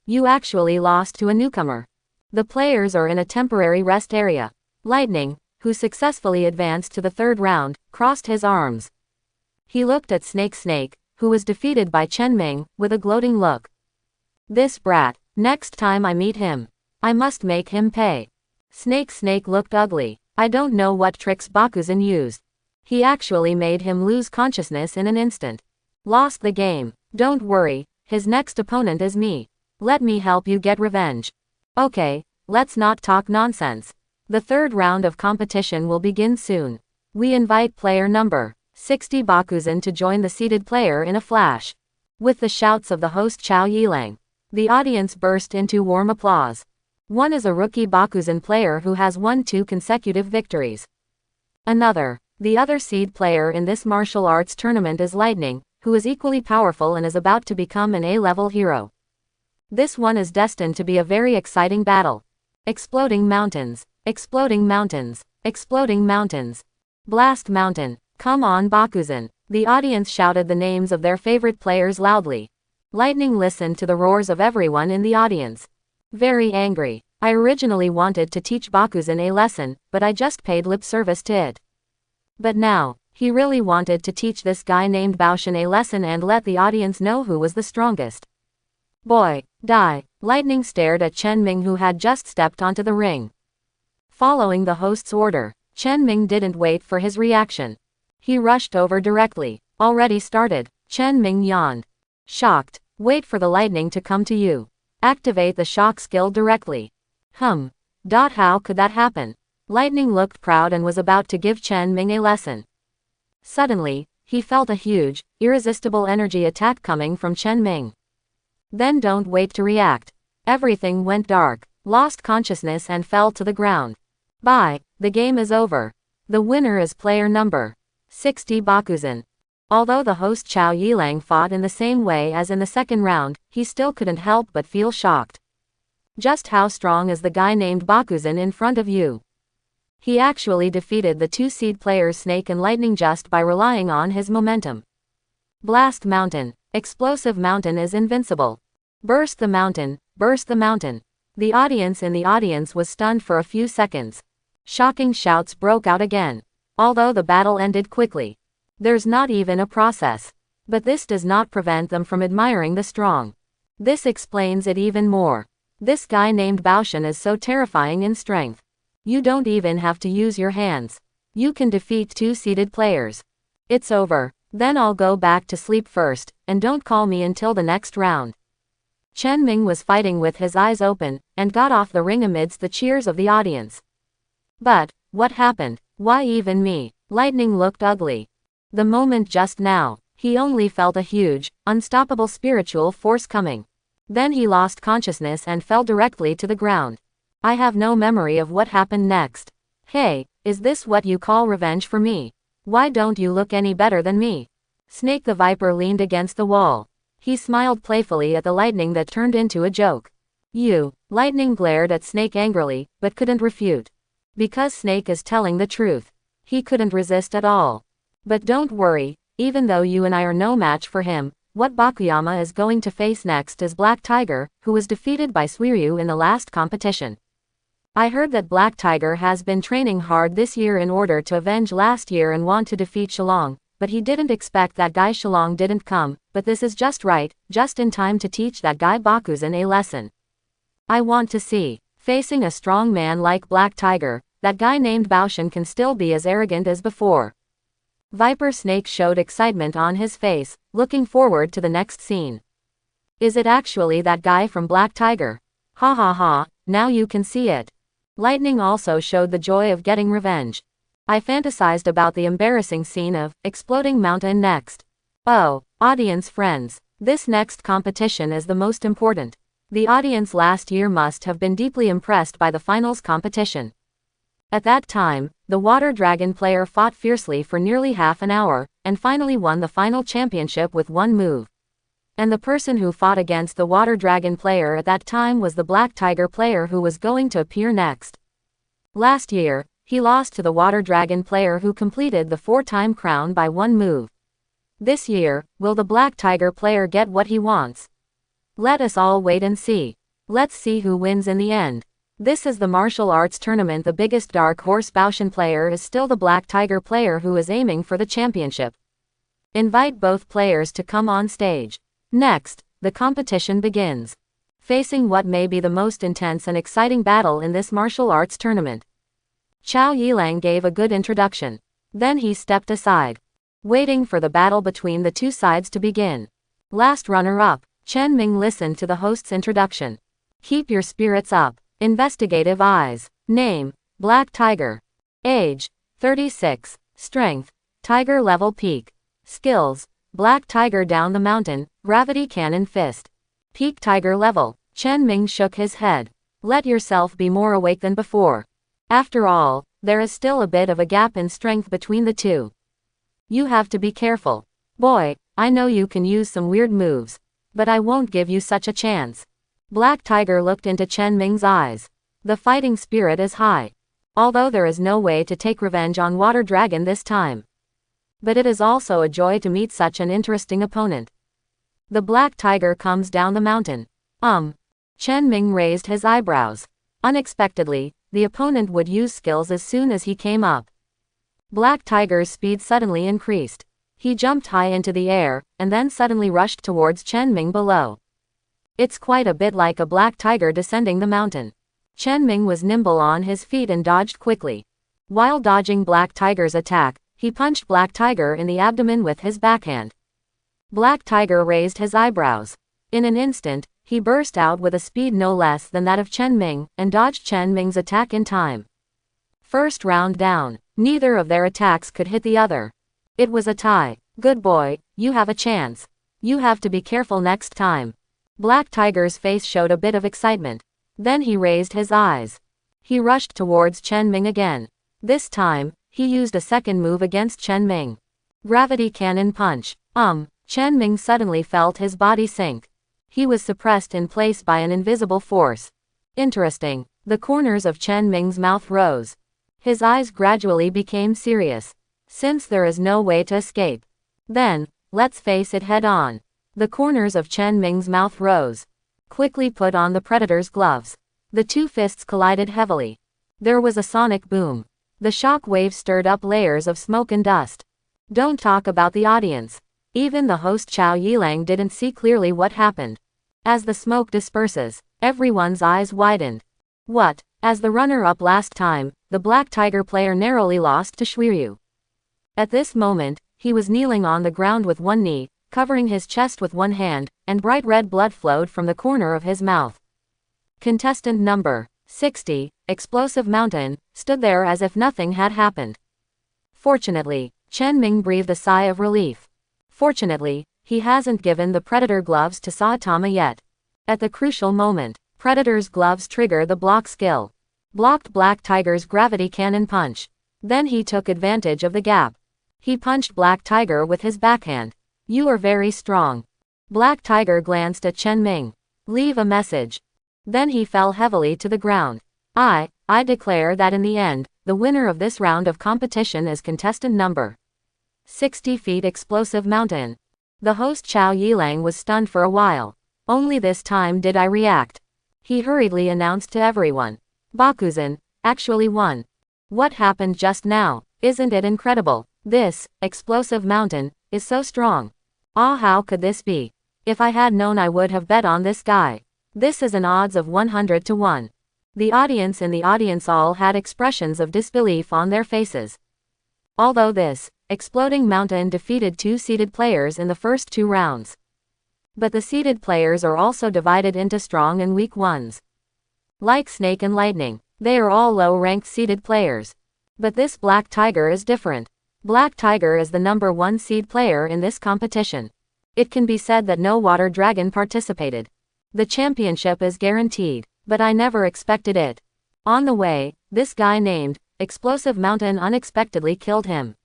You actually lost to a newcomer. The players are in a temporary rest area. Lightning, who successfully advanced to the third round, crossed his arms. He looked at Snake, who was defeated by Chen Ming, with a gloating look. This brat, next time I meet him, I must make him pay. Snake looked ugly. I don't know what tricks Bakuzen used. He actually made him lose consciousness in an instant. Lost the game. Don't worry, his next opponent is me. Let me help you get revenge. Okay, let's not talk nonsense. The third round of competition will begin soon. We invite player number 60 Bakuzan to join the seated player in a flash. With the shouts of the host Chao Yilang, the audience burst into warm applause. One is a rookie Bakuzan player who has won 2 consecutive victories. Another, the other seed player in this martial arts tournament is Lightning, who is equally powerful and is about to become an A-level hero. This one is destined to be a very exciting battle. Exploding mountains, exploding mountains, exploding mountains. Blast mountain, come on Bakuzan. The audience shouted the names of their favorite players loudly. Lightning listened to the roars of everyone in the audience. Very angry. I originally wanted to teach Bakuzan a lesson, but I just paid lip service to it. But now, he really wanted to teach this guy named Baoshan a lesson and let the audience know who was the strongest. Boy, die. Lightning stared at Chen Ming, who had just stepped onto the ring. Following the host's order, Chen Ming didn't wait for his reaction. He rushed over directly. Already started. Chen Ming yawned. Shocked. Wait for the lightning to come to you. Activate the shock skill directly. How could that happen? Lightning looked proud and was about to give Chen Ming a lesson. Suddenly, he felt a huge, irresistible energy attack coming from Chen Ming. Then don't wait to react. Everything went dark, lost consciousness and fell to the ground. Bye, the game is over. The winner is player number 60 Bakuzan. Although the host Chao Yilang fought in the same way as in the second round, he still couldn't help but feel shocked. Just how strong is the guy named Bakuzan in front of you? He actually defeated the 2 seed players Snake and Lightning just by relying on his momentum. Blast mountain. Explosive mountain is invincible. Burst the mountain, burst the mountain. The audience in the audience was stunned for a few seconds. Shocking shouts broke out again. Although the battle ended quickly. There's not even a process. But this does not prevent them from admiring the strong. This explains it even more. This guy named Baoshan is so terrifying in strength. You don't even have to use your hands. You can defeat 2 seeded players. It's over. Then I'll go back to sleep first, and don't call me until the next round. Chen Ming was fighting with his eyes open, and got off the ring amidst the cheers of the audience. But, what happened? Why even me? Lightning looked ugly. The moment just now, he only felt a huge, unstoppable spiritual force coming. Then he lost consciousness and fell directly to the ground. I have no memory of what happened next. Hey, is this what you call revenge for me? Why don't you look any better than me? Snake the Viper leaned against the wall. He smiled playfully at the lightning that turned into a joke. You. Lightning glared at Snake angrily, but couldn't refute. Because Snake is telling the truth. He couldn't resist at all. But don't worry, even though you and I are no match for him, what Bakuyama is going to face next is Black Tiger, who was defeated by Suiryu in the last competition. I heard that Black Tiger has been training hard this year in order to avenge last year and want to defeat Shillong, but he didn't expect that guy Shillong didn't come, but this is just right, just in time to teach that guy Bakuzan a lesson. I want to see, facing a strong man like Black Tiger, that guy named Baoshan can still be as arrogant as before. Viper Snake showed excitement on his face, looking forward to the next scene. Is it actually that guy from Black Tiger? Ha ha ha, now you can see it. Lightning also showed the joy of getting revenge. I fantasized about the embarrassing scene of exploding mountain next. Oh, audience friends, this next competition is the most important. The audience last year must have been deeply impressed by the finals competition. At that time, the Water Dragon player fought fiercely for nearly half an hour, and finally won the final championship with one move. And the person who fought against the Water Dragon player at that time was the Black Tiger player who was going to appear next. Last year, he lost to the Water Dragon player who completed the 4-time crown by one move. This year, will the Black Tiger player get what he wants? Let us all wait and see. Let's see who wins in the end. This is the martial arts tournament. The biggest dark horse Baoshan player is still the Black Tiger player who is aiming for the championship. Invite both players to come on stage. Next, the competition begins. Facing what may be the most intense and exciting battle in this martial arts tournament. Chao Yilang gave a good introduction. Then he stepped aside, waiting for the battle between the two sides to begin. Last runner-up, Chen Ming listened to the host's introduction. Keep your spirits up. Investigative eyes. Name, Black Tiger. Age, 36. Strength, Tiger level peak. Skills, Black Tiger down the mountain, gravity cannon fist. Peak Tiger level. Chen Ming shook his head. Let yourself be more awake than before. After all, there is still a bit of a gap in strength between the two. You have to be careful. Boy, I know you can use some weird moves, but I won't give you such a chance. Black Tiger looked into Chen Ming's eyes. The fighting spirit is high. Although there is no way to take revenge on Water Dragon this time. But it is also a joy to meet such an interesting opponent. The Black Tiger comes down the mountain. Chen Ming raised his eyebrows. Unexpectedly, the opponent would use skills as soon as he came up. Black Tiger's speed suddenly increased. He jumped high into the air, and then suddenly rushed towards Chen Ming below. It's quite a bit like a Black Tiger descending the mountain. Chen Ming was nimble on his feet and dodged quickly. While dodging Black Tiger's attack, he punched Black Tiger in the abdomen with his backhand. Black Tiger raised his eyebrows. In an instant, he burst out with a speed no less than that of Chen Ming, and dodged Chen Ming's attack in time. First round down. Neither of their attacks could hit the other. It was a tie. Good boy, you have a chance. You have to be careful next time. Black Tiger's face showed a bit of excitement. Then he raised his eyes. He rushed towards Chen Ming again. This time, he used a second move against Chen Ming. Gravity cannon punch. Chen Ming suddenly felt his body sink. He was suppressed in place by an invisible force. Interesting. The corners of Chen Ming's mouth rose. His eyes gradually became serious. Since there is no way to escape, then, let's face it head on. The corners of Chen Ming's mouth rose. Quickly put on the Predator's gloves. The two fists collided heavily. There was a sonic boom. The shock wave stirred up layers of smoke and dust. Don't talk about the audience. Even the host Chao Yilang didn't see clearly what happened. As the smoke disperses, everyone's eyes widened. What? As the runner-up last time, the Black Tiger player narrowly lost to Shuiryu. At this moment, he was kneeling on the ground with one knee, covering his chest with one hand, and bright red blood flowed from the corner of his mouth. Contestant number 60, Explosive Mountain, stood there as if nothing had happened. Fortunately, Chen Ming breathed a sigh of relief. Fortunately, he hasn't given the Predator gloves to Saitama yet. At the crucial moment, Predator's gloves trigger the block skill. Blocked Black Tiger's gravity cannon punch. Then he took advantage of the gap. He punched Black Tiger with his backhand. You are very strong. Black Tiger glanced at Chen Ming. Leave a message. Then he fell heavily to the ground. I declare that in the end, the winner of this round of competition is contestant number 60 feet Explosive Mountain. The host Chao Yilang was stunned for a while. Only this time did I react. He hurriedly announced to everyone. Bakuzan actually won. What happened just now? Isn't it incredible? This Explosive Mountain is so strong. How could this be? If I had known, I would have bet on this guy. This is an odds of 100 to 1. The audience in the audience all had expressions of disbelief on their faces. Although this Exploding Mountain defeated two seeded players in the first two rounds. But the seeded players are also divided into strong and weak ones. Like Snake and Lightning, they are all low-ranked seeded players. But this Black Tiger is different. Black Tiger is the number 1 seed player in this competition. It can be said that no Water Dragon participated. The championship is guaranteed, but I never expected it. On the way, this guy named Explosive Mountain unexpectedly killed him.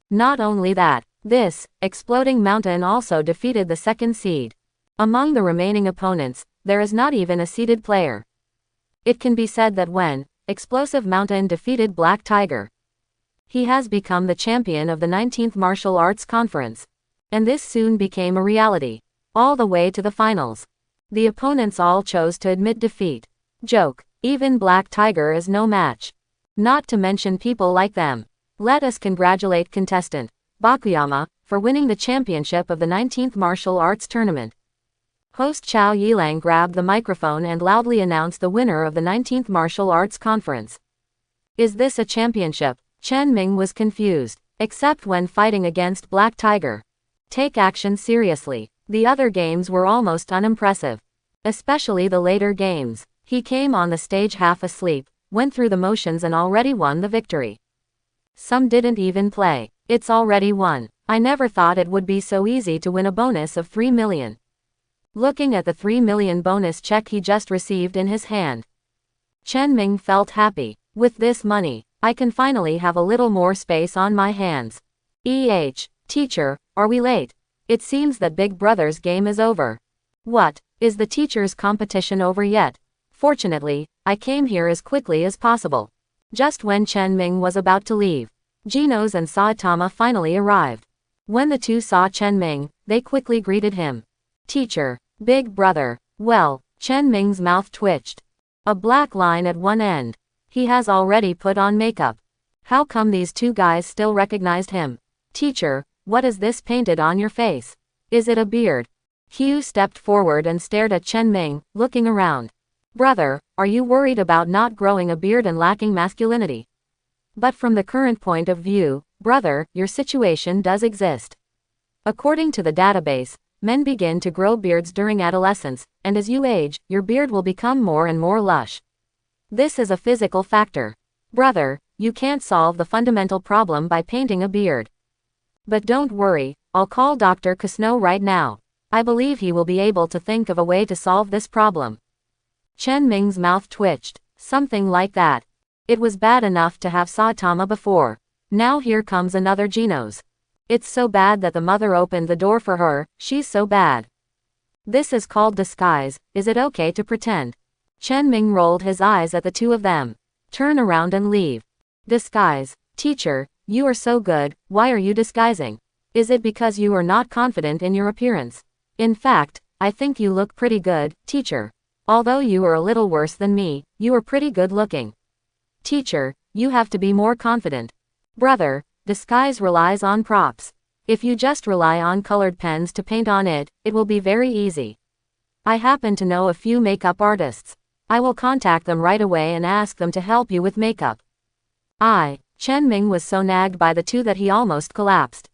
Not only that, this Exploding Mountain also defeated the second seed. Among the remaining opponents, there is not even a seeded player. It can be said that when Explosive Mountain defeated Black Tiger, he has become the champion of the 19th Martial Arts Conference. And this soon became a reality. All the way to the finals. The opponents all chose to admit defeat. Joke, even Black Tiger is no match. Not to mention people like them. Let us congratulate contestant Bakuyama for winning the championship of the 19th Martial Arts Tournament. Host Chao Yilang grabbed the microphone and loudly announced the winner of the 19th Martial Arts Conference. Is this a championship? Chen Ming was confused, except when fighting against Black Tiger. Take action seriously. The other games were almost unimpressive. Especially the later games. He came on the stage half asleep, went through the motions and already won the victory. Some didn't even play. It's already won. I never thought it would be so easy to win a bonus of 3 million. Looking at the 3 million bonus check he just received in his hand, Chen Ming felt happy. With this money, I can finally have a little more space on my hands. Teacher, are we late? It seems that Big Brother's game is over. What, is the teacher's competition over yet? Fortunately, I came here as quickly as possible. Just when Chen Ming was about to leave, Genos and Saitama finally arrived. When the two saw Chen Ming, they quickly greeted him. Teacher, Big Brother. Well, Chen Ming's mouth twitched. A black line at one end. He has already put on makeup. How come these two guys still recognized him? Teacher, what is this painted on your face? Is it a beard? Hugh stepped forward and stared at Chen Ming, looking around. Brother, are you worried about not growing a beard and lacking masculinity? But from the current point of view, brother, your situation does exist. According to the database, men begin to grow beards during adolescence, and as you age, your beard will become more and more lush. This is a physical factor. Brother, you can't solve the fundamental problem by painting a beard. But don't worry, I'll call Dr. Kusno right now. I believe he will be able to think of a way to solve this problem. Chen Ming's mouth twitched. Something like that. It was bad enough to have Saitama before. Now here comes another Genos. It's so bad that the mother opened the door for her, she's so bad. This is called disguise, is it okay to pretend? Chen Ming rolled his eyes at the two of them. Turn around and leave. Disguise. Teacher, you are so good, why are you disguising? Is it because you are not confident in your appearance? In fact, I think you look pretty good, teacher. Although you are a little worse than me, you are pretty good looking. Teacher, you have to be more confident. Brother, disguise relies on props. If you just rely on colored pens to paint on it, it will be very easy. I happen to know a few makeup artists. I will contact them right away and ask them to help you with makeup. Chen Ming was so nagged by the two that he almost collapsed.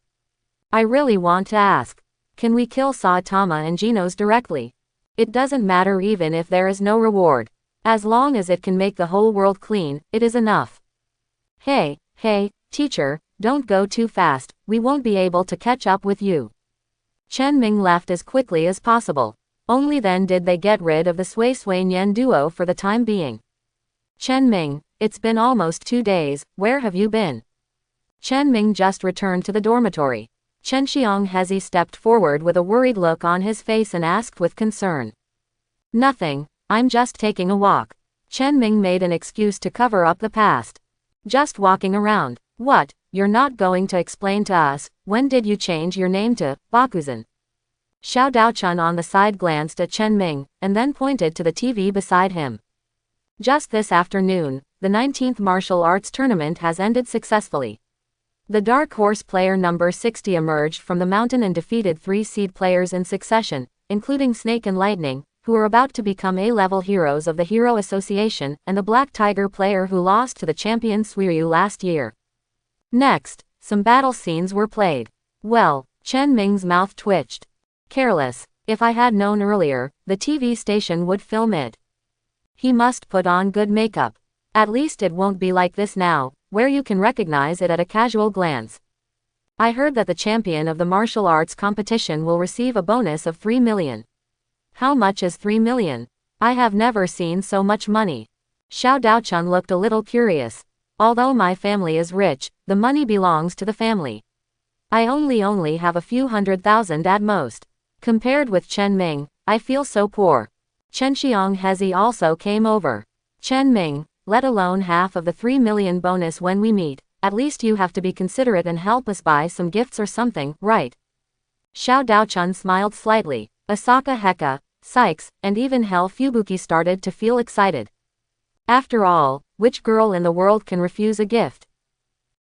I really want to ask. Can we kill Saitama and Genos directly? It doesn't matter even if there is no reward. As long as it can make the whole world clean, it is enough. Hey, teacher, don't go too fast, we won't be able to catch up with you. Chen Ming left as quickly as possible. Only then did they get rid of the Sui Sui Nian duo for the time being. Chen Ming, it's been almost 2 days, where have you been? Chen Ming just returned to the dormitory. Chen Xianghezi stepped forward with a worried look on his face and asked with concern. Nothing, I'm just taking a walk. Chen Ming made an excuse to cover up the past. Just walking around. What, you're not going to explain to us, when did you change your name to Bakuzan? Xiao Daochun on the side glanced at Chen Ming, and then pointed to the TV beside him. Just this afternoon, the 19th martial arts tournament has ended successfully. The Dark Horse player number 60 emerged from the mountain and defeated 3 seed players in succession, including Snake and Lightning, who are about to become A-level heroes of the Hero Association, and the Black Tiger player who lost to the champion Suiryu last year. Next, some battle scenes were played. Well, Chen Ming's mouth twitched. Careless, if I had known earlier, the TV station would film it. He must put on good makeup. At least it won't be like this now, where you can recognize it at a casual glance. I heard that the champion of the martial arts competition will receive a bonus of 3 million. How much is 3 million? I have never seen so much money. Xiao Daochun looked a little curious. Although my family is rich, the money belongs to the family. I only have a few 100,000 at most. Compared with Chen Ming, I feel so poor. Chen Xianghezi also came over. Chen Ming, let alone half of the 3 million bonus when we meet, at least you have to be considerate and help us buy some gifts or something, right? Xiao Daochun smiled slightly. Asaka Heka, Sykes, and even Hell Fubuki started to feel excited. After all, which girl in the world can refuse a gift?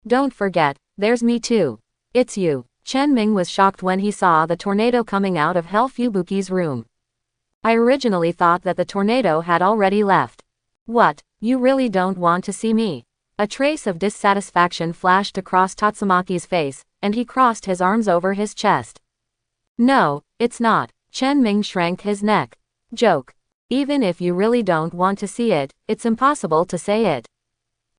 Don't forget, there's me too. It's you. Chen Ming was shocked when he saw the tornado coming out of Hell Fubuki's room. I originally thought that the tornado had already left. What, you really don't want to see me? A trace of dissatisfaction flashed across Tatsumaki's face, and he crossed his arms over his chest. No, it's not. Chen Ming shrank his neck. Joke. Even if you really don't want to see it, it's impossible to say it.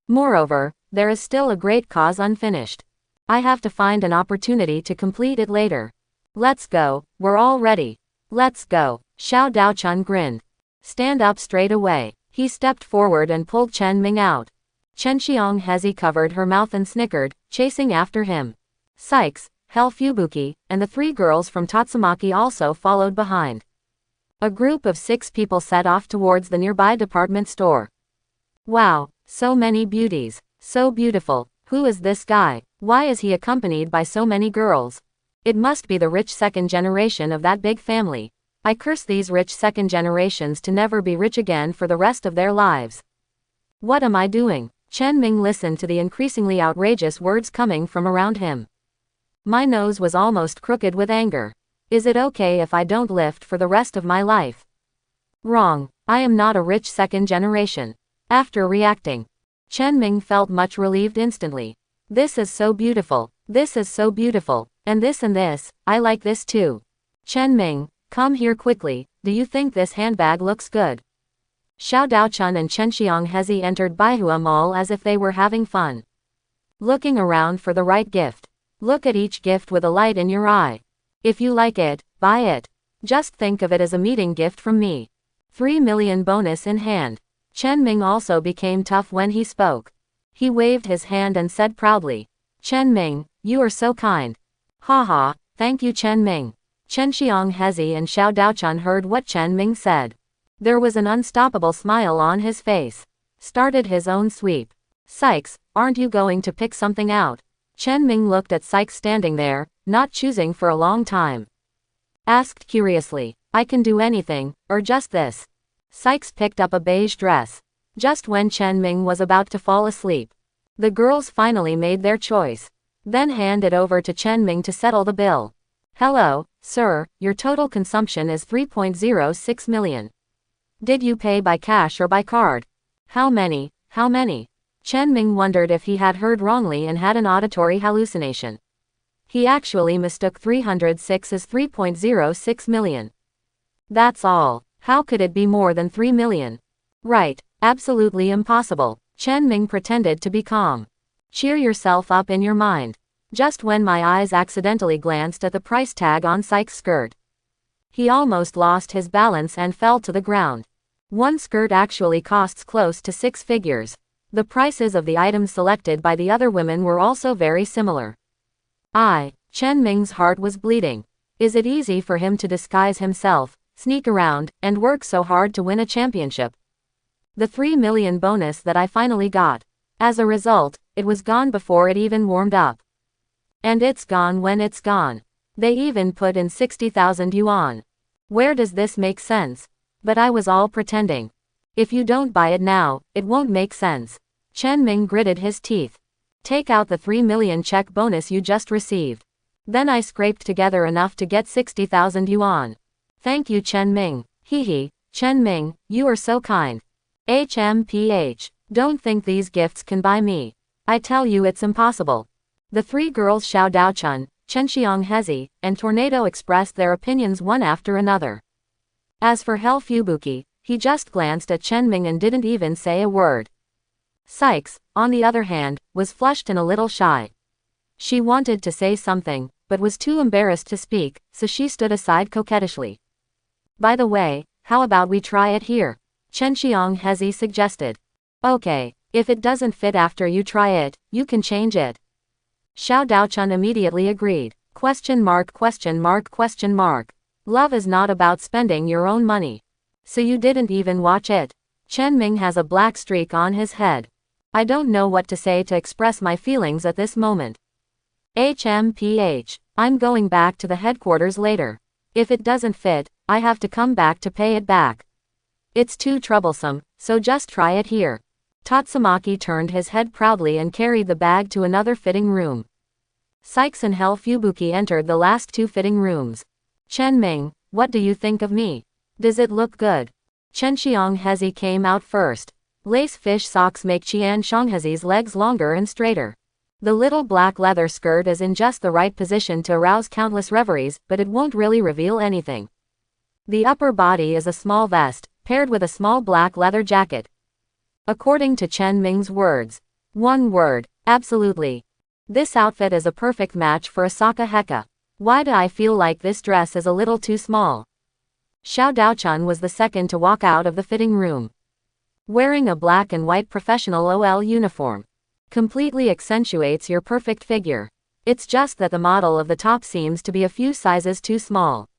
Moreover, there is still a great cause unfinished. I have to find an opportunity to complete it later. Let's go, we're all ready. Let's go. Xiao Daochun grinned. Stand up straight away. He stepped forward and pulled Chen Ming out. Chen Xiong Hezi covered her mouth and snickered, chasing after him. Sykes, Hell Fubuki, and the 3 girls from Tatsumaki also followed behind. A group of 6 people set off towards the nearby department store. Wow, so many beauties. So beautiful. Who is this guy? Why is he accompanied by so many girls? It must be the rich second generation of that big family. I curse these rich second generations to never be rich again for the rest of their lives. What am I doing? Chen Ming listened to the increasingly outrageous words coming from around him. My nose was almost crooked with anger. Is it okay if I don't lift for the rest of my life? Wrong. I am not a rich second generation. After reacting, Chen Ming felt much relieved instantly. This is so beautiful. This is so beautiful. And this, I like this too. Chen Ming, come here quickly. Do you think this handbag looks good? Xiao Daochun and Chen Xiong Hezi entered Baihua Mall as if they were having fun. Looking around for the right gift. Look at each gift with a light in your eye. If you like it, buy it. Just think of it as a meeting gift from me. 3 million bonus in hand. Chen Ming also became tough when he spoke. He waved his hand and said proudly, Chen Ming, you are so kind. Haha, thank you Chen Ming. Chen Xiong Hezi and Xiao Daochun heard what Chen Ming said. There was an unstoppable smile on his face. Started his own sweep. Sykes, aren't you going to pick something out? Chen Ming looked at Sykes standing there, not choosing for a long time. Asked curiously, I can do anything, or just this. Sykes picked up a beige dress. Just when Chen Ming was about to fall asleep. The girls finally made their choice. Then handed over to Chen Ming to settle the bill. Hello, sir, your total consumption is 3.06 million. Did you pay by cash or by card? How many? How many? Chen Ming wondered if he had heard wrongly and had an auditory hallucination. He actually mistook 306 as 3.06 million. That's all. How could it be more than 3 million? Right, absolutely impossible. Chen Ming pretended to be calm. Cheer yourself up in your mind. Just when my eyes accidentally glanced at the price tag on Sykes' skirt. He almost lost his balance and fell to the ground. One skirt actually costs close to 6 figures. The prices of the items selected by the other women were also very similar. Chen Ming's heart was bleeding. Is it easy for him to disguise himself, sneak around, and work so hard to win a championship? The 3 million bonus that I finally got. As a result, it was gone before it even warmed up. And it's gone when it's gone. They even put in 60,000 yuan. Where does this make sense? But I was all pretending. If you don't buy it now, it won't make sense. Chen Ming gritted his teeth. Take out the 3 million check bonus you just received. Then I scraped together enough to get 60,000 yuan. Thank you Chen Ming. Hehe, Chen Ming, you are so kind. HMPH. Don't think these gifts can buy me. I tell you it's impossible. The 3 girls Xiao Daochun, Chen Xiong Hezi, and Tornado expressed their opinions one after another. As for Hell Fubuki, he just glanced at Chen Ming and didn't even say a word. Sykes, on the other hand, was flushed and a little shy. She wanted to say something, but was too embarrassed to speak, so she stood aside coquettishly. By the way, how about we try it here? Chen Xiong Hezi suggested. Okay, if it doesn't fit after you try it, you can change it. Xiao Daochun immediately agreed. ? Love is not about spending your own money. So you didn't even watch it? Chen Ming has a black streak on his head. I don't know what to say to express my feelings at this moment. HMPH. I'm going back to the headquarters later. If it doesn't fit, I have to come back to pay it back. It's too troublesome, so just try it here. Tatsumaki turned his head proudly and carried the bag to another fitting room. Sykes and Hell Fubuki entered the last 2 fitting rooms. Chen Ming, what do you think of me? Does it look good? Chen Xiong Hezi came out first. Lace fish socks make Qian Shonghezi's legs longer and straighter. The little black leather skirt is in just the right position to arouse countless reveries, but it won't really reveal anything. The upper body is a small vest, paired with a small black leather jacket. According to Chen Ming's words. One word, absolutely. This outfit is a perfect match for Asaka Heka. Why do I feel like this dress is a little too small? Xiao Daochun was the second to walk out of the fitting room. Wearing a black and white professional OL uniform completely accentuates your perfect figure. It's just that the model of the top seems to be a few sizes too small.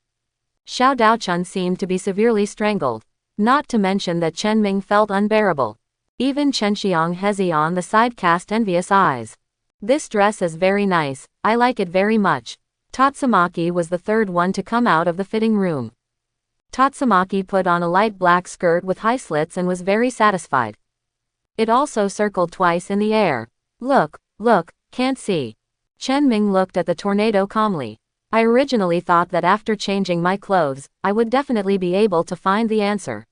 Xiao Daochun seemed to be severely strangled. Not to mention that Chen Ming felt unbearable. Even Chen Xiang Hezi on the side cast envious eyes. This dress is very nice, I like it very much. Tatsumaki was the third one to come out of the fitting room. Tatsumaki put on a light black skirt with high slits and was very satisfied. It also circled twice in the air. Look, can't see. Chen Ming looked at the tornado calmly. I originally thought that after changing my clothes, I would definitely be able to find the answer.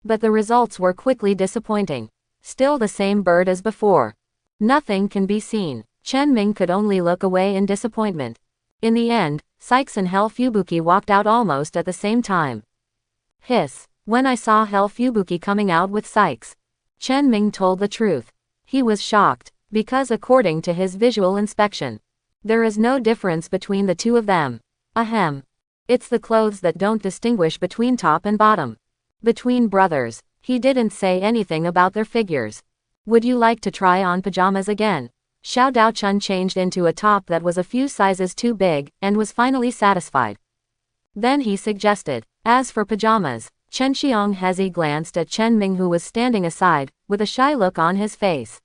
But the results were quickly disappointing. Still the same bird as before. Nothing can be seen. Chen Ming could only look away in disappointment. In the end, Sykes and Hell Fubuki walked out almost at the same time. Hiss. When I saw Hell Fubuki coming out with Sykes, Chen Ming told the truth. He was shocked, because according to his visual inspection, there is no difference between the two of them. Ahem. It's the clothes that don't distinguish between top and bottom. Between brothers, he didn't say anything about their figures. Would you like to try on pajamas again? Xiao Daochun changed into a top that was a few sizes too big, and was finally satisfied. Then he suggested, as for pajamas, Chen Xiang Hezi glanced at Chen Ming who was standing aside, with a shy look on his face.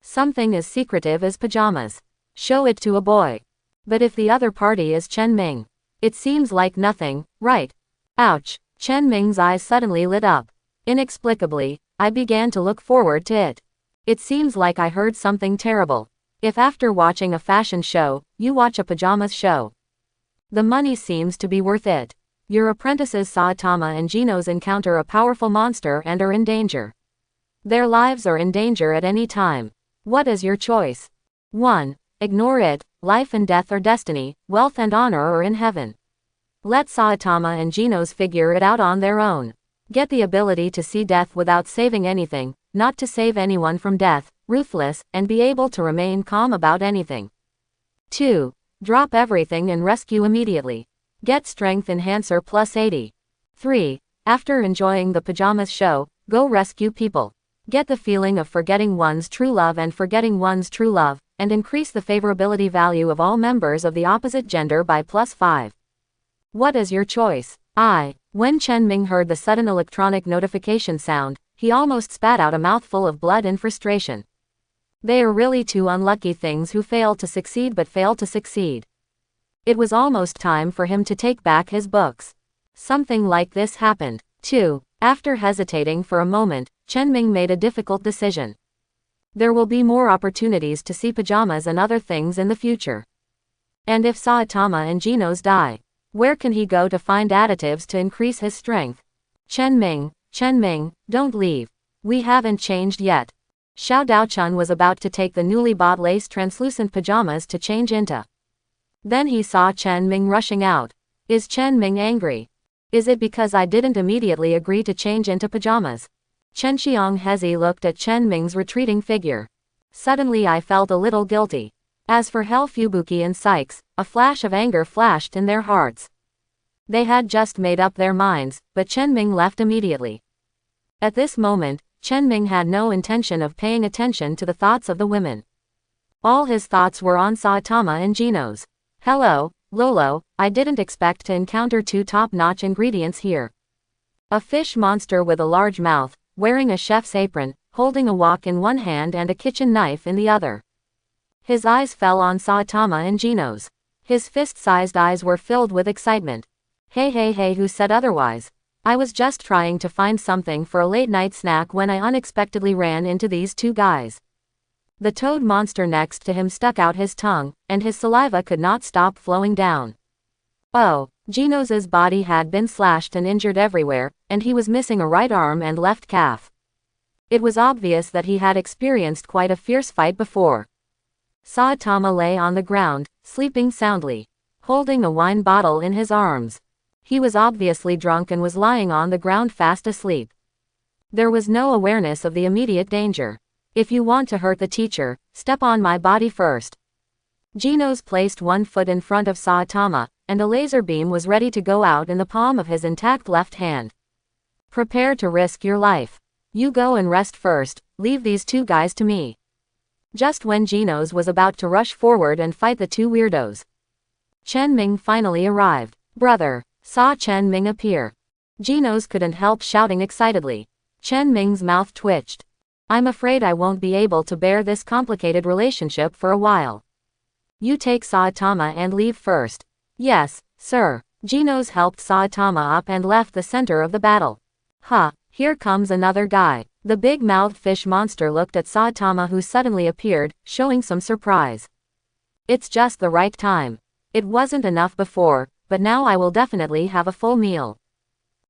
Something as secretive as pajamas. Show it to a boy. But if the other party is Chen Ming, it seems like nothing, right? Ouch. Chen Ming's eyes suddenly lit up. Inexplicably, I began to look forward to it. It seems like I heard something terrible. If after watching a fashion show, you watch a pajamas show, the money seems to be worth it. Your apprentices Saitama and Genos encounter a powerful monster and are in danger. Their lives are in danger at any time. What is your choice? 1. Ignore it, life and death or destiny, wealth and honor are in heaven. Let Saitama and Genos figure it out on their own. Get the ability to see death without saving anything, not to save anyone from death, ruthless, and be able to remain calm about anything. 2. Drop everything and rescue immediately. Get Strength Enhancer plus 80. 3. After enjoying the pajamas show, go rescue people. Get the feeling of forgetting one's true love and forgetting one's true love, and increase the favorability value of all members of the opposite gender by plus 5. What is your choice? When Chen Ming heard the sudden electronic notification sound, he almost spat out a mouthful of blood in frustration. They are really two unlucky things who fail to succeed but fail to succeed. It was almost time for him to take back his books. Something like this happened, too. After hesitating for a moment, Chen Ming made a difficult decision. There will be more opportunities to see pajamas and other things in the future. And if Saitama and Genos die, where can he go to find additives to increase his strength? Chen Ming, don't leave. We haven't changed yet. Xiao Daochun was about to take the newly bought lace translucent pajamas to change into. Then he saw Chen Ming rushing out. Is Chen Ming angry? Is it because I didn't immediately agree to change into pajamas? Chen Xiang Hezi looked at Chen Ming's retreating figure. Suddenly I felt a little guilty. As for Hell Fubuki and Sykes, a flash of anger flashed in their hearts. They had just made up their minds, but Chen Ming left immediately. At this moment, Chen Ming had no intention of paying attention to the thoughts of the women. All his thoughts were on Saitama and Genos. Hello, Lolo, I didn't expect to encounter two top-notch ingredients here. A fish monster with a large mouth, wearing a chef's apron, holding a wok in one hand and a kitchen knife in the other. His eyes fell on Saitama and Genos. His fist-sized eyes were filled with excitement. Hey, who said otherwise? I was just trying to find something for a late-night snack when I unexpectedly ran into these two guys. The toad monster next to him stuck out his tongue, and his saliva could not stop flowing down. Oh, Genos's body had been slashed and injured everywhere, and he was missing a right arm and left calf. It was obvious that he had experienced quite a fierce fight before. Saitama lay on the ground, sleeping soundly, holding a wine bottle in his arms. He was obviously drunk and was lying on the ground fast asleep. There was no awareness of the immediate danger. If you want to hurt the teacher, step on my body first. Genos placed one foot in front of Saitama, and a laser beam was ready to go out in the palm of his intact left hand. Prepare to risk your life. You go and rest first, leave these two guys to me. Just when Genos was about to rush forward and fight the two weirdos, Chen Ming finally arrived. Brother, saw Chen Ming appear. Genos couldn't help shouting excitedly. Chen Ming's mouth twitched. I'm afraid I won't be able to bear this complicated relationship for a while. You take Saitama and leave first. Yes, sir. Genos helped Saitama up and left the center of the battle. Huh, here comes another guy. The big-mouthed fish monster looked at Saitama, who suddenly appeared, showing some surprise. It's just the right time. It wasn't enough before, but now I will definitely have a full meal.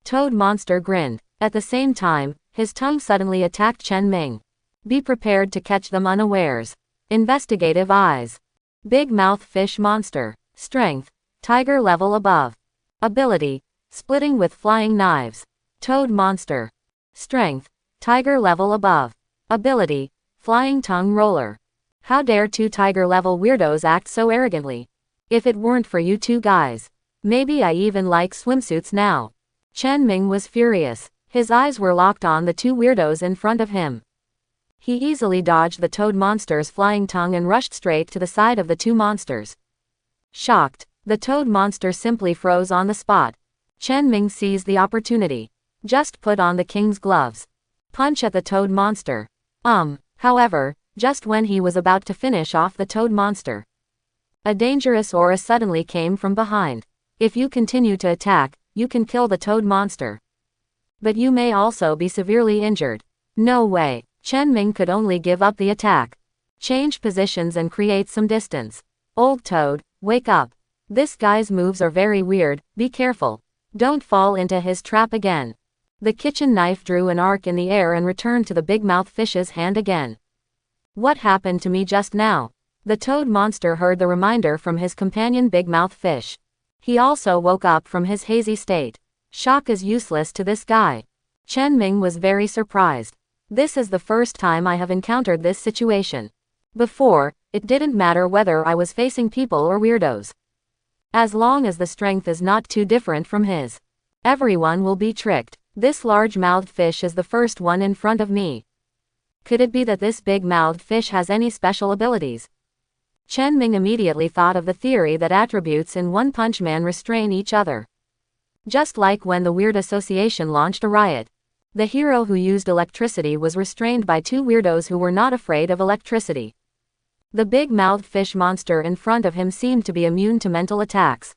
Toad monster grinned. At the same time, his tongue suddenly attacked Chen Ming. Be prepared to catch them unawares. Investigative eyes. Big mouth fish monster. Strength, tiger level above. Ability, splitting with flying knives. Toad monster. Strength, tiger level above. Ability, flying tongue roller. How dare two tiger level weirdos act so arrogantly? If it weren't for you two guys, maybe I even like swimsuits now. Chen Ming was furious. His eyes were locked on the two weirdos in front of him. He easily dodged the toad monster's flying tongue and rushed straight to the side of the two monsters. Shocked, the toad monster simply froze on the spot. Chen Ming seized the opportunity. Just put on the king's gloves. Punch at the toad monster. However, just when he was about to finish off the toad monster, a dangerous aura suddenly came from behind. If you continue to attack, you can kill the toad monster, but you may also be severely injured. No way. Chen Ming could only give up the attack. Change positions and create some distance. Old Toad, wake up. This guy's moves are very weird, be careful. Don't fall into his trap again. The kitchen knife drew an arc in the air and returned to the big mouth fish's hand again. What happened to me just now? The toad monster heard the reminder from his companion big mouth fish. He also woke up from his hazy state. Shock is useless to this guy. Chen Ming was very surprised. This is the first time I have encountered this situation. Before, it didn't matter whether I was facing people or weirdos. As long as the strength is not too different from his, everyone will be tricked. This large-mouthed fish is the first one in front of me. Could it be that this big-mouthed fish has any special abilities? Chen Ming immediately thought of the theory that attributes in One Punch Man restrain each other. Just like when the Weird Association launched a riot. The hero who used electricity was restrained by two weirdos who were not afraid of electricity. The big-mouthed fish monster in front of him seemed to be immune to mental attacks.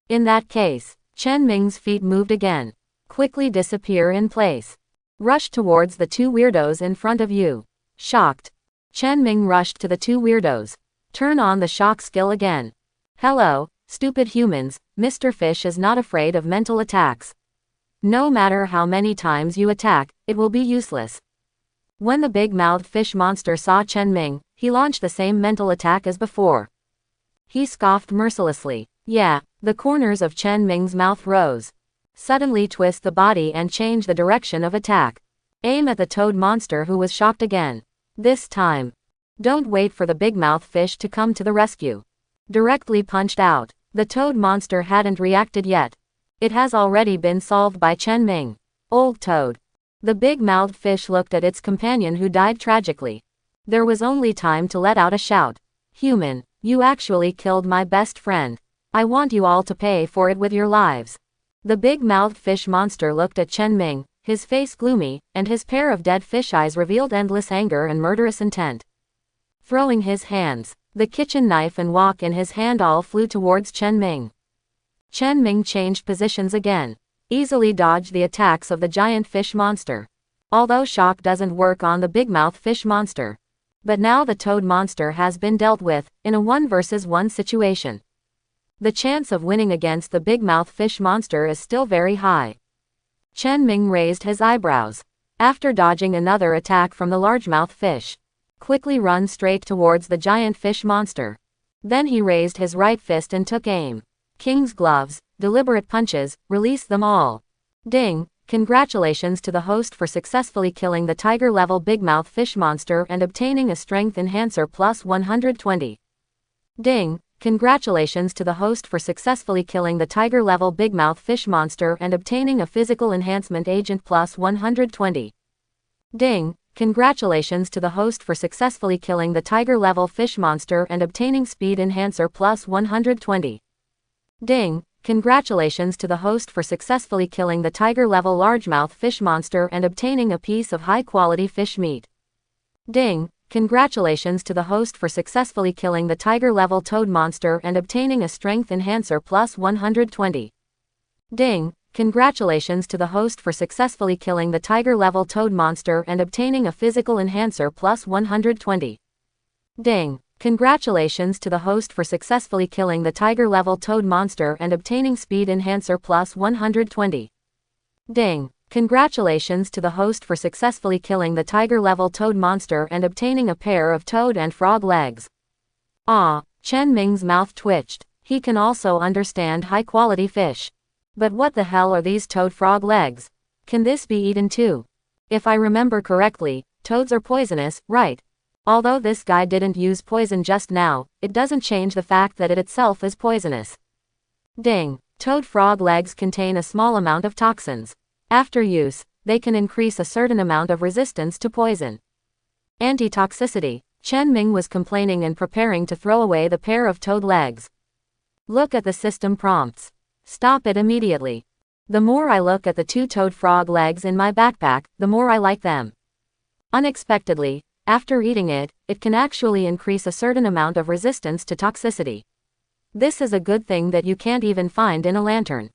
In that case, Chen Ming's feet moved again. Quickly disappear in place. Rush towards the two weirdos in front of you. Shocked, Chen Ming rushed to the two weirdos. Turn on the shock skill again. Hello, stupid humans, Mr. Fish is not afraid of mental attacks. No matter how many times you attack, it will be useless. When the big-mouthed fish monster saw Chen Ming, he launched the same mental attack as before. He scoffed mercilessly. Yeah, the corners of Chen Ming's mouth rose. Suddenly twist the body and change the direction of attack. Aim at the toad monster, who was shocked again. This time, don't wait for the big-mouthed fish to come to the rescue. Directly punched out. The toad monster hadn't reacted yet. It has already been solved by Chen Ming. Old Toad. The big-mouthed fish looked at its companion, who died tragically. There was only time to let out a shout. Human, you actually killed my best friend. I want you all to pay for it with your lives. The big-mouthed fish monster looked at Chen Ming, his face gloomy, and his pair of dead fish eyes revealed endless anger and murderous intent. Throwing his hands, the kitchen knife and wok in his hand, all flew towards Chen Ming. Chen Ming changed positions again, easily dodged the attacks of the giant fish monster. Although shock doesn't work on the big-mouth fish monster. But now the toad monster has been dealt with, in a 1 versus 1 situation. The chance of winning against the big-mouth fish monster is still very high. Chen Ming raised his eyebrows. After dodging another attack from the largemouth fish, quickly run straight towards the giant fish monster. Then he raised his right fist and took aim. King's gloves, deliberate punches, release them all. Ding! Congratulations to the host for successfully killing the tiger-level bigmouth fish monster and obtaining a strength enhancer plus 120. Ding! Congratulations to the host for successfully killing the tiger-level bigmouth fish monster and obtaining a physical enhancement agent plus 120. Ding! Congratulations to the host for successfully killing the tiger-level fish monster and obtaining speed enhancer plus 120. Ding! Congratulations to the host for successfully killing the tiger-level largemouth fish monster and obtaining a piece of high-quality fish meat. Ding! Congratulations to the host for successfully killing the tiger-level toad monster and obtaining a strength enhancer plus 120. Ding! Congratulations to the host for successfully killing the tiger-level toad monster and obtaining a physical enhancer plus 120. Ding! Congratulations to the host for successfully killing the tiger-level toad monster and obtaining speed enhancer plus 120. Ding! Congratulations to the host for successfully killing the tiger-level toad monster and obtaining a pair of toad and frog legs. Ah! Chen Ming's mouth twitched. He can also understand high-quality fish. But what the hell are these toad frog legs? Can this be eaten too? If I remember correctly, toads are poisonous, right? Although this guy didn't use poison just now, it doesn't change the fact that it itself is poisonous. Ding! Toad frog legs contain a small amount of toxins. After use, they can increase a certain amount of resistance to poison. Anti-toxicity. Chen Ming was complaining and preparing to throw away the pair of toad legs. Look at the system prompts. Stop it immediately. The more I look at the two toad frog legs in my backpack, the more I like them. Unexpectedly, after eating it, it can actually increase a certain amount of resistance to toxicity. This is a good thing that you can't even find in a lantern.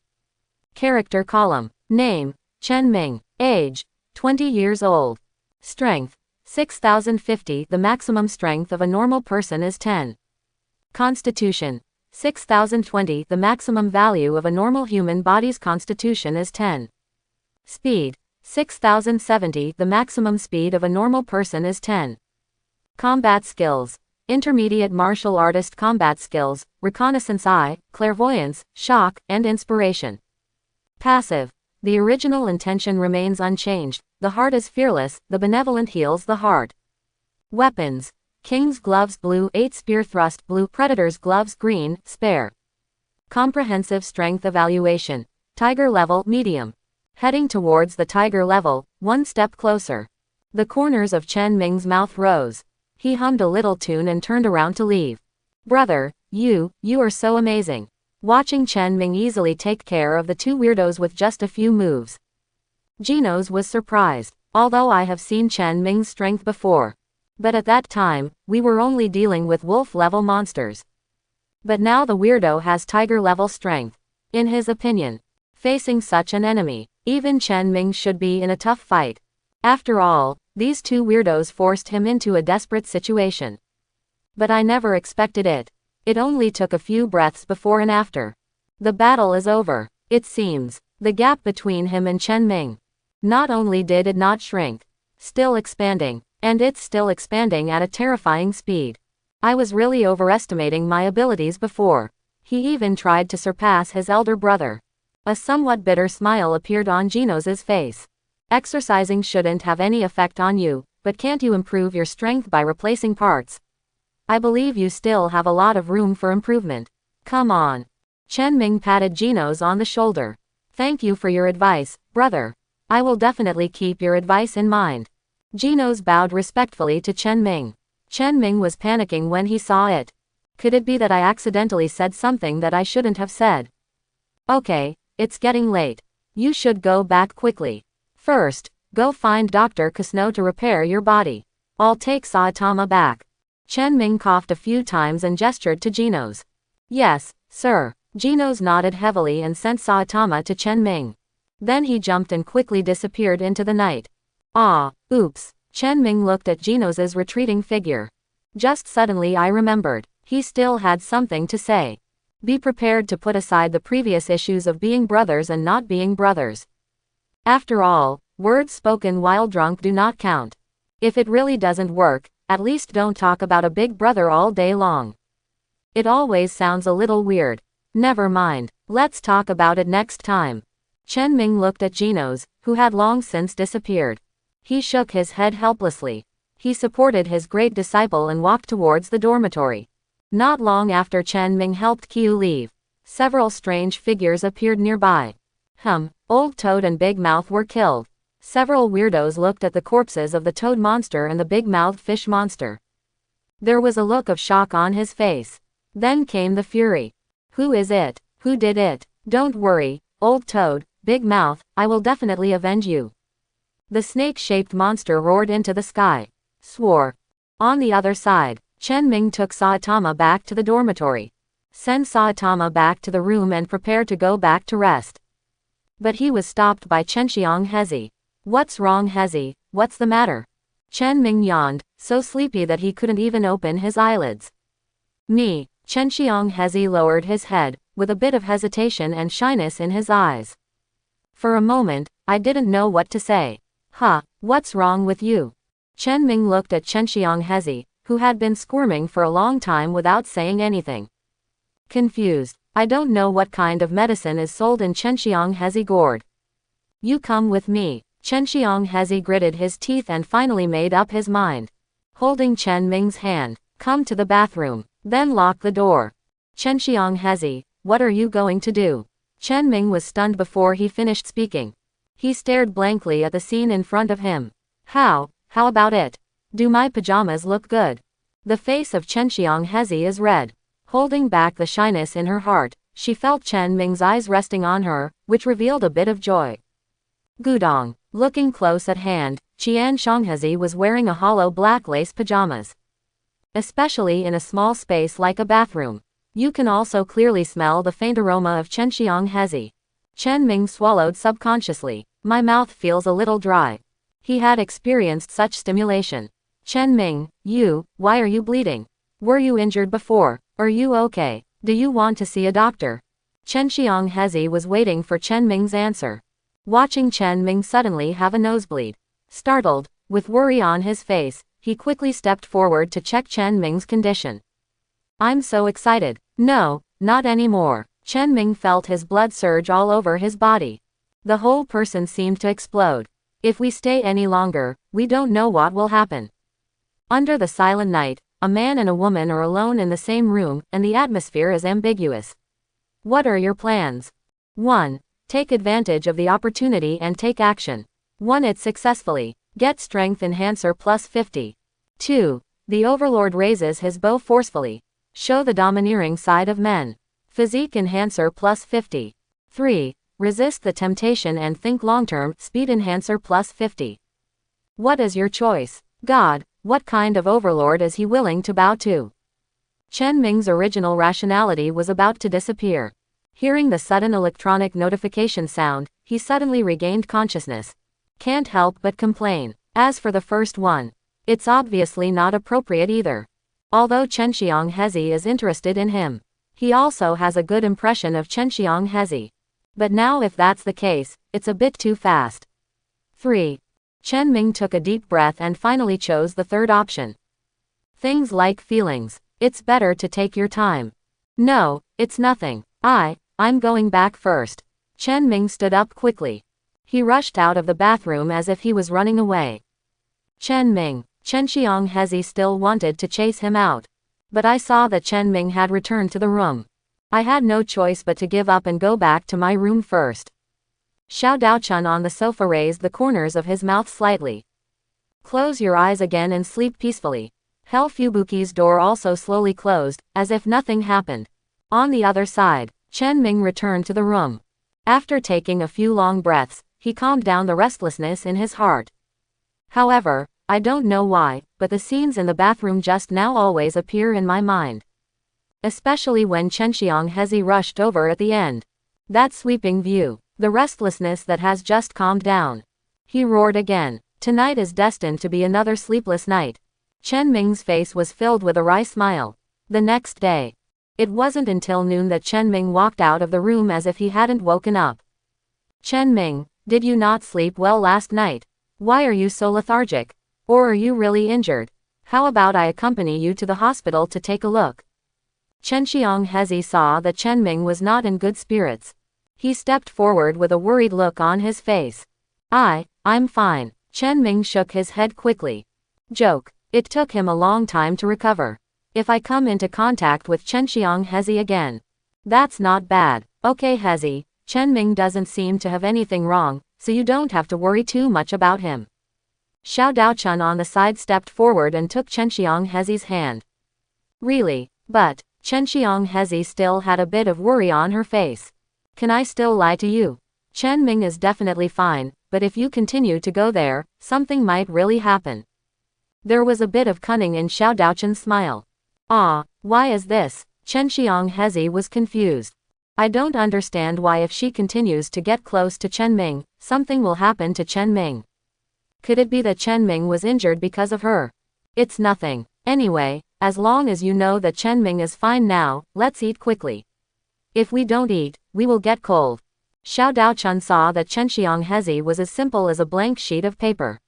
Character column. Name: Chen Ming. Age: 20 years old. Strength: 6050. The maximum strength of a normal person is 10. Constitution: 6020. The maximum value of a normal human body's constitution is 10. Speed: 6070. The maximum speed of a normal person is 10. Combat skills: intermediate martial artist combat skills, reconnaissance eye, clairvoyance, shock, and inspiration. Passive: the original intention remains unchanged, the heart is fearless, the benevolent heals the heart. Weapons: King's gloves blue, 8 spear thrust blue, Predator's gloves green, spare. Comprehensive strength evaluation: tiger level medium. Heading towards the tiger level, one step closer. The corners of Chen Ming's mouth rose. He hummed a little tune and turned around to leave. Brother, you are so amazing. Watching Chen Ming easily take care of the two weirdos with just a few moves. Genos was surprised, although I have seen Chen Ming's strength before. But at that time, we were only dealing with wolf-level monsters. But now the weirdo has tiger-level strength. In his opinion, facing such an enemy, even Chen Ming should be in a tough fight. After all, these two weirdos forced him into a desperate situation. But I never expected it. It only took a few breaths before and after. The battle is over, it seems. The gap between him and Chen Ming. Not only did it not shrink, still expanding, and it's still expanding at a terrifying speed. I was really overestimating my abilities before. He even tried to surpass his elder brother. A somewhat bitter smile appeared on Genos' face. Exercising shouldn't have any effect on you, but can't you improve your strength by replacing parts? I believe you still have a lot of room for improvement. Come on. Chen Ming patted Genos on the shoulder. Thank you for your advice, brother. I will definitely keep your advice in mind. Genos bowed respectfully to Chen Ming. Chen Ming was panicking when he saw it. Could it be that I accidentally said something that I shouldn't have said? Okay, it's getting late. You should go back quickly. First, go find Dr. Kusno to repair your body. I'll take Saitama back. Chen Ming coughed a few times and gestured to Genos. Yes, sir. Genos nodded heavily and sent Saitama to Chen Ming. Then he jumped and quickly disappeared into the night. Ah, oops. Chen Ming looked at Genos' retreating figure. Just suddenly I remembered. He still had something to say. Be prepared to put aside the previous issues of being brothers and not being brothers. After all, words spoken while drunk do not count. If it really doesn't work, at least don't talk about a big brother all day long. It always sounds a little weird. Never mind, let's talk about it next time. Chen Ming looked at Genos, who had long since disappeared. He shook his head helplessly. He supported his great disciple and walked towards the dormitory. Not long after Chen Ming helped Qiu leave, several strange figures appeared nearby. Old Toad and Big Mouth were killed. Several weirdos looked at the corpses of the toad monster and the big-mouthed fish monster. There was a look of shock on his face. Then came the fury. Who is it? Who did it? Don't worry, Old Toad, Big Mouth, I will definitely avenge you. The snake-shaped monster roared into the sky. Swore. On the other side, Chen Ming took Saitama back to the dormitory. Sent Saitama back to the room and prepared to go back to rest. But he was stopped by Chenxiang Hezi. What's wrong, Hezi? What's the matter? Chen Ming yawned, so sleepy that he couldn't even open his eyelids. Me. Chenxiang Hezi lowered his head, with a bit of hesitation and shyness in his eyes. For a moment, I didn't know what to say. What's wrong with you? Chen Ming looked at Chenxiang Hezi, who had been squirming for a long time without saying anything. Confused, I don't know what kind of medicine is sold in Chenxiang Hezi gourd. You come with me. Chenxiang Hezi gritted his teeth and finally made up his mind. Holding Chen Ming's hand, come to the bathroom, then lock the door. Chenxiang Hezi, what are you going to do? Chen Ming was stunned before he finished speaking. He stared blankly at the scene in front of him. How about it? Do my pajamas look good? The face of Chenxiang Hezi is red. Holding back the shyness in her heart, she felt Chen Ming's eyes resting on her, which revealed a bit of joy. Gudong. Looking close at hand, Qian Shanghezi was wearing a hollow black lace pajamas. Especially in a small space like a bathroom. You can also clearly smell the faint aroma of Chenxiang Hezi. Chen Ming swallowed subconsciously. My mouth feels a little dry. He had experienced such stimulation. Chen Ming, why are you bleeding? Were you injured before? Are you okay? Do you want to see a doctor? Chenxiang Hezi was waiting for Chen Ming's answer. Watching Chen Ming suddenly have a nosebleed. Startled, with worry on his face, he quickly stepped forward to check Chen Ming's condition. I'm so excited. No, not anymore. Chen Ming felt his blood surge all over his body. The whole person seemed to explode. If we stay any longer, we don't know what will happen. Under the silent night, a man and a woman are alone in the same room, and the atmosphere is ambiguous. What are your plans? 1. Take advantage of the opportunity and take action. 1. It successfully. Get strength enhancer plus 50. 2. The overlord raises his bow forcefully. Show the domineering side of men. Physique enhancer plus 50. 3. Resist the temptation and think long-term. Speed enhancer plus 50. What is your choice? God, what kind of overlord is he willing to bow to? Chen Ming's original rationality was about to disappear. Hearing the sudden electronic notification sound, he suddenly regained consciousness. Can't help but complain. As for the first one, it's obviously not appropriate either. Although Chenxiang Hezi is interested in him, he also has a good impression of Chenxiang Hezi. But now if that's the case, it's a bit too fast. 3. Chen Ming took a deep breath and finally chose the third option. Things like feelings. It's better to take your time. No, it's nothing. I'm going back first. Chen Ming stood up quickly. He rushed out of the bathroom as if he was running away. Chen Ming. Chenxiang Hezi still wanted to chase him out. But I saw that Chen Ming had returned to the room. I had no choice but to give up and go back to my room first. Xiao Daochun on the sofa raised the corners of his mouth slightly. Close your eyes again and sleep peacefully. Hel Fubuki's door also slowly closed, as if nothing happened. On the other side, Chen Ming returned to the room. After taking a few long breaths, he calmed down the restlessness in his heart. However, I don't know why, but the scenes in the bathroom just now always appear in my mind. Especially when Chenxiang Hezi rushed over at the end. That sweeping view, the restlessness that has just calmed down. He roared again. Tonight is destined to be another sleepless night. Chen Ming's face was filled with a wry smile. The next day. It wasn't until noon that Chen Ming walked out of the room as if he hadn't woken up. Chen Ming, did you not sleep well last night? Why are you so lethargic? Or are you really injured? How about I accompany you to the hospital to take a look? Chen Xianghezi saw that Chen Ming was not in good spirits. He stepped forward with a worried look on his face. I'm fine. Chen Ming shook his head quickly. Joke. It took him a long time to recover. If I come into contact with Chen Xianghezi again. That's not bad. Okay Hezi, Chen Ming doesn't seem to have anything wrong, so you don't have to worry too much about him. Xiao Daochun on the side stepped forward and took Chen Xianghezi's hand. Really? But, Chen Xianghezi still had a bit of worry on her face. Can I still lie to you? Chen Ming is definitely fine, but if you continue to go there, something might really happen. There was a bit of cunning in Xiao Daochun's smile. Why is this? Chen Xianghezi was confused. I don't understand why if she continues to get close to Chen Ming, something will happen to Chen Ming. Could it be that Chen Ming was injured because of her? It's nothing. Anyway, as long as you know that Chen Ming is fine now, let's eat quickly. If we don't eat, we will get cold. Xiao Daochun saw that Chen Xianghezi was as simple as a blank sheet of paper.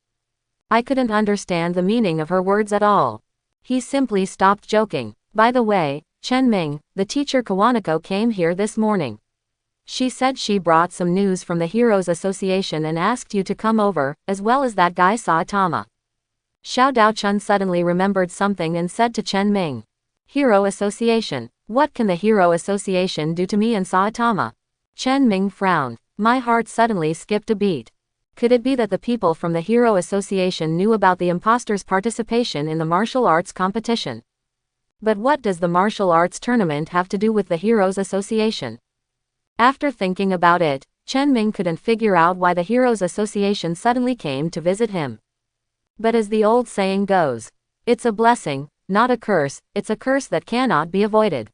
I couldn't understand the meaning of her words at all. He simply stopped joking. By the way, Chen Ming, the teacher Kawanako came here this morning. She said she brought some news from the Heroes Association and asked you to come over, as well as that guy Saitama. Xiao Daochun suddenly remembered something and said to Chen Ming. Hero Association. What can the Hero Association do to me and Saitama? Chen Ming frowned. My heart suddenly skipped a beat. Could it be that the people from the Hero Association knew about the imposters' participation in the martial arts competition? But what does the martial arts tournament have to do with the Heroes Association? After thinking about it, Chen Ming couldn't figure out why the Heroes Association suddenly came to visit him. But as the old saying goes, it's a blessing, not a curse, it's a curse that cannot be avoided.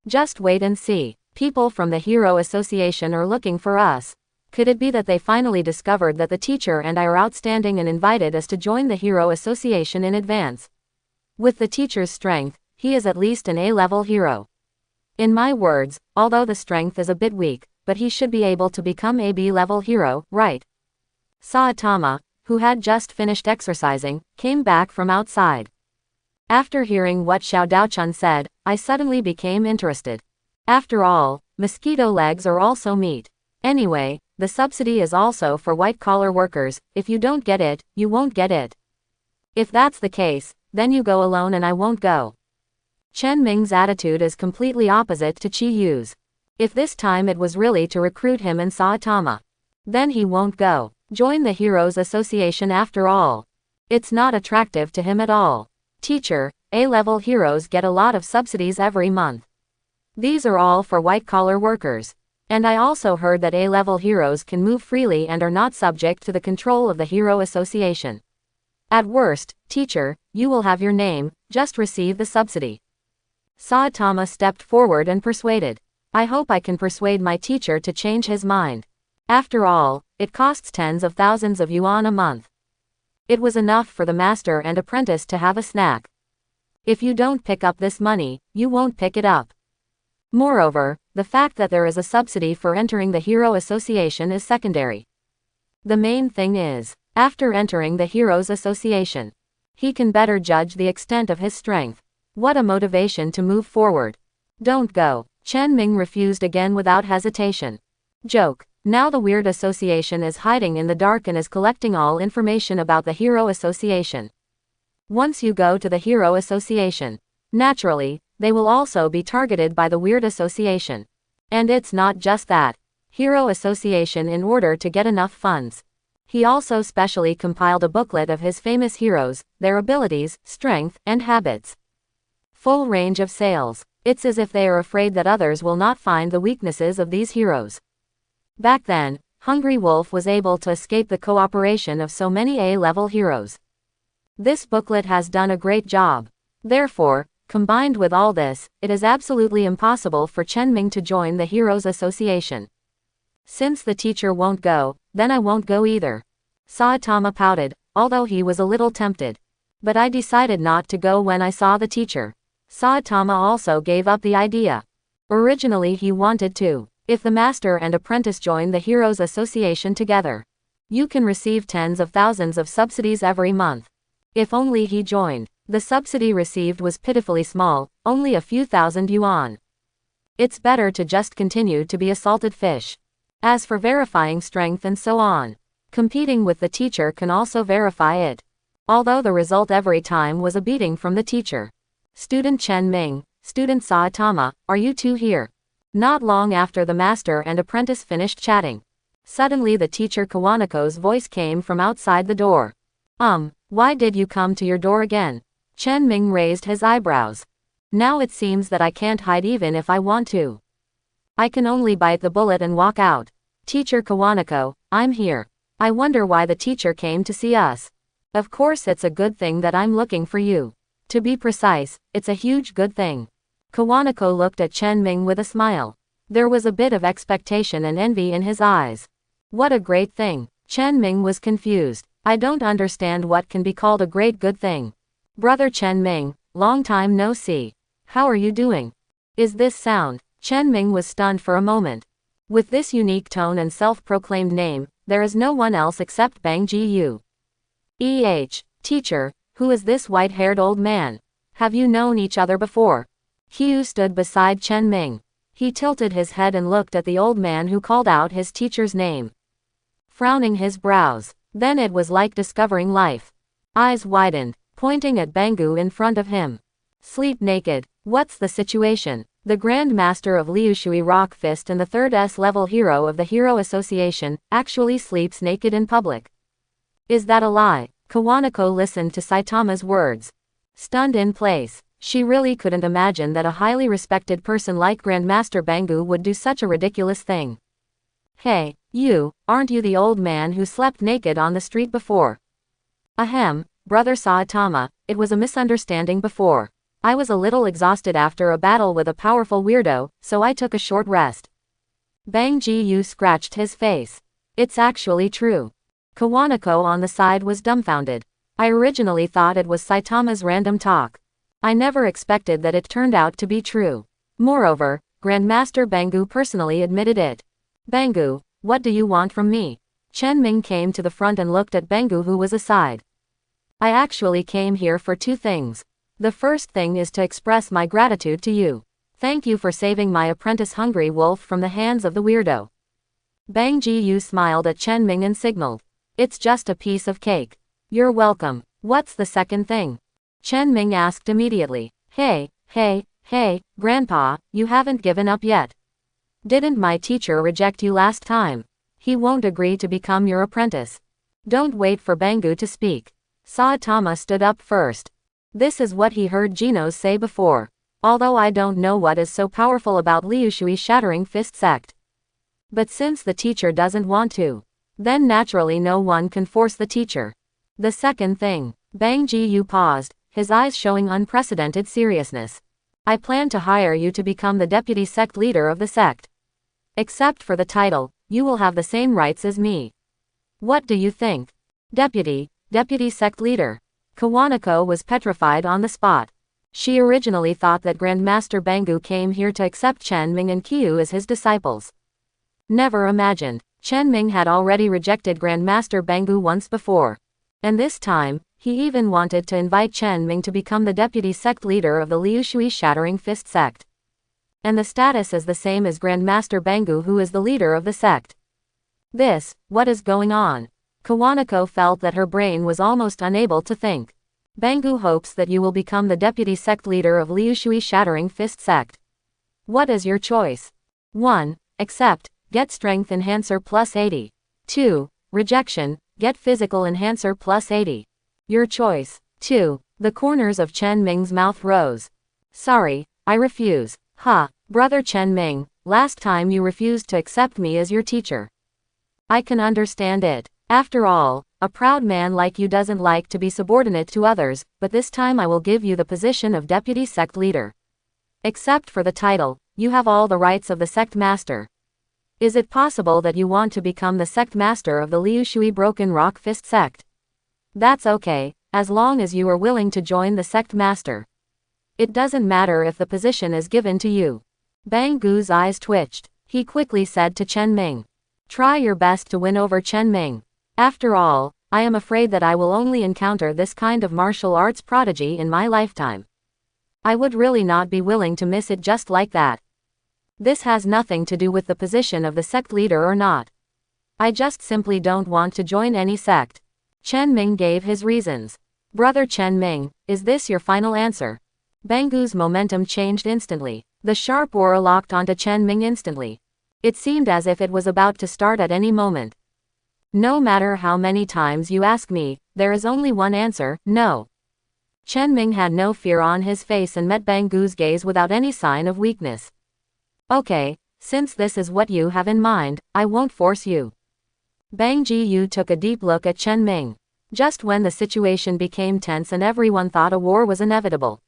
Just wait and see. People from the Hero Association are looking for us. Could it be that they finally discovered that the teacher and I are outstanding and invited us to join the Hero Association in advance? With the teacher's strength, he is at least an A-level hero. In my words, although the strength is a bit weak, but he should be able to become a B-level hero, right? Saitama, who had just finished exercising, came back from outside. After hearing what Xiao Daochun said, I suddenly became interested. After all, mosquito legs are also meat. Anyway, the subsidy is also for white-collar workers. If you don't get it, you won't get it. If that's the case, then you go alone and I won't go. Chen Ming's attitude is completely opposite to Qi Yu's. If this time it was really to recruit him and Saitama, then he won't go. Join the Heroes Association after all. It's not attractive to him at all. Teacher, A-level heroes get a lot of subsidies every month. These are all for white-collar workers. And I also heard that A-level heroes can move freely and are not subject to the control of the Hero Association. At worst, teacher, you will have your name, just receive the subsidy. Saitama stepped forward and persuaded. I hope I can persuade my teacher to change his mind. After all, it costs tens of thousands of yuan a month. It was enough for the master and apprentice to have a snack. If you don't pick up this money, you won't pick it up. Moreover, the fact that there is a subsidy for entering the Hero Association is secondary. The main thing is, after entering the Heroes Association, he can better judge the extent of his strength. What a motivation to move forward. Don't go. Chen Ming refused again without hesitation. Joke. Now the Weird Association is hiding in the dark and is collecting all information about the Hero Association. Once you go to the Hero Association, naturally, they will also be targeted by the Weird Association. And it's not just that. Hero Association in order to get enough funds. He also specially compiled a booklet of his famous heroes, their abilities, strength, and habits. Full range of sales. It's as if they are afraid that others will not find the weaknesses of these heroes. Back then, Hungry Wolf was able to escape the cooperation of so many A-level heroes. This booklet has done a great job. Therefore, combined with all this, it is absolutely impossible for Chen Ming to join the Heroes Association. Since the teacher won't go, then I won't go either. Saitama pouted, although he was a little tempted. But I decided not to go when I saw the teacher. Saitama also gave up the idea. Originally he wanted to. If the master and apprentice join the Heroes Association together, you can receive tens of thousands of subsidies every month. If only he joined, The subsidy received was pitifully small, only a few thousand yuan. It's better to just continue to be a salted fish. As for verifying strength and so on, competing with the teacher can also verify it. Although the result every time was a beating from the teacher. Student Chen Ming, Student Saitama, are you two here? Not long after the master and apprentice finished chatting. Suddenly the teacher Kawanako's voice came from outside the door. Why did you come to your door again? Chen Ming raised his eyebrows. Now it seems that I can't hide even if I want to. I can only bite the bullet and walk out. Teacher Kawanako, I'm here. I wonder why the teacher came to see us. Of course it's a good thing that I'm looking for you. To be precise, it's a huge good thing. Kawanako looked at Chen Ming with a smile. There was a bit of expectation and envy in his eyes. What a great thing. Chen Ming was confused. I don't understand what can be called a great good thing. Brother Chen Ming, long time no see. How are you doing? Is this sound? Chen Ming was stunned for a moment. With this unique tone and self-proclaimed name, there is no one else except Bang Ji Yu. Teacher, who is this white-haired old man? Have you known each other before? Yu stood beside Chen Ming. He tilted his head and looked at the old man who called out his teacher's name. Frowning his brows, then it was like discovering life. Eyes widened, pointing at Bangu in front of him. Sleep naked, what's the situation? The Grand Master of Liushui Rock Fist and the 3rd S-level hero of the Hero Association, actually sleeps naked in public. Is that a lie? Kawanako listened to Saitama's words. Stunned in place, she really couldn't imagine that a highly respected person like Grandmaster Bangu would do such a ridiculous thing. Hey, you, aren't you the old man who slept naked on the street before? Ahem, Brother Saitama, it was a misunderstanding before. I was a little exhausted after a battle with a powerful weirdo, so I took a short rest. Bang Ji Yu scratched his face. It's actually true. Kawanako on the side was dumbfounded. I originally thought it was Saitama's random talk. I never expected that it turned out to be true. Moreover, Grandmaster Bangu personally admitted it. Bangu, what do you want from me? Chen Ming came to the front and looked at Bangu, who was aside. I actually came here for 2 things. The first thing is to express my gratitude to you. Thank you for saving my apprentice Hungry Wolf from the hands of the weirdo. Bang Ji Yu smiled at Chen Ming and signaled. It's just a piece of cake. You're welcome. What's the second thing? Chen Ming asked immediately. Hey, Grandpa, you haven't given up yet. Didn't my teacher reject you last time? He won't agree to become your apprentice. Don't wait for Bangu to speak. Saitama stood up first. This is what he heard Genos say before. Although I don't know what is so powerful about Liushui Shattering Fist sect. But since the teacher doesn't want to, then naturally no one can force the teacher. The second thing. Bang Ji Yu paused, his eyes showing unprecedented seriousness. I plan to hire you to become the deputy sect leader of the sect. Except for the title, you will have the same rights as me. What do you think? Deputy sect leader. Kawanako was petrified on the spot. She originally thought that Grandmaster Bangu came here to accept Chen Ming and Kyu as his disciples. Never imagined. Chen Ming had already rejected Grandmaster Bangu once before. And this time, he even wanted to invite Chen Ming to become the deputy sect leader of the Liushui Shattering Fist sect. And the status is the same as Grandmaster Bangu, who is the leader of the sect. What is going on? Kawanako felt that her brain was almost unable to think. Bangu hopes that you will become the deputy sect leader of Liushui Shattering Fist sect. What is your choice? 1. Accept, get strength enhancer plus 80. 2. Rejection, get physical enhancer plus 80. Your choice. 2. The corners of Chen Ming's mouth rose. Sorry, I refuse. Brother Chen Ming, last time you refused to accept me as your teacher. I can understand it. After all, a proud man like you doesn't like to be subordinate to others, but this time I will give you the position of deputy sect leader. Except for the title, you have all the rights of the sect master. Is it possible that you want to become the sect master of the Liushui Broken Rock Fist sect? That's okay, as long as you are willing to join the sect master. It doesn't matter if the position is given to you. Bang Gu's eyes twitched. He quickly said to Chen Ming. Try your best to win over Chen Ming. After all, I am afraid that I will only encounter this kind of martial arts prodigy in my lifetime. I would really not be willing to miss it just like that. This has nothing to do with the position of the sect leader or not. I just simply don't want to join any sect. Chen Ming gave his reasons. Brother Chen Ming, is this your final answer? Bangu's momentum changed instantly. The sharp aura locked onto Chen Ming instantly. It seemed as if it was about to start at any moment. No matter how many times you ask me, there is only one answer, no. Chen Ming had no fear on his face and met Bangu's gaze without any sign of weakness. Okay, since this is what you have in mind, I won't force you. Bang Ji-yu took a deep look at Chen Ming. Just when the situation became tense and everyone thought a war was inevitable.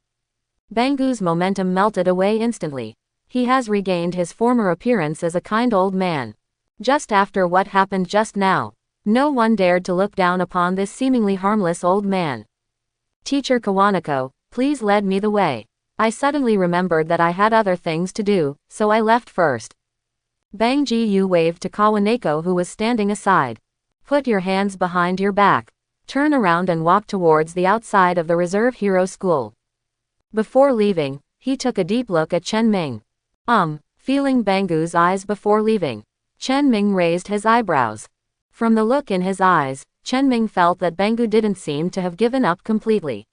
Bangu's momentum melted away instantly. He has regained his former appearance as a kind old man. Just after what happened just now, no one dared to look down upon this seemingly harmless old man. Teacher Kawanako, please lead me the way. I suddenly remembered that I had other things to do, so I left first. Bang Ji-yu waved to Kawanako who was standing aside. Put your hands behind your back. Turn around and walk towards the outside of the Reserve Hero School. Before leaving, he took a deep look at Chen Ming. Feeling Bangu's eyes before leaving. Chen Ming raised his eyebrows. From the look in his eyes, Chen Ming felt that Bangu didn't seem to have given up completely.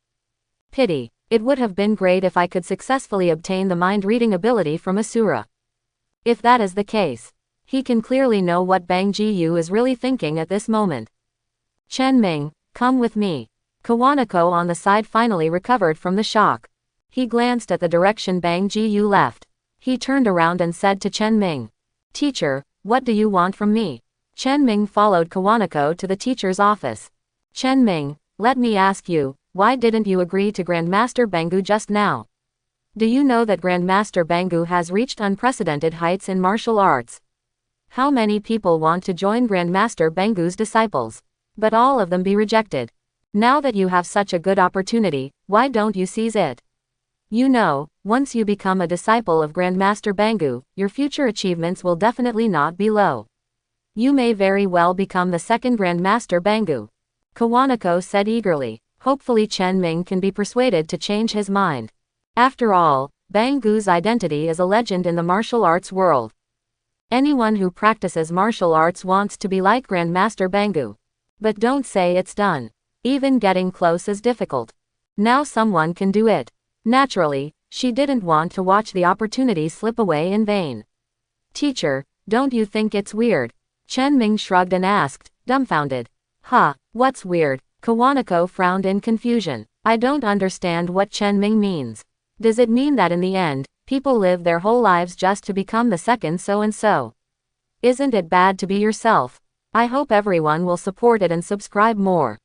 Pity. It would have been great if I could successfully obtain the mind-reading ability from Asura. If that is the case, he can clearly know what Bang Ji-yu is really thinking at this moment. Chen Ming, come with me. Kawanako on the side finally recovered from the shock. He glanced at the direction Bang Ji-yu left. He turned around and said to Chen Ming. Teacher, what do you want from me? Chen Ming followed Kawanako to the teacher's office. Chen Ming, let me ask you, why didn't you agree to Grandmaster Bangu just now? Do you know that Grandmaster Bangu has reached unprecedented heights in martial arts? How many people want to join Grandmaster Bangu's disciples? But all of them be rejected. Now that you have such a good opportunity, why don't you seize it? You know, once you become a disciple of Grandmaster Bangu, your future achievements will definitely not be low. You may very well become the second Grandmaster Bangu. Kawanako said eagerly. Hopefully Chen Ming can be persuaded to change his mind. After all, Bangu's identity is a legend in the martial arts world. Anyone who practices martial arts wants to be like Grandmaster Bangu. But don't say it's done. Even getting close is difficult. Now someone can do it. Naturally, she didn't want to watch the opportunity slip away in vain. Teacher, don't you think it's weird? Chen Ming shrugged and asked, dumbfounded. What's weird? Kawanako frowned in confusion. I don't understand what Chen Ming means. Does it mean that in the end, people live their whole lives just to become the second so-and-so? Isn't it bad to be yourself? I hope everyone will support it and subscribe more.